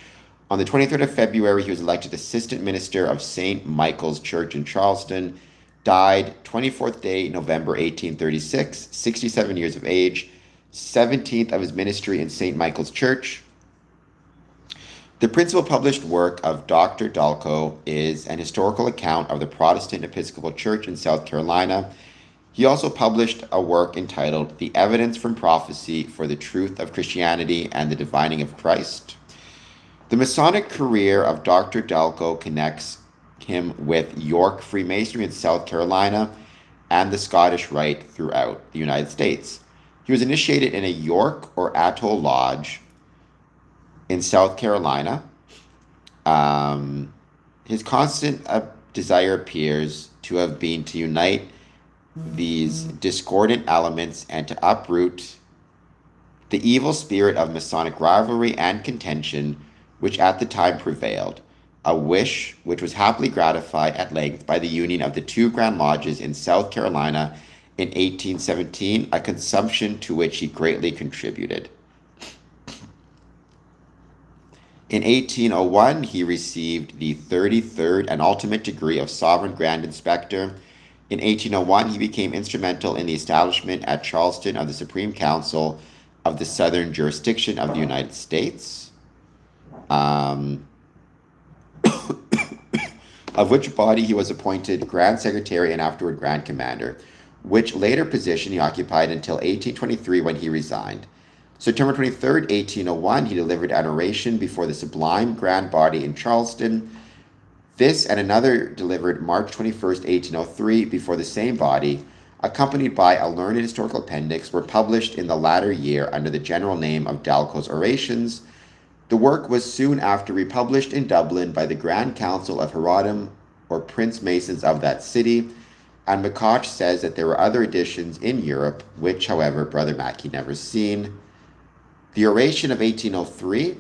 On the 23rd of February, he was elected assistant minister of St. Michael's Church in Charleston. Died 24th day, November 1836, 67 years of age, 17th of his ministry in St. Michael's Church. The principal published work of Dr. Dalco is an historical account of the Protestant Episcopal Church in South Carolina. He also published a work entitled The Evidence from Prophecy for the Truth of Christianity and the Divining of Christ. The Masonic career of Dr. Dalco connects him with York Freemasonry in South Carolina and the Scottish Rite throughout the United States. He was initiated in a York or Atoll Lodge in South Carolina. His constant desire appears to have been to unite these discordant elements and to uproot the evil spirit of Masonic rivalry and contention which at the time prevailed, a wish which was happily gratified at length by the union of the two Grand Lodges in South Carolina in 1817, a consumption to which he greatly contributed. In 1801, he received the 33rd and ultimate degree of Sovereign Grand Inspector. In 1801, he became instrumental in the establishment at Charleston of the Supreme Council of the Southern Jurisdiction of the United States, of which body he was appointed Grand Secretary and afterward Grand Commander, which later position he occupied until 1823 when he resigned. September 23rd, 1801, he delivered an oration before the Sublime Grand Body in Charleston. This and another delivered March 21st, 1803, before the same body, accompanied by a learned historical appendix, were published in the latter year under the general name of Dalco's Orations. The work was soon after republished in Dublin by the Grand Council of Herodom, or Prince Masons of that city, and McCosh says that there were other editions in Europe, which, however, Brother Mackey never seen. The oration of 1803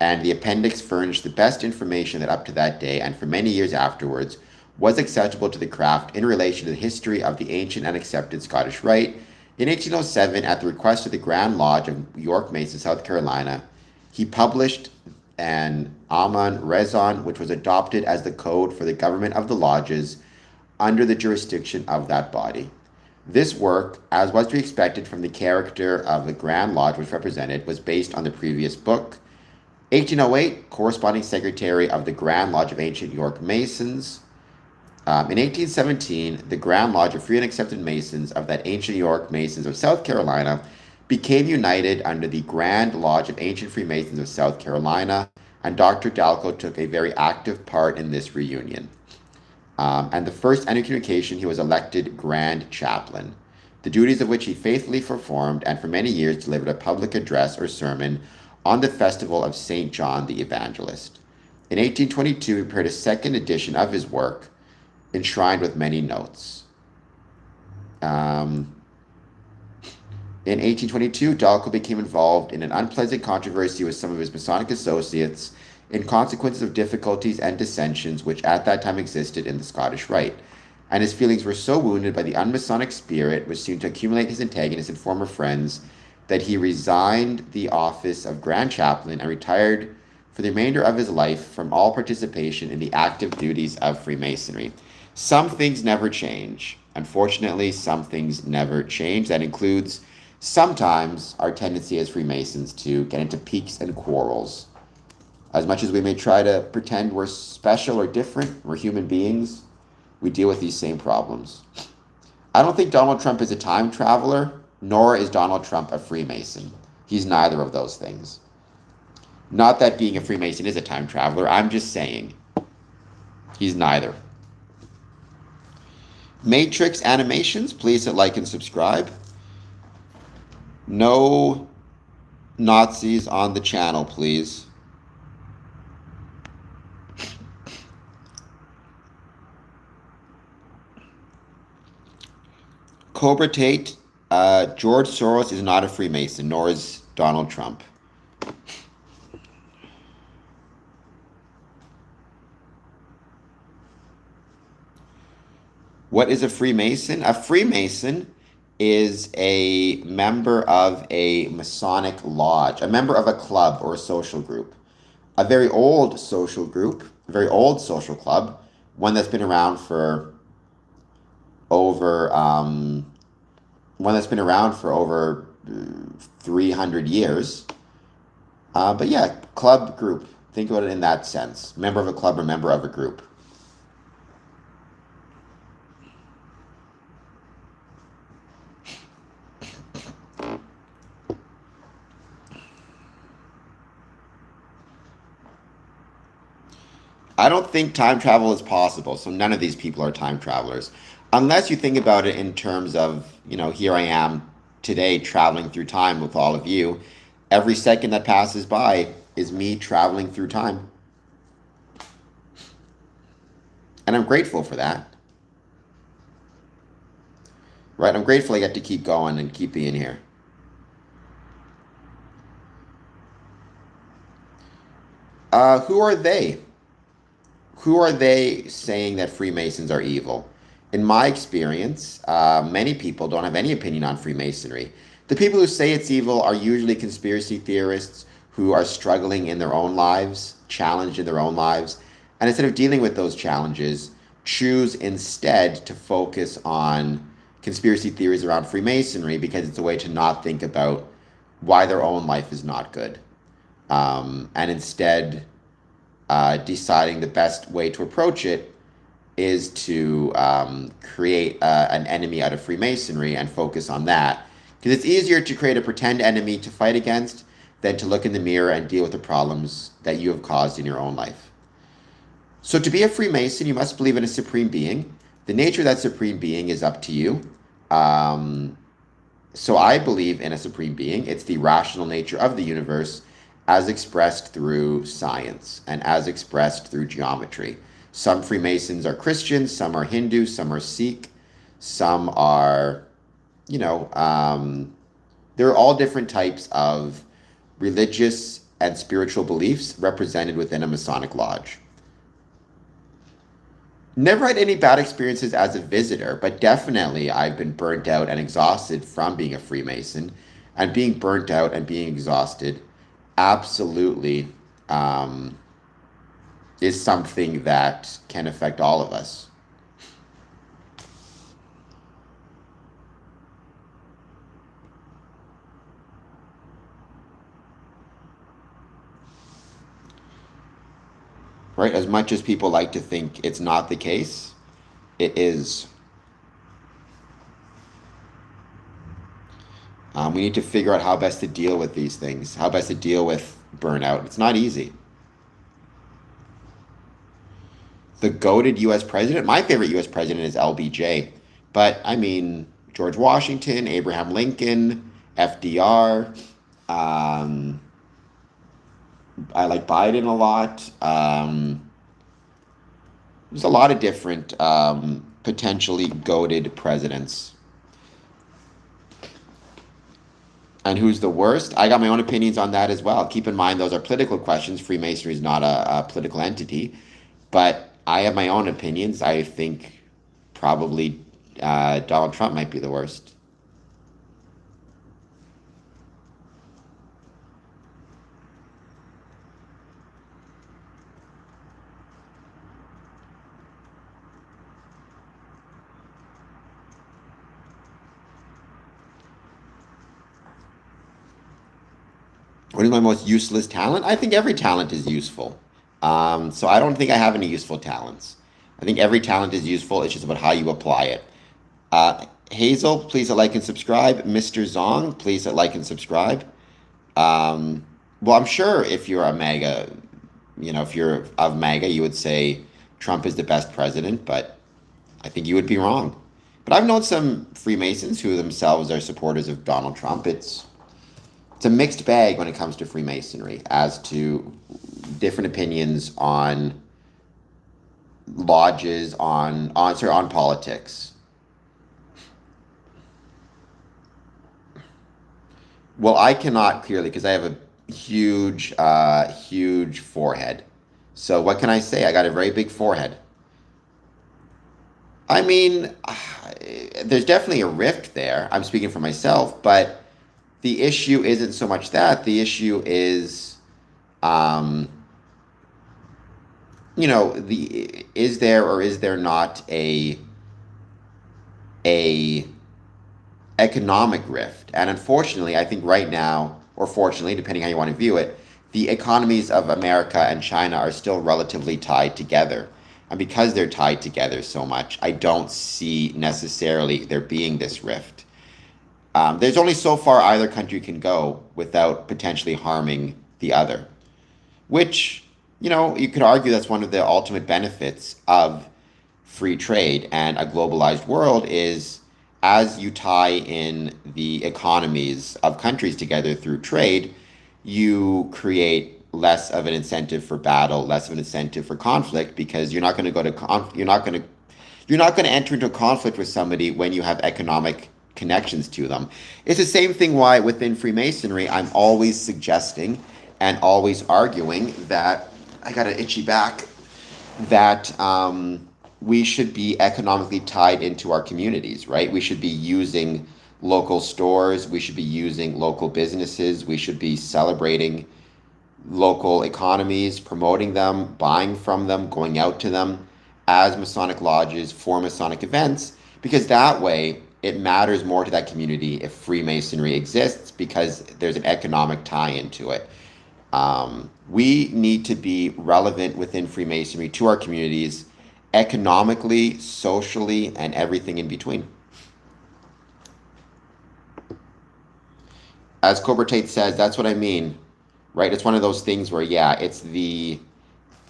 and the appendix furnished the best information that up to that day and for many years afterwards was acceptable to the craft in relation to the history of the ancient and accepted Scottish Rite. In 1807, at the request of the Grand Lodge of York Mason, South Carolina, he published an Aman Rezon, which was adopted as the code for the government of the lodges under the jurisdiction of that body. This work, as was to be expected from the character of the Grand Lodge which represented, was based on the previous book. 1808, corresponding secretary of the Grand Lodge of Ancient York Masons. In 1817, the Grand Lodge of Free and Accepted Masons of that Ancient York Masons of South Carolina became united under the Grand Lodge of Ancient Freemasons of South Carolina, and Dr. Dalco took a very active part in this reunion. And the first annual communication, he was elected Grand Chaplain, the duties of which he faithfully performed and for many years delivered a public address or sermon on the festival of St. John the Evangelist. In 1822, he prepared a second edition of his work, enshrined with many notes. Um, in 1822, Dalco became involved in an unpleasant controversy with some of his Masonic associates in consequences of difficulties and dissensions which at that time existed in the Scottish Rite, and his feelings were so wounded by the unmasonic spirit which seemed to accumulate his antagonists and former friends that he resigned the office of Grand Chaplain and retired for the remainder of his life from all participation in the active duties of Freemasonry. Some things never change. Unfortunately, some things never change. That includes sometimes our tendency as Freemasons to get into piques and quarrels. As much as we may try to pretend we're special or different, we're human beings, we deal with these same problems. I don't think Donald Trump is a time traveler, nor is Donald Trump a Freemason. He's neither of those things. Not that being a Freemason is a time traveler, I'm just saying he's neither. Matrix Animations, please hit like and subscribe. No Nazis on the channel, please. Cobra Tate, George Soros is not a Freemason, nor is Donald Trump. What is a Freemason? A Freemason is a member of a Masonic lodge, a member of a club or a social group. A very old social group, a very old social club, one that's been around for over 300 years. But yeah, club group. Think about it in that sense. Member of a club or member of a group. I don't think time travel is possible, so none of these people are time travelers. Unless you think about it in terms of, here I am today traveling through time with all of you. Every second that passes by is me traveling through time. And I'm grateful for that. Right? I'm grateful I get to keep going and keep being here. Who are they? Who are they saying that Freemasons are evil? In my experience, many people don't have any opinion on Freemasonry. The people who say it's evil are usually conspiracy theorists who are struggling in their own lives, challenged in their own lives, and instead of dealing with those challenges, choose instead to focus on conspiracy theories around Freemasonry because it's a way to not think about why their own life is not good. And instead, deciding the best way to approach it is to create an enemy out of Freemasonry and focus on that. Because it's easier to create a pretend enemy to fight against than to look in the mirror and deal with the problems that you have caused in your own life. So to be a Freemason, you must believe in a supreme being. The nature of that supreme being is up to you. So I believe in a supreme being. It's the rational nature of the universe as expressed through science and as expressed through geometry. Some Freemasons are Christians, some are Hindu, some are Sikh, some are, there are all different types of religious and spiritual beliefs represented within a Masonic lodge. Never had any bad experiences as a visitor, but definitely I've been burnt out and exhausted from being a Freemason, and being burnt out and being exhausted absolutely is something that can affect all of us. Right? As much as people like to think it's not the case, it is. We need to figure out how best to deal with these things, how best to deal with burnout. It's not easy. The goated U.S. president, my favorite U.S. president is LBJ. But, I mean, George Washington, Abraham Lincoln, FDR. I like Biden a lot. There's a lot of different potentially goated presidents. And who's the worst? I got my own opinions on that as well. Keep in mind, those are political questions. Freemasonry is not a political entity, but I have my own opinions. I think probably Donald Trump might be the worst. What is my most useless talent? I think every talent is useful. So I don't think I have any useful talents. I think every talent is useful. It's just about how you apply it. Hazel, please hit like and subscribe. Mr. Zong, please hit like and subscribe. Well, I'm sure if you're a MAGA, if you're of MAGA, you would say Trump is the best president, but I think you would be wrong. But I've known some Freemasons who themselves are supporters of Donald Trump. It's a mixed bag when it comes to Freemasonry as to different opinions on lodges, on politics. Well, I cannot clearly because I have a huge forehead. So what can I say? I got a very big forehead. I mean, there's definitely a rift there. I'm speaking for myself, but the issue isn't so much that. The issue is, um, the is there or is there not a economic rift? And unfortunately, I think right now, or fortunately, depending how you want to view it, the economies of America and China are still relatively tied together. And because they're tied together so much, I don't see necessarily there being this rift. There's only so far either country can go without potentially harming the other, which, you could argue that's one of the ultimate benefits of free trade and a globalized world is as you tie in the economies of countries together through trade, you create less of an incentive for battle, less of an incentive for conflict because you're not going to go to you're not going to enter into a conflict with somebody when you have economic connections to them. It's the same thing why within Freemasonry I'm always suggesting and always arguing that I got an itchy back that we should be economically tied into our communities, right? We should be using local stores, we should be using local businesses, we should be celebrating local economies, promoting them, buying from them, going out to them as Masonic lodges for Masonic events, because that way it matters more to that community if Freemasonry exists because there's an economic tie into it. We need to be relevant within Freemasonry to our communities economically, socially, and everything in between. As Cobra Tate says, that's what I mean, right? It's one of those things where, yeah, it's the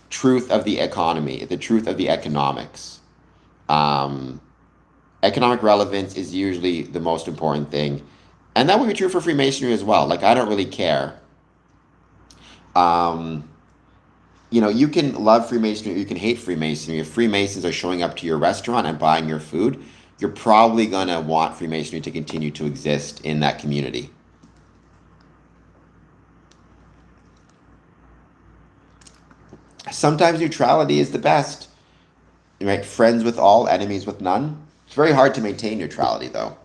truth of the economy, the truth of the economics. Um, Economic relevance is usually the most important thing. And that would be true for Freemasonry as well. Like, I don't really care. Um, you can love Freemasonry or you can hate Freemasonry. If Freemasons are showing up to your restaurant and buying your food, you're probably going to want Freemasonry to continue to exist in that community. Sometimes neutrality is the best, right? Friends with all, enemies with none. It's very hard to maintain neutrality, though.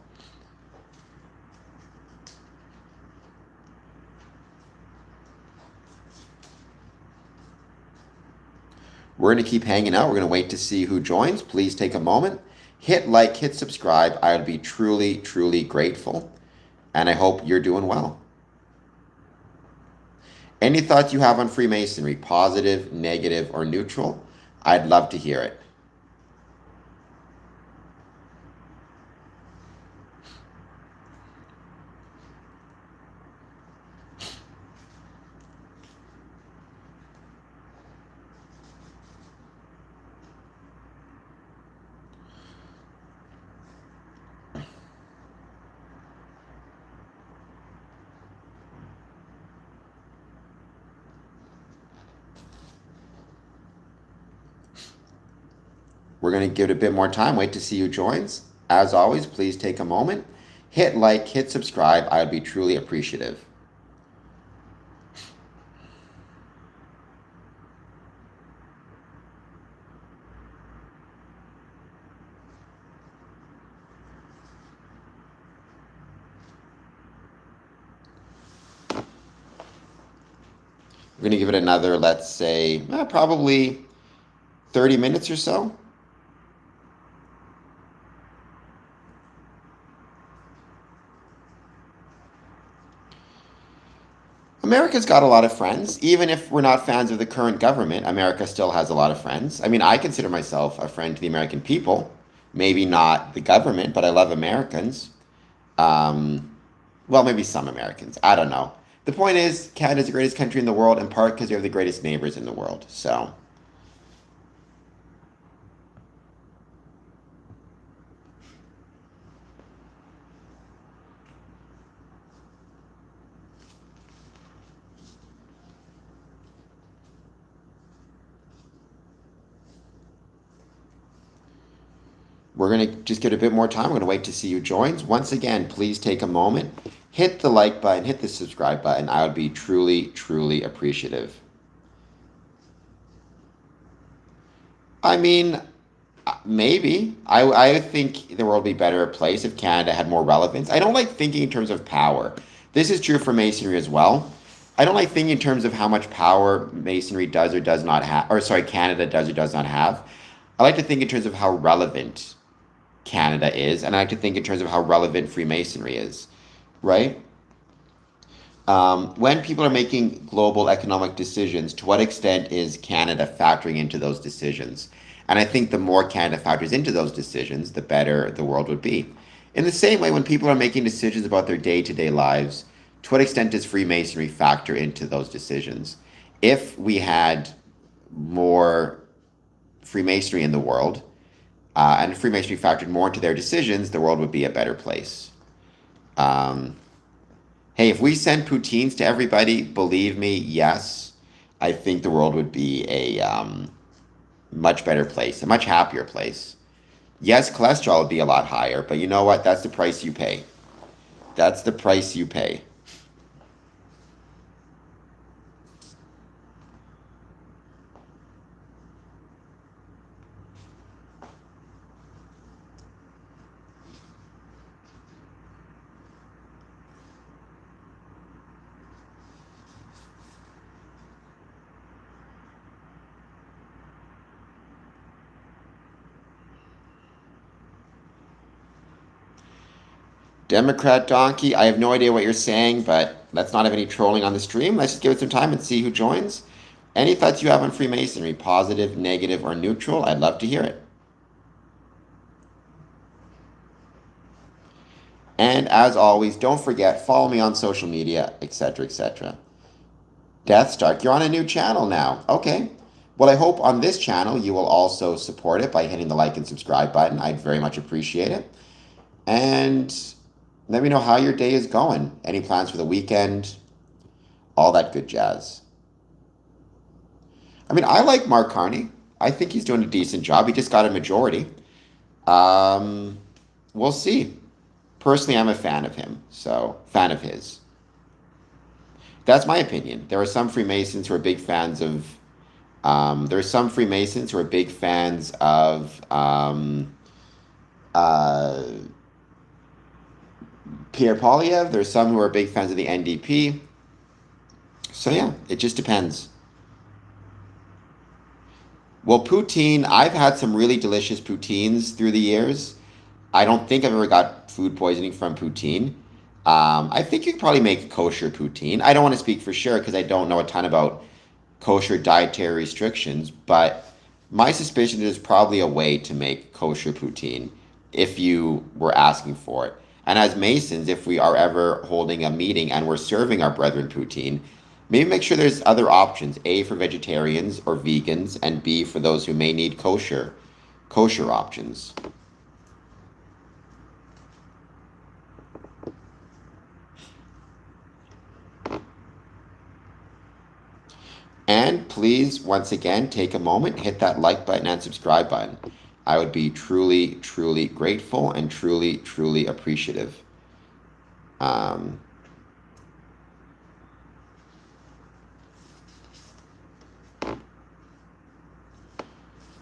We're going to keep hanging out. We're going to wait to see who joins. Please take a moment, hit like, hit subscribe. I would be truly, truly grateful. And I hope you're doing well. Any thoughts you have on Freemasonry, positive, negative, or neutral? I'd love to hear it. We're going to give it a bit more time, wait to see who joins. As always, please take a moment, Hit like, hit subscribe. I would be truly appreciative. We're going to give it another, let's say, probably 30 minutes or so. America's got a lot of friends. Even if we're not fans of the current government, America still has a lot of friends. I mean, I consider myself a friend to the American people. Maybe not the government, but I love Americans. Um, well, maybe some Americans. I don't know. The point is, Canada's the greatest country in the world, in part because we have the greatest neighbors in the world. So, we're going to just give it a bit more time. We're going to wait to see who joins. Once again, please take a moment, hit the like button, hit the subscribe button. I would be truly, truly appreciative. I mean, maybe. I think the world would be a better place if Canada had more relevance. I don't like thinking in terms of power. This is true for Masonry as well. I don't like thinking in terms of how much power Masonry does or does not have, or sorry, Canada does or does not have. I like to think in terms of how relevant Canada is, and I like to think in terms of how relevant Freemasonry is, right? When people are making global economic decisions, to what extent is Canada factoring into those decisions? And I think the more Canada factors into those decisions, the better the world would be. In the same way, when people are making decisions about their day to day lives, to what extent does Freemasonry factor into those decisions? If we had more Freemasonry in the world, and Freemasonry factored more into their decisions, the world would be a better place. Um, Hey, if we send poutines to everybody, believe me, yes, I think the world would be a much better place, a much happier place. Yes, cholesterol would be a lot higher, but you know what? That's the price you pay. That's the price you pay. Democrat donkey, I have no idea what you're saying, but let's not have any trolling on the stream. Let's just give it some time and see who joins. Any thoughts you have on Freemasonry, positive, negative, or neutral? I'd love to hear it. And as always, don't forget, follow me on social media, etc., etc. Death Stark, you're on a new channel now. Okay. Well, I hope on this channel you will also support it by hitting the like and subscribe button. I'd very much appreciate it. And let me know how your day is going. Any plans for the weekend? All that good jazz. I mean, I like Mark Carney. I think he's doing a decent job. He just got a majority. Um, we'll see. Personally, I'm a fan of him, so fan of his. That's my opinion. There are some Freemasons who are big fans of. There are some Freemasons who are big fans of uh, Pierre Polyev. There's some who are big fans of the NDP. So yeah, it just depends. Well, poutine, I've had some really delicious poutines through the years. I don't think I've ever got food poisoning from poutine. I think you could probably make kosher poutine. I don't want to speak for sure because I don't know a ton about kosher dietary restrictions, but my suspicion is probably a way to make kosher poutine if you were asking for it. And as Masons, if we are ever holding a meeting and we're serving our brethren poutine, maybe make sure there's other options, A for vegetarians or vegans, and B for those who may need kosher options. And please, once again, take a moment, hit that like button and subscribe button. I would be truly, truly grateful and truly, truly appreciative. Um,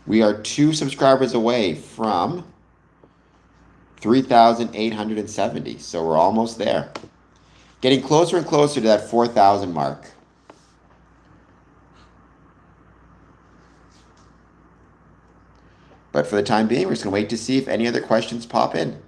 we are 2 subscribers away from 3,870. So we're almost there. Getting closer and closer to that 4,000 mark. But for the time being, we're just going to wait to see if any other questions pop in.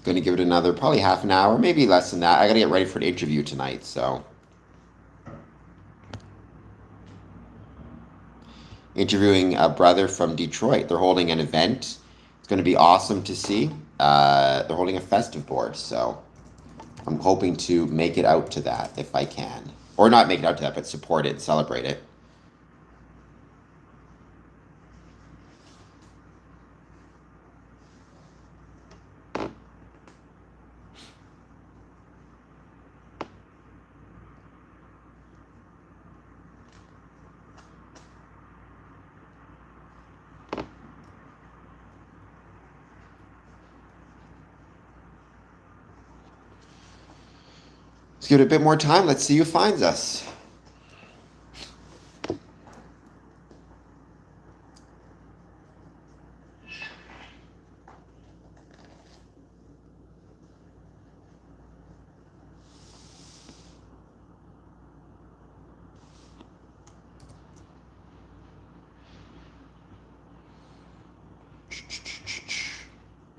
Going to give it another probably half an hour, maybe less than that. I got to get ready for an interview tonight, so. Interviewing a brother from Detroit. They're holding an event. It's going to be awesome to see. They're holding a festive board, so I'm hoping to make it out to that if I can. Or not make it out to that, but support it, celebrate it. Let's give it a bit more time. Let's see who finds us.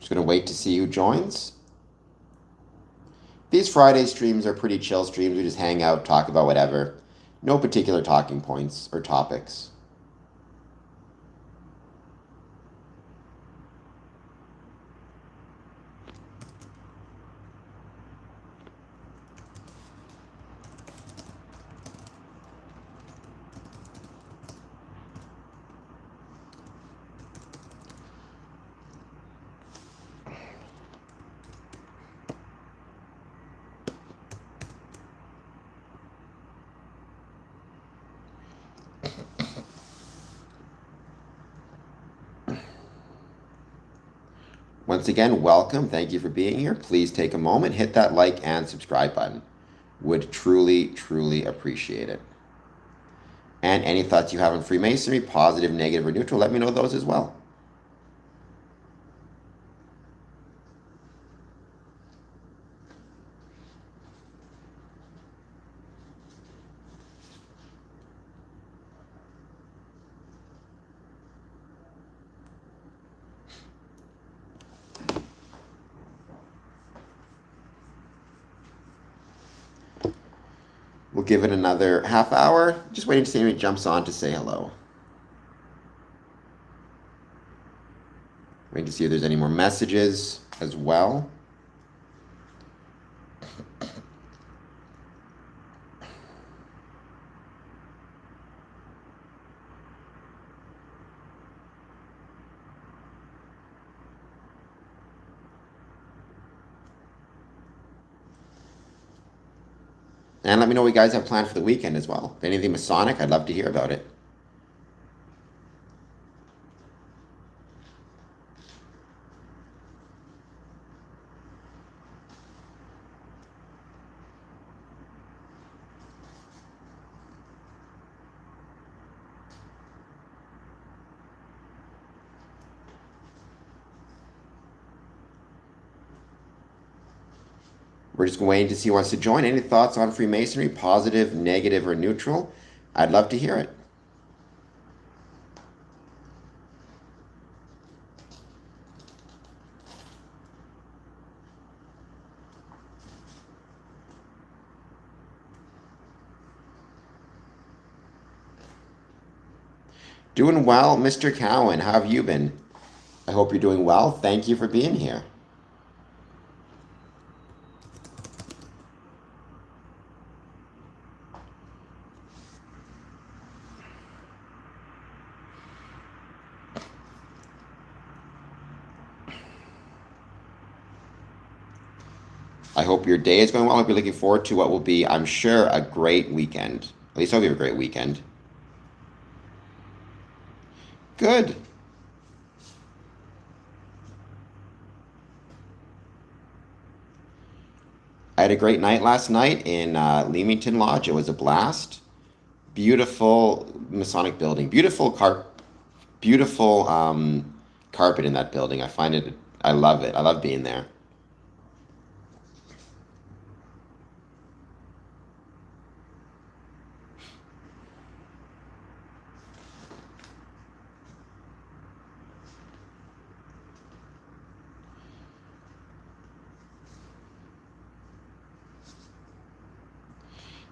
Just going to wait to see who joins. These Friday streams are pretty chill streams. We just hang out, talk about whatever. No particular talking points or topics. Once again, welcome. Thank you for being here. Please take a moment, hit that like and subscribe button. Would truly, truly appreciate it. And any thoughts you have on Freemasonry, positive, negative, or neutral, let me know those as well. We'll give it another half hour. Just waiting to see if he jumps on to say hello. Waiting to see if there's any more messages as well. And let me know what you guys have planned for the weekend as well. If anything Masonic, I'd love to hear about it. We're just waiting to see who wants to join. Any thoughts on Freemasonry, positive, negative, or neutral? I'd love to hear it. Doing well, Mr. Cowan. How have you been? I hope you're doing well. Thank you for being here. I hope your day is going well. I hope you're looking forward to what will be, I'm sure, a great weekend. At least I hope you have a great weekend. Good. I had a great night last night in Leamington Lodge. It was a blast. Beautiful Masonic building. Beautiful carpet in that building. I find it. I love it. I love being there.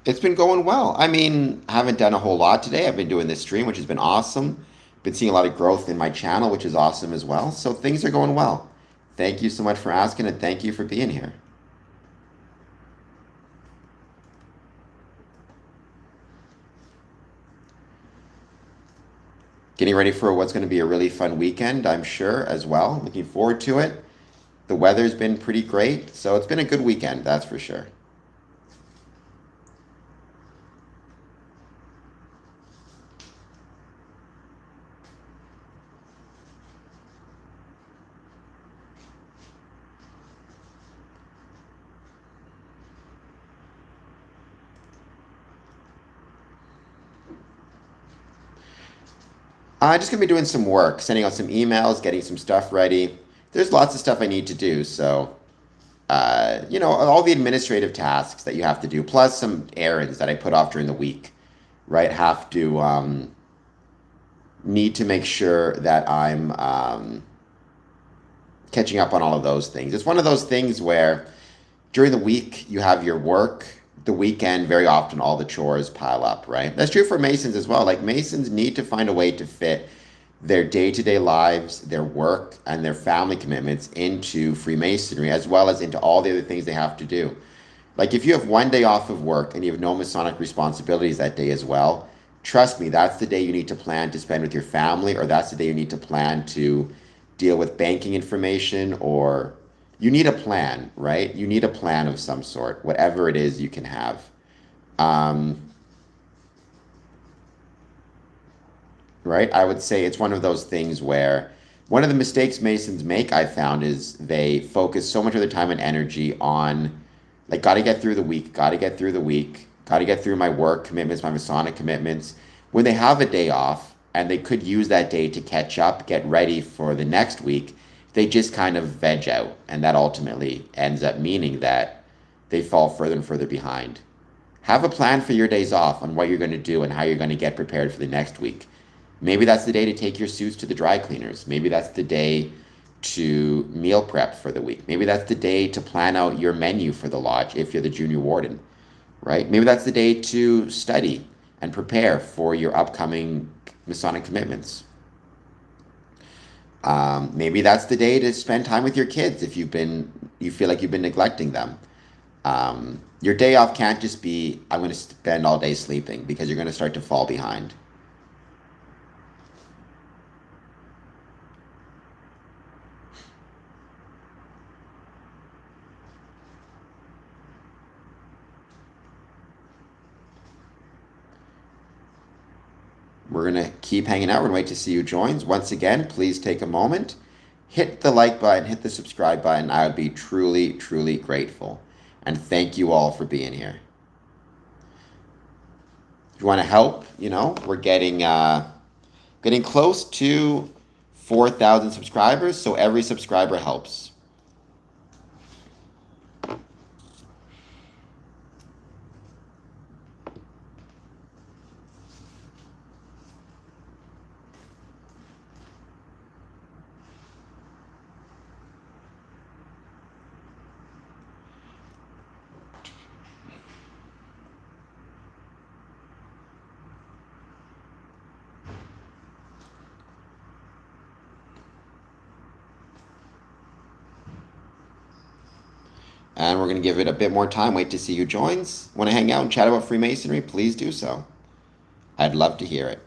It's been going well. I mean, I haven't done a whole lot today. I've been doing this stream, which has been awesome. Been seeing a lot of growth in my channel, which is awesome as well. So things are going well. Thank you so much for asking, and thank you for being here. Getting ready for what's going to be a really fun weekend, I'm sure, as well. Looking forward to it. The weather's been pretty great, so it's been a good weekend, that's for sure. I'm just gonna be doing some work, sending out some emails, getting some stuff ready. There's lots of stuff I need to do, so all the administrative tasks that you have to do, plus some errands that I put off during the week, right? Have to need to make sure that I'm catching up on all of those things. It's one of those things where during the week you have your work, the weekend very often all the chores pile up, right? That's true for Masons as well. Like Masons need to find a way to fit their day-to-day lives, their work, and their family commitments into Freemasonry, as well as into all the other things they have to do. Like if you have one day off of work and you have no Masonic responsibilities that day as well, trust me, that's the day you need to plan to spend with your family, or that's the day you need to plan to deal with banking information, or you need a plan, right? You need a plan of some sort, whatever it is you can have. Um, right? I would say it's one of those things where one of the mistakes Masons make, I found, is they focus so much of their time and energy on, like, got to get through the week, got to get through the week, got to get through my work commitments, my Masonic commitments. When they have a day off and they could use that day to catch up, get ready for the next week, they just kind of veg out. And that ultimately ends up meaning that they fall further and further behind. Have a plan for your days off on what you're going to do and how you're going to get prepared for the next week. Maybe that's the day to take your suits to the dry cleaners. Maybe that's the day to meal prep for the week. Maybe that's the day to plan out your menu for the lodge if you're the junior warden, right? Maybe that's the day to study and prepare for your upcoming Masonic commitments. Maybe that's the day to spend time with your kids if you feel like you've been neglecting them. Your day off can't just be, I'm going to spend all day sleeping, because you're going to start to fall behind. We're going to keep hanging out. We're going to wait to see who joins. Once again, please take a moment, hit the like button, hit the subscribe button. I would be truly, truly grateful. And thank you all for being here. If you want to help, we're getting close to 4,000 subscribers, so every subscriber helps. And we're going to give it a bit more time, wait to see who joins. Want to hang out and chat about Freemasonry? Please do so. I'd love to hear it.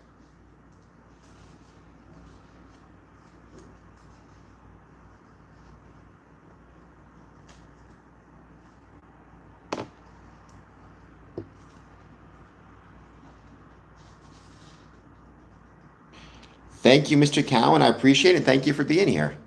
Thank you, Mr. Cowan. I appreciate it. Thank you for being here.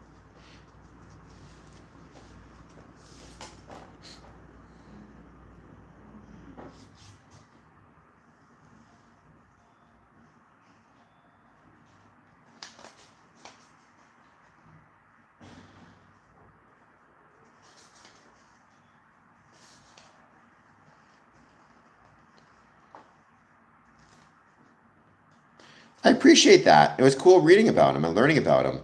I appreciate that. It was cool reading about him and learning about him.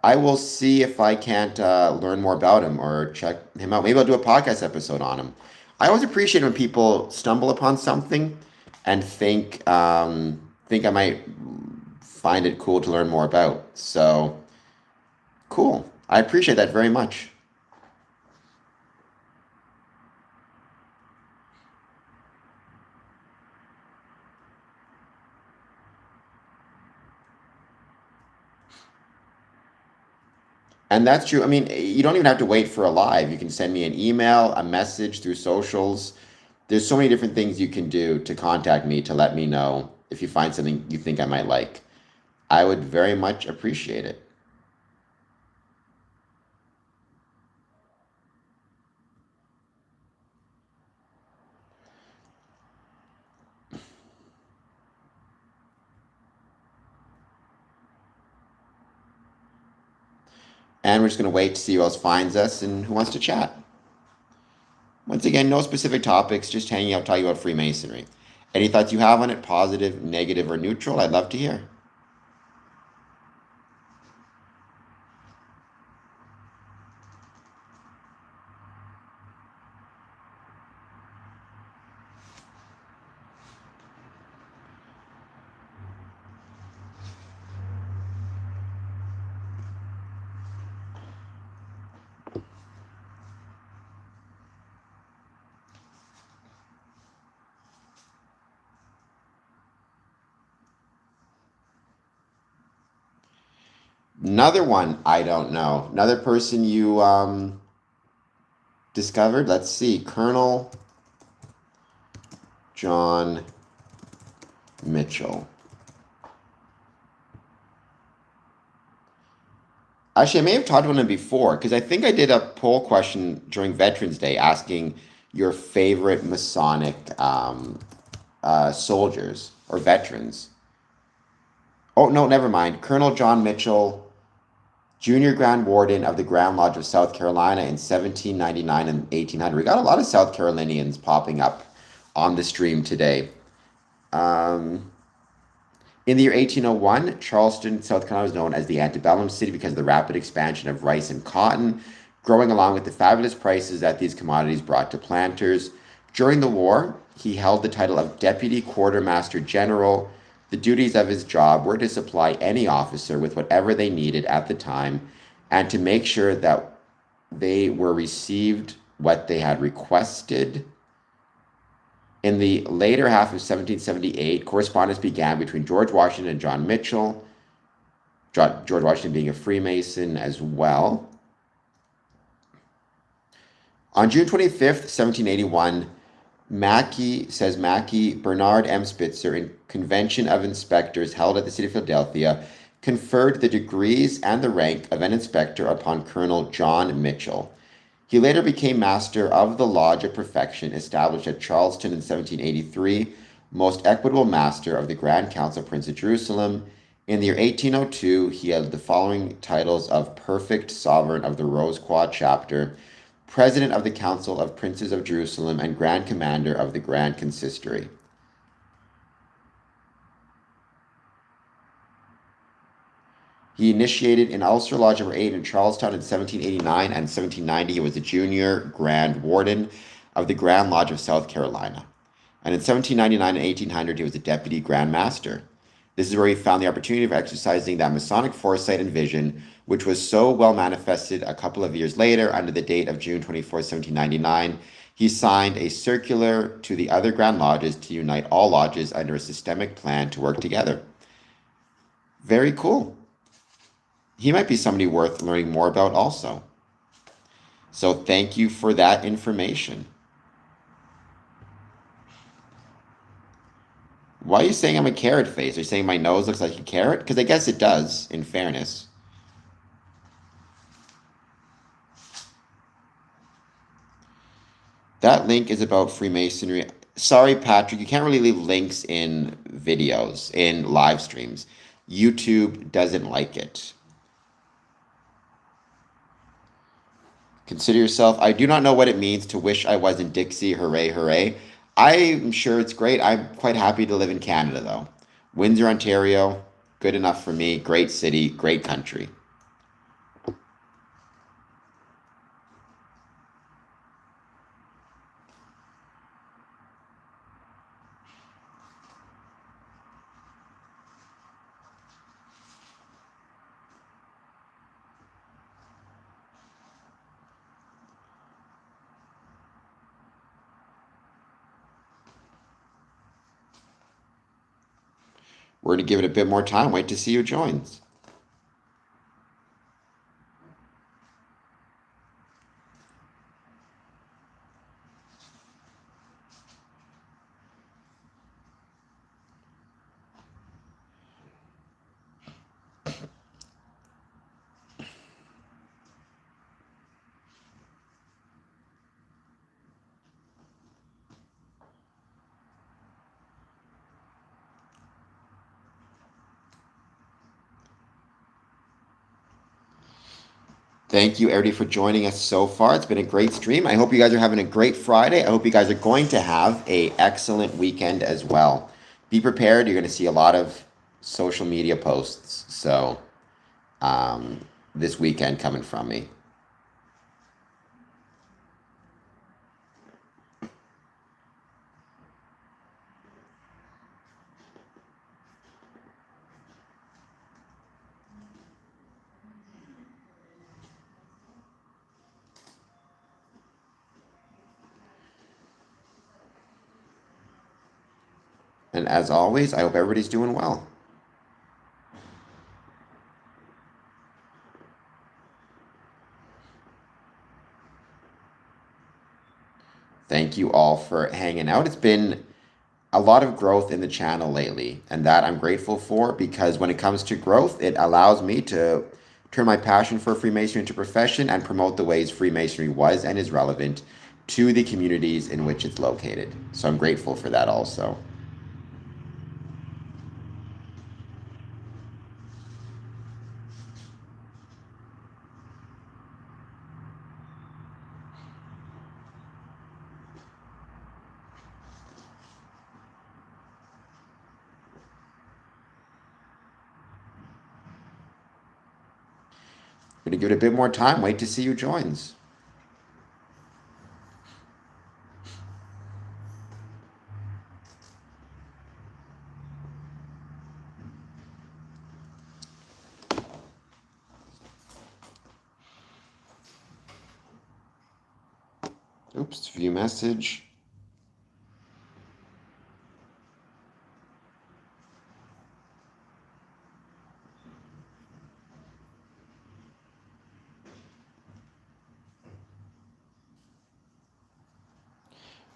I will see if I can't learn more about him or check him out. Maybe I'll do a podcast episode on him. I always appreciate when people stumble upon something and think I might find it cool to learn more about. So cool. I appreciate that very much. And that's true. I mean, you don't even have to wait for a live. You can send me an email, a message through socials. There's so many different things you can do to contact me to let me know if you find something you think I might like. I would very much appreciate it. And we're just going to wait to see who else finds us and who wants to chat. Once again, no specific topics, just hanging out, talking about Freemasonry. Any thoughts you have on it, positive, negative, or neutral, I'd love to hear. Another one, I don't know. Another person you discovered, let's see, Colonel John Mitchell. Actually, I may have talked about him before because I think I did a poll question during Veterans Day asking your favorite Masonic soldiers or veterans. Oh, no, never mind. Colonel John Mitchell, Junior Grand Warden of the Grand Lodge of South Carolina in 1799 and 1800. We got a lot of South Carolinians popping up on the stream today. Um, In the year 1801, Charleston, South Carolina was known as the antebellum city because of the rapid expansion of rice and cotton, growing along with the fabulous prices that these commodities brought to planters. During the war, he held the title of Deputy Quartermaster General. The duties of his job were to supply any officer with whatever they needed at the time and to make sure that they were received what they had requested. In the later half of 1778, correspondence began between George Washington and John Mitchell, George Washington being a Freemason as well. On June 25th, 1781, Mackey, Bernard M. Spitzer, in Convention of Inspectors held at the city of Philadelphia, conferred the degrees and the rank of an inspector upon Colonel John Mitchell. He later became master of the Lodge of Perfection, established at Charleston in 1783, most equitable master of the Grand Council Prince of Jerusalem. In the year 1802, he held the following titles of Perfect Sovereign of the Rose Quad Chapter, President of the Council of Princes of Jerusalem, and Grand Commander of the Grand Consistory. He initiated in Ulster Lodge number 8 in Charlestown in 1789 and 1790. He was the junior Grand Warden of the Grand Lodge of South Carolina. And in 1799 and 1800, he was the Deputy Grand Master. This is where he found the opportunity of exercising that Masonic foresight and vision, which was so well manifested a couple of years later under the date of June 24, 1799. He signed a circular to the other Grand Lodges to unite all lodges under a systemic plan to work together. Very cool. He might be somebody worth learning more about also. So thank you for that information. Why are you saying I'm a carrot face? Are you saying my nose looks like a carrot? Because I guess it does, in fairness. That link is about Freemasonry. Sorry, Patrick, you can't really leave links in videos, in live streams. YouTube doesn't like it. Consider yourself. I do not know what it means to wish I was in Dixie. Hooray, hooray. I'm sure it's great. I'm quite happy to live in Canada, though. Windsor, Ontario, good enough for me. Great city, great country. We're going to give it a bit more time. Wait to see who joins. Thank you, everybody, for joining us so far. It's been a great stream. I hope you guys are having a great Friday. I hope you guys are going to have a excellent weekend as well. Be prepared. You're going to see a lot of social media posts. So this weekend coming from me. And as always, I hope everybody's doing well. Thank you all for hanging out. It's been a lot of growth in the channel lately, and that I'm grateful for, because when it comes to growth, it allows me to turn my passion for Freemasonry into profession and promote the ways Freemasonry was and is relevant to the communities in which it's located. So I'm grateful for that also. I'm going to give it a bit more time. Wait to see who joins. Oops, view message.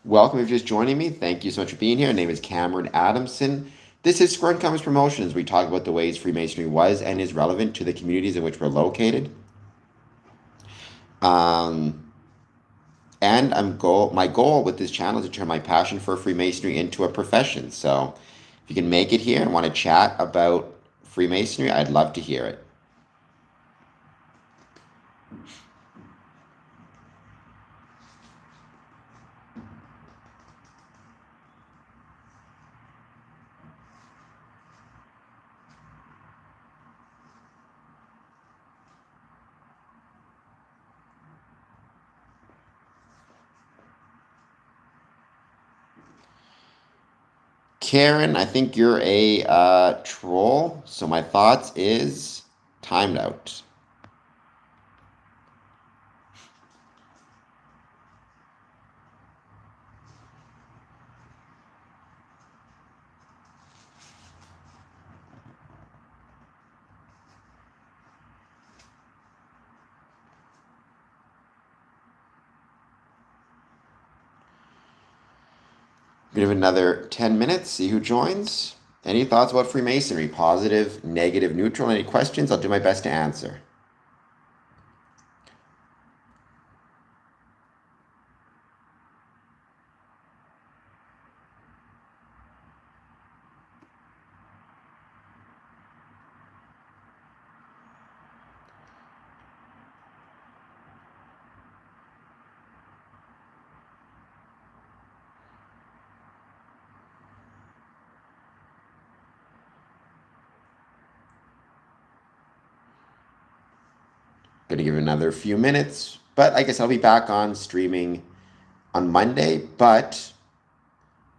Welcome if you're just joining me. Thank you so much for being here. My name is Cameron Adamson. This is Square Incomes Promotions. We talk about the ways Freemasonry was and is relevant to the communities in which we're located. And my goal with this channel is to turn my passion for Freemasonry into a profession. So if you can make it here and want to chat about Freemasonry, I'd love to hear it. Karen, I think you're a troll. So my thoughts is timed out. Give it another 10 minutes, see who joins. Any thoughts about Freemasonry? Positive, negative, neutral? Any questions? I'll do my best to answer. Gonna give it another few minutes, but I guess I'll be back on streaming on Monday, but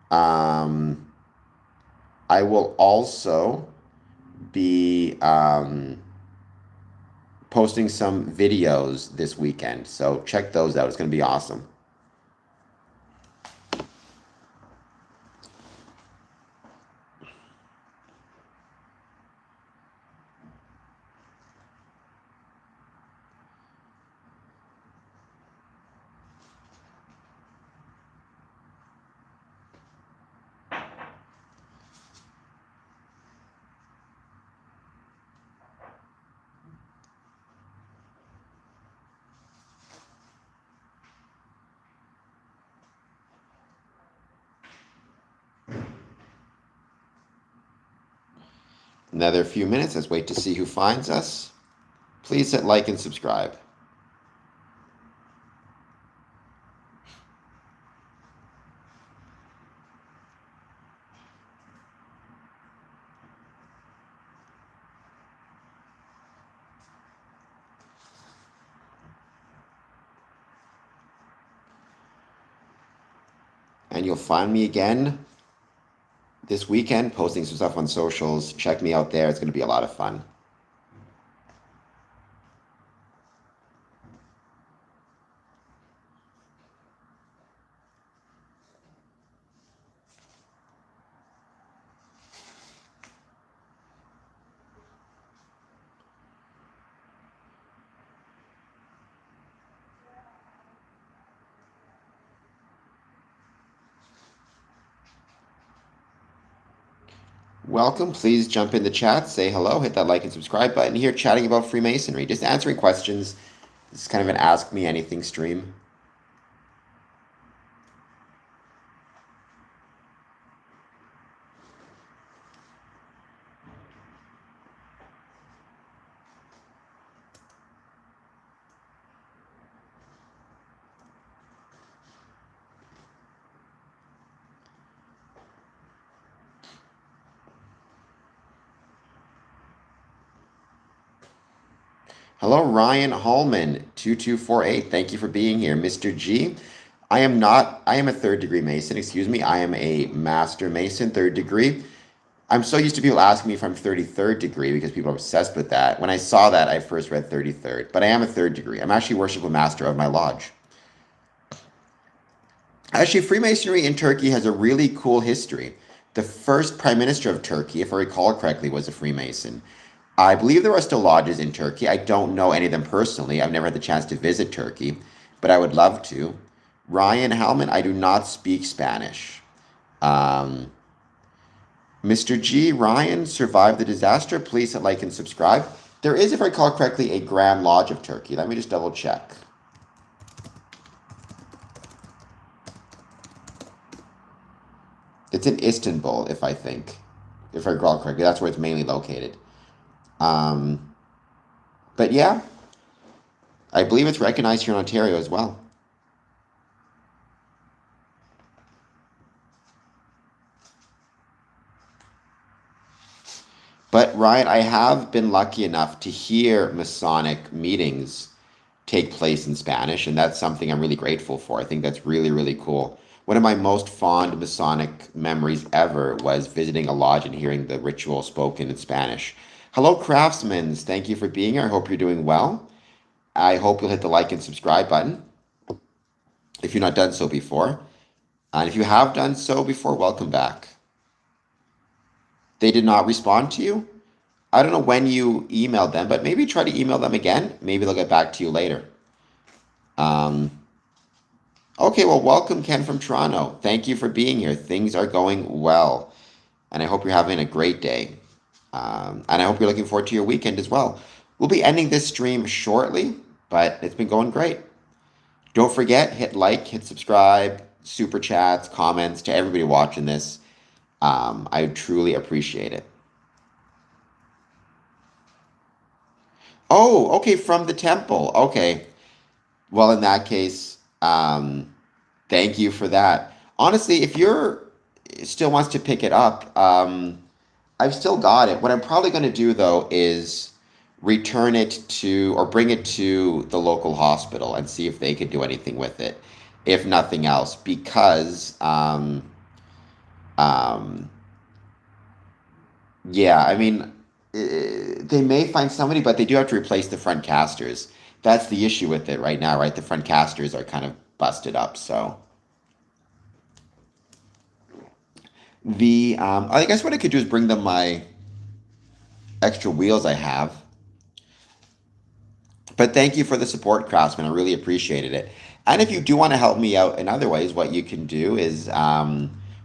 I will also be posting some videos this weekend, so check those out. It's going to be awesome. Another few minutes. Let's wait to see who finds us. Please hit like and subscribe. And you'll find me again this weekend posting some stuff on socials. Check me out there. It's going to be a lot of fun. Welcome. Please jump in the chat, say hello, hit that like and subscribe button. Here chatting about Freemasonry, just answering questions. This is kind of an Ask Me Anything stream. Hello, Ryan Hallman, 2248. Thank you for being here. Mr. G, I am a third degree Mason, excuse me. I am a Master Mason, third degree. I'm so used to people asking me if I'm 33rd degree because people are obsessed with that. When I saw that, I first read 33rd, but I am a third degree. I'm actually Worshipful Master of my lodge. Actually, Freemasonry in Turkey has a really cool history. The first prime minister of Turkey, if I recall correctly, was a Freemason. I believe there are still lodges in Turkey. I don't know any of them personally. I've never had the chance to visit Turkey, but I would love to. Ryan Hellman, I do not speak Spanish. Mr. G, Ryan, survived the disaster. Please hit like and subscribe. There is, if I recall correctly, a Grand Lodge of Turkey. Let me just double check. It's in Istanbul, if I recall correctly. That's where it's mainly located. But yeah, I believe it's recognized here in Ontario as well. But Ryan, I have been lucky enough to hear Masonic meetings take place in Spanish, and that's something I'm really grateful for. I think that's really, really cool. One of my most fond Masonic memories ever was visiting a lodge and hearing the ritual spoken in Spanish. Hello, Craftsmen. Thank you for being here. I hope you're doing well. I hope you'll hit the like and subscribe button if you've not done so before. And if you have done so before, welcome back. They did not respond to you? I don't know when you emailed them, but maybe try to email them again. Maybe they'll get back to you later. Oh, Okay, well, welcome, Ken from Toronto. Thank you for being here. Things are going well, and I hope you're having a great day. And I hope you're looking forward to your weekend as well. We'll be ending this stream shortly, but it's been going great. Don't forget, hit like, hit subscribe, super chats, comments to everybody watching this. I truly appreciate it. Oh, okay, from the temple. Okay. Well, in that case, thank you for that. Honestly, if you're still wants to pick it up, I've still got it. What I'm probably going to do though is return it to or bring it to the local hospital and see if they could do anything with it, if nothing else, because um, yeah, I mean, they may find somebody, but they do have to replace the front casters. That's the issue with it right now, right? The front casters are kind of busted up, so. I guess what I could do is bring them my extra wheels I have. But thank you for the support, Craftsman. I really appreciated it. And if you do want to help me out in other ways, what you can do is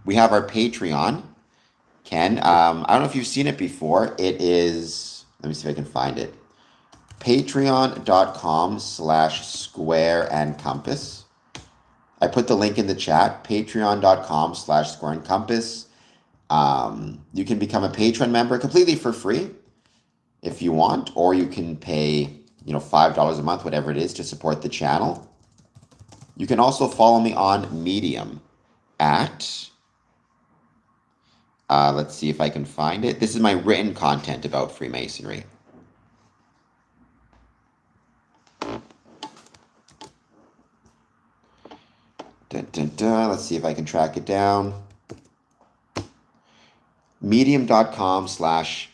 we have our Patreon. Ken, I don't know if you've seen it before. It is, let me see if I can find it. Patreon.com/square and compass. I put the link in the chat, patreon.com/square and compass. You can become a patron member completely for free if you want, or you can pay, $5 a month, whatever it is, to support the channel. You can also follow me on Medium at, let's see if I can find it. This is my written content about Freemasonry. Dun, dun, dun. Let's see if I can track it down. Medium.com slash,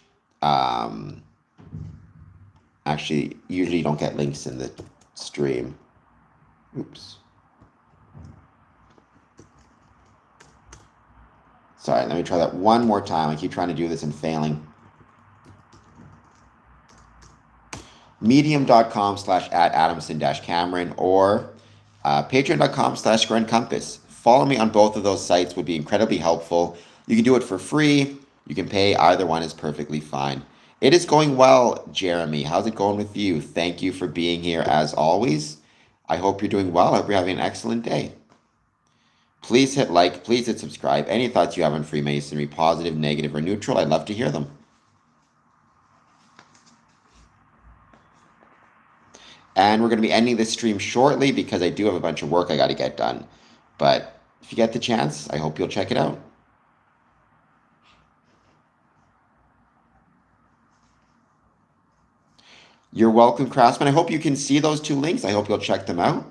actually, usually you don't get links in the stream. Oops. Sorry, let me try that one more time. I keep trying to do this and failing. Medium.com/@Adamson-Cameron or patreon.com/Square and Compass. Follow me on both of those sites would be incredibly helpful. You can do it for free. You can pay. Either one is perfectly fine. It is going well, Jeremy. How's it going with you? Thank you for being here as always. I hope you're doing well. I hope you're having an excellent day. Please hit like, please hit subscribe. Any thoughts you have on Freemasonry, positive, negative, or neutral, I'd love to hear them. And we're going to be ending this stream shortly because I do have a bunch of work I got to get done. But if you get the chance, I hope you'll check it out. You're welcome, Craftsman. I hope you can see those two links. I hope you'll check them out.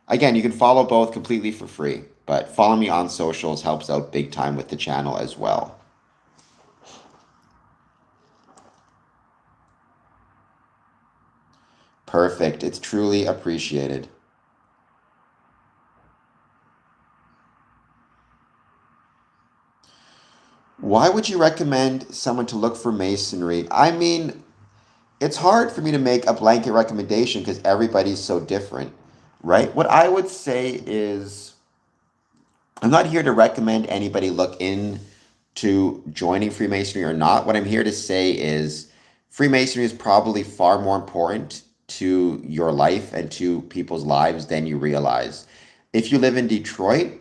Again, you can follow both completely for free, but follow me on socials helps out big time with the channel as well. Perfect. It's truly appreciated. Why would you recommend someone to look for Masonry? I mean, it's hard for me to make a blanket recommendation because everybody's so different, right? What I would say is I'm not here to recommend anybody look into joining Freemasonry or not. What I'm here to say is Freemasonry is probably far more important to your life and to people's lives than you realize. If you live in Detroit,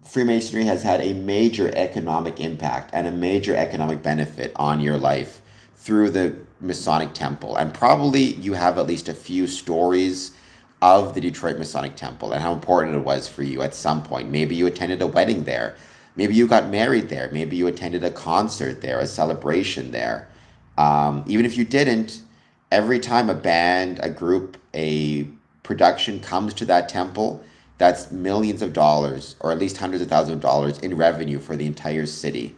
Freemasonry has had a major economic impact and a major economic benefit on your life through the Masonic Temple. And probably you have at least a few stories of the Detroit Masonic Temple and how important it was for you at some point. Maybe you attended a wedding there. Maybe you got married there. Maybe you attended a concert there, a celebration there. Even if you didn't, every time a band, a group, a production comes to that temple, that's millions of dollars, or at least hundreds of thousands of dollars in revenue for the entire city.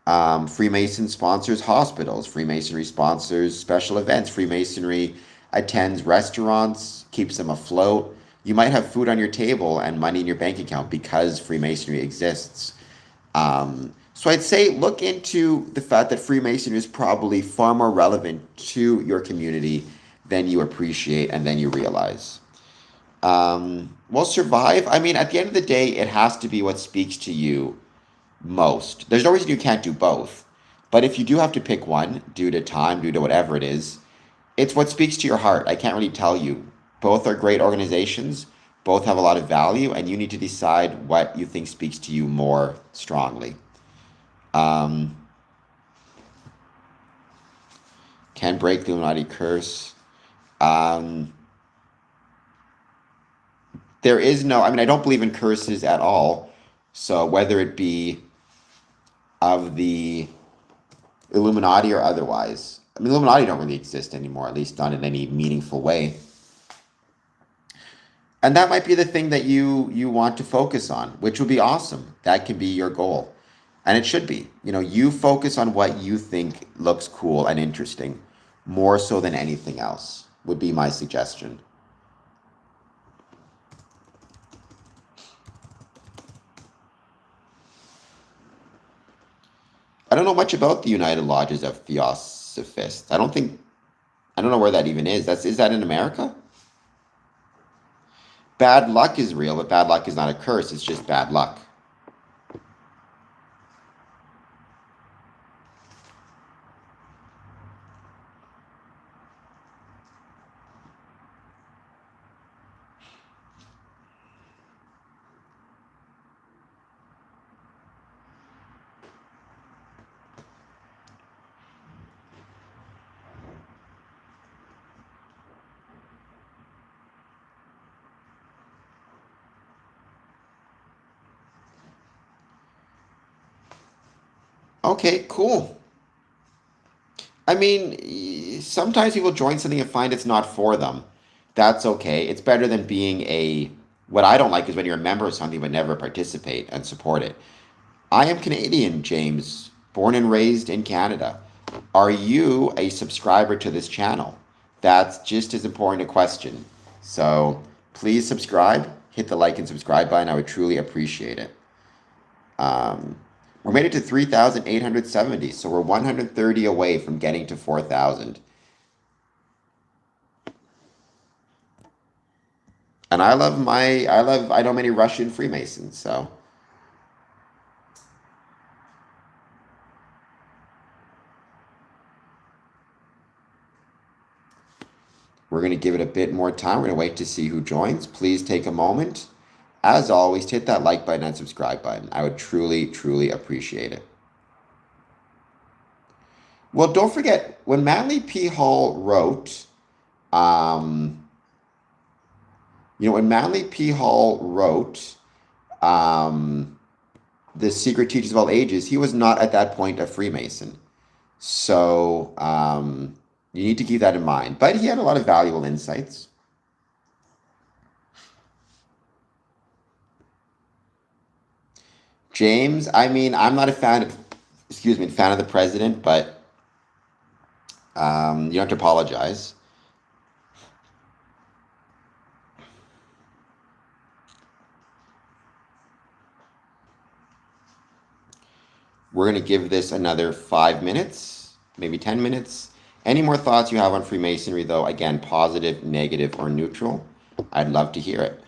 Freemason sponsors hospitals. Freemasonry sponsors special events. Freemasonry attends restaurants, keeps them afloat. You might have food on your table and money in your bank account because Freemasonry exists. So I'd say look into the fact that Freemasonry is probably far more relevant to your community than you appreciate and than you realize. Well, survive. I mean, at the end of the day, it has to be what speaks to you most. There's no reason you can't do both. But if you do have to pick one due to time, due to whatever it is, it's what speaks to your heart. I can't really tell you. Both are great organizations, both have a lot of value, and you need to decide what you think speaks to you more strongly. Um, can break the Illuminati curse. Um, there is no, I mean, I don't believe in curses at all. So whether it be of the Illuminati or otherwise, I mean, Illuminati don't really exist anymore, at least not in any meaningful way. And that might be the thing that you want to focus on, which would be awesome. That can be your goal. And it should be. You know, you focus on what you think looks cool and interesting more so than anything else, would be my suggestion. I don't know much about the United Lodges of Theosophists. I don't know where that even is. Is that in America? Bad luck is real, but bad luck is not a curse. It's just bad luck. Okay, cool. I mean, sometimes people join something and find it's not for them. That's okay. It's better than being a. What I don't like is when you're a member of something but never participate and support it. I am Canadian, James, born and raised in Canada. Are you a subscriber to this channel? That's just as important a question. So please subscribe, hit the like and subscribe button. I would truly appreciate it. Um, we made it to 3,870, so we're 130 away from getting to 4,000. And I know many Russian Freemasons, so we're going to give it a bit more time. We're going to wait to see who joins. Please take a moment. As always, hit that like button and subscribe button. I would truly, truly appreciate it. Well, don't forget, when Manly P. Hall wrote, um, when Manly P. Hall wrote um, The Secret Teachings of All Ages, he was not at that point a Freemason. So you need to keep that in mind. But he had a lot of valuable insights. James, I mean, I'm not a fan of, fan of the president, but you don't have to apologize. We're going to give this another 5 minutes, maybe 10 minutes. Any more thoughts you have on Freemasonry, though, again, positive, negative, or neutral, I'd love to hear it.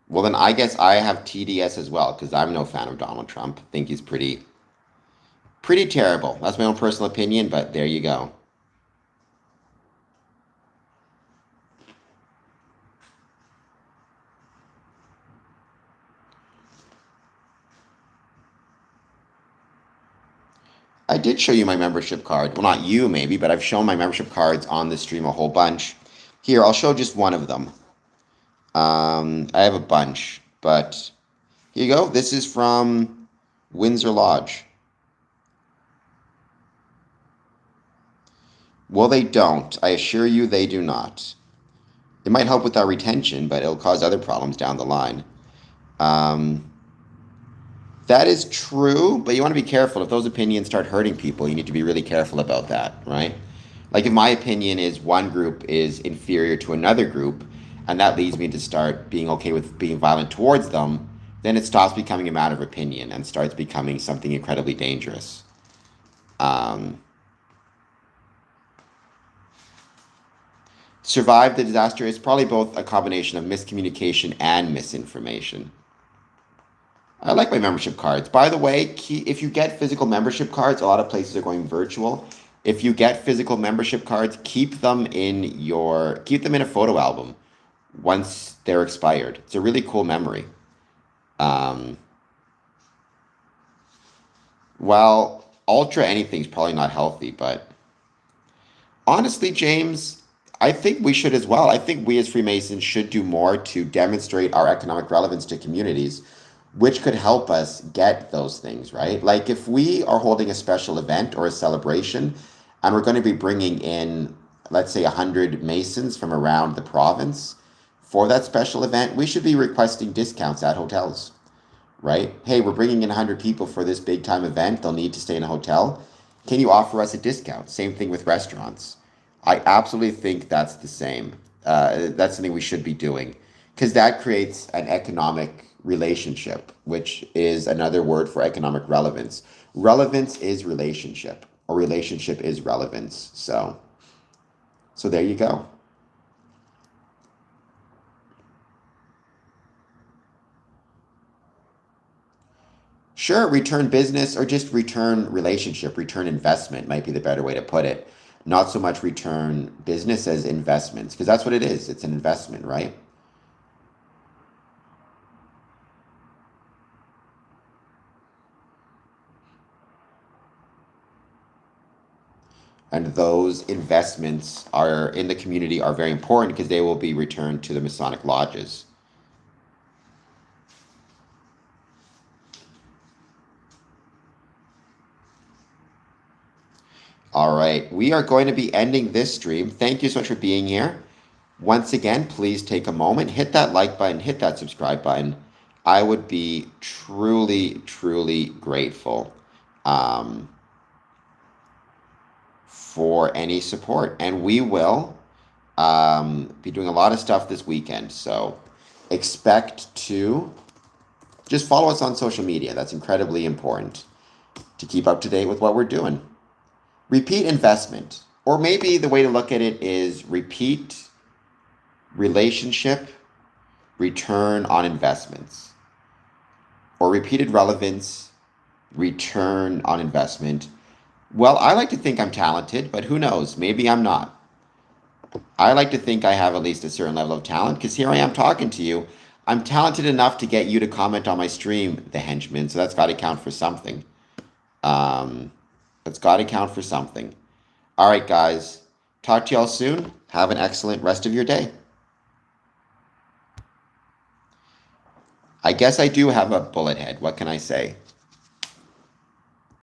Well, then I guess I have TDS as well, because I'm no fan of Donald Trump. I think he's pretty terrible. That's my own personal opinion, but there you go. I did show you my membership card. Well, not you, maybe, but I've shown my membership cards on the stream a whole bunch. Here, I'll show just one of them. I have a bunch, but here you go. This is from Windsor Lodge. Well, they don't. I assure you they do not. It might help with our retention, but it'll cause other problems down the line. That is true, but you want to be careful. If those opinions start hurting people, you need to be really careful about that, right? Like if my opinion is one group is inferior to another group, and that leads me to start being okay with being violent towards them, then it stops becoming a matter of opinion and starts becoming something incredibly dangerous. Um, Survive the disaster is probably both a combination of miscommunication and misinformation. I like my membership cards. By the way, if you get physical membership cards, a lot of places are going virtual. If you get physical membership cards, keep them in a photo album once they're expired. It's a really cool memory. Um, well, ultra anything's probably not healthy, but honestly, James, I think we should as well. I think we as Freemasons should do more to demonstrate our economic relevance to communities, which could help us get those things, right? Like if we are holding a special event or a celebration and we're going to be bringing in, let's say, 100 Masons from around the province for that special event, we should be requesting discounts at hotels, right? Hey, we're bringing in 100 people for this big time event. They'll need to stay in a hotel. Can you offer us a discount? Same thing with restaurants. I absolutely think that's the same. That's something we should be doing because that creates an economic relationship, which is another word for economic relevance. Relevance is relationship, or relationship is relevance. So there you go. Sure, return business or just return relationship, return investment might be the better way to put it. Not so much return business as investments, because that's what it is. It's an investment, right? And those investments are in the community are very important because they will be returned to the Masonic lodges. All right, we are going to be ending this stream. Thank you so much for being here. Once again, please take a moment, hit that like button, hit that subscribe button. I would be truly, truly grateful um, for any support. And we will be doing a lot of stuff this weekend. So expect to just follow us on social media. That's incredibly important to keep up to date with what we're doing. Repeat investment, or maybe the way to look at it is repeat relationship, return on investments, or repeated relevance, return on investment. Well, I like to think I'm talented, but who knows? Maybe I'm not. I like to think I have at least a certain level of talent because here I am talking to you. I'm talented enough to get you to comment on my stream, the henchman, so that's got to count for something. Um, that's got to count for something. All right, guys. Talk to y'all soon. Have an excellent rest of your day. I guess I do have a bullet head. What can I say?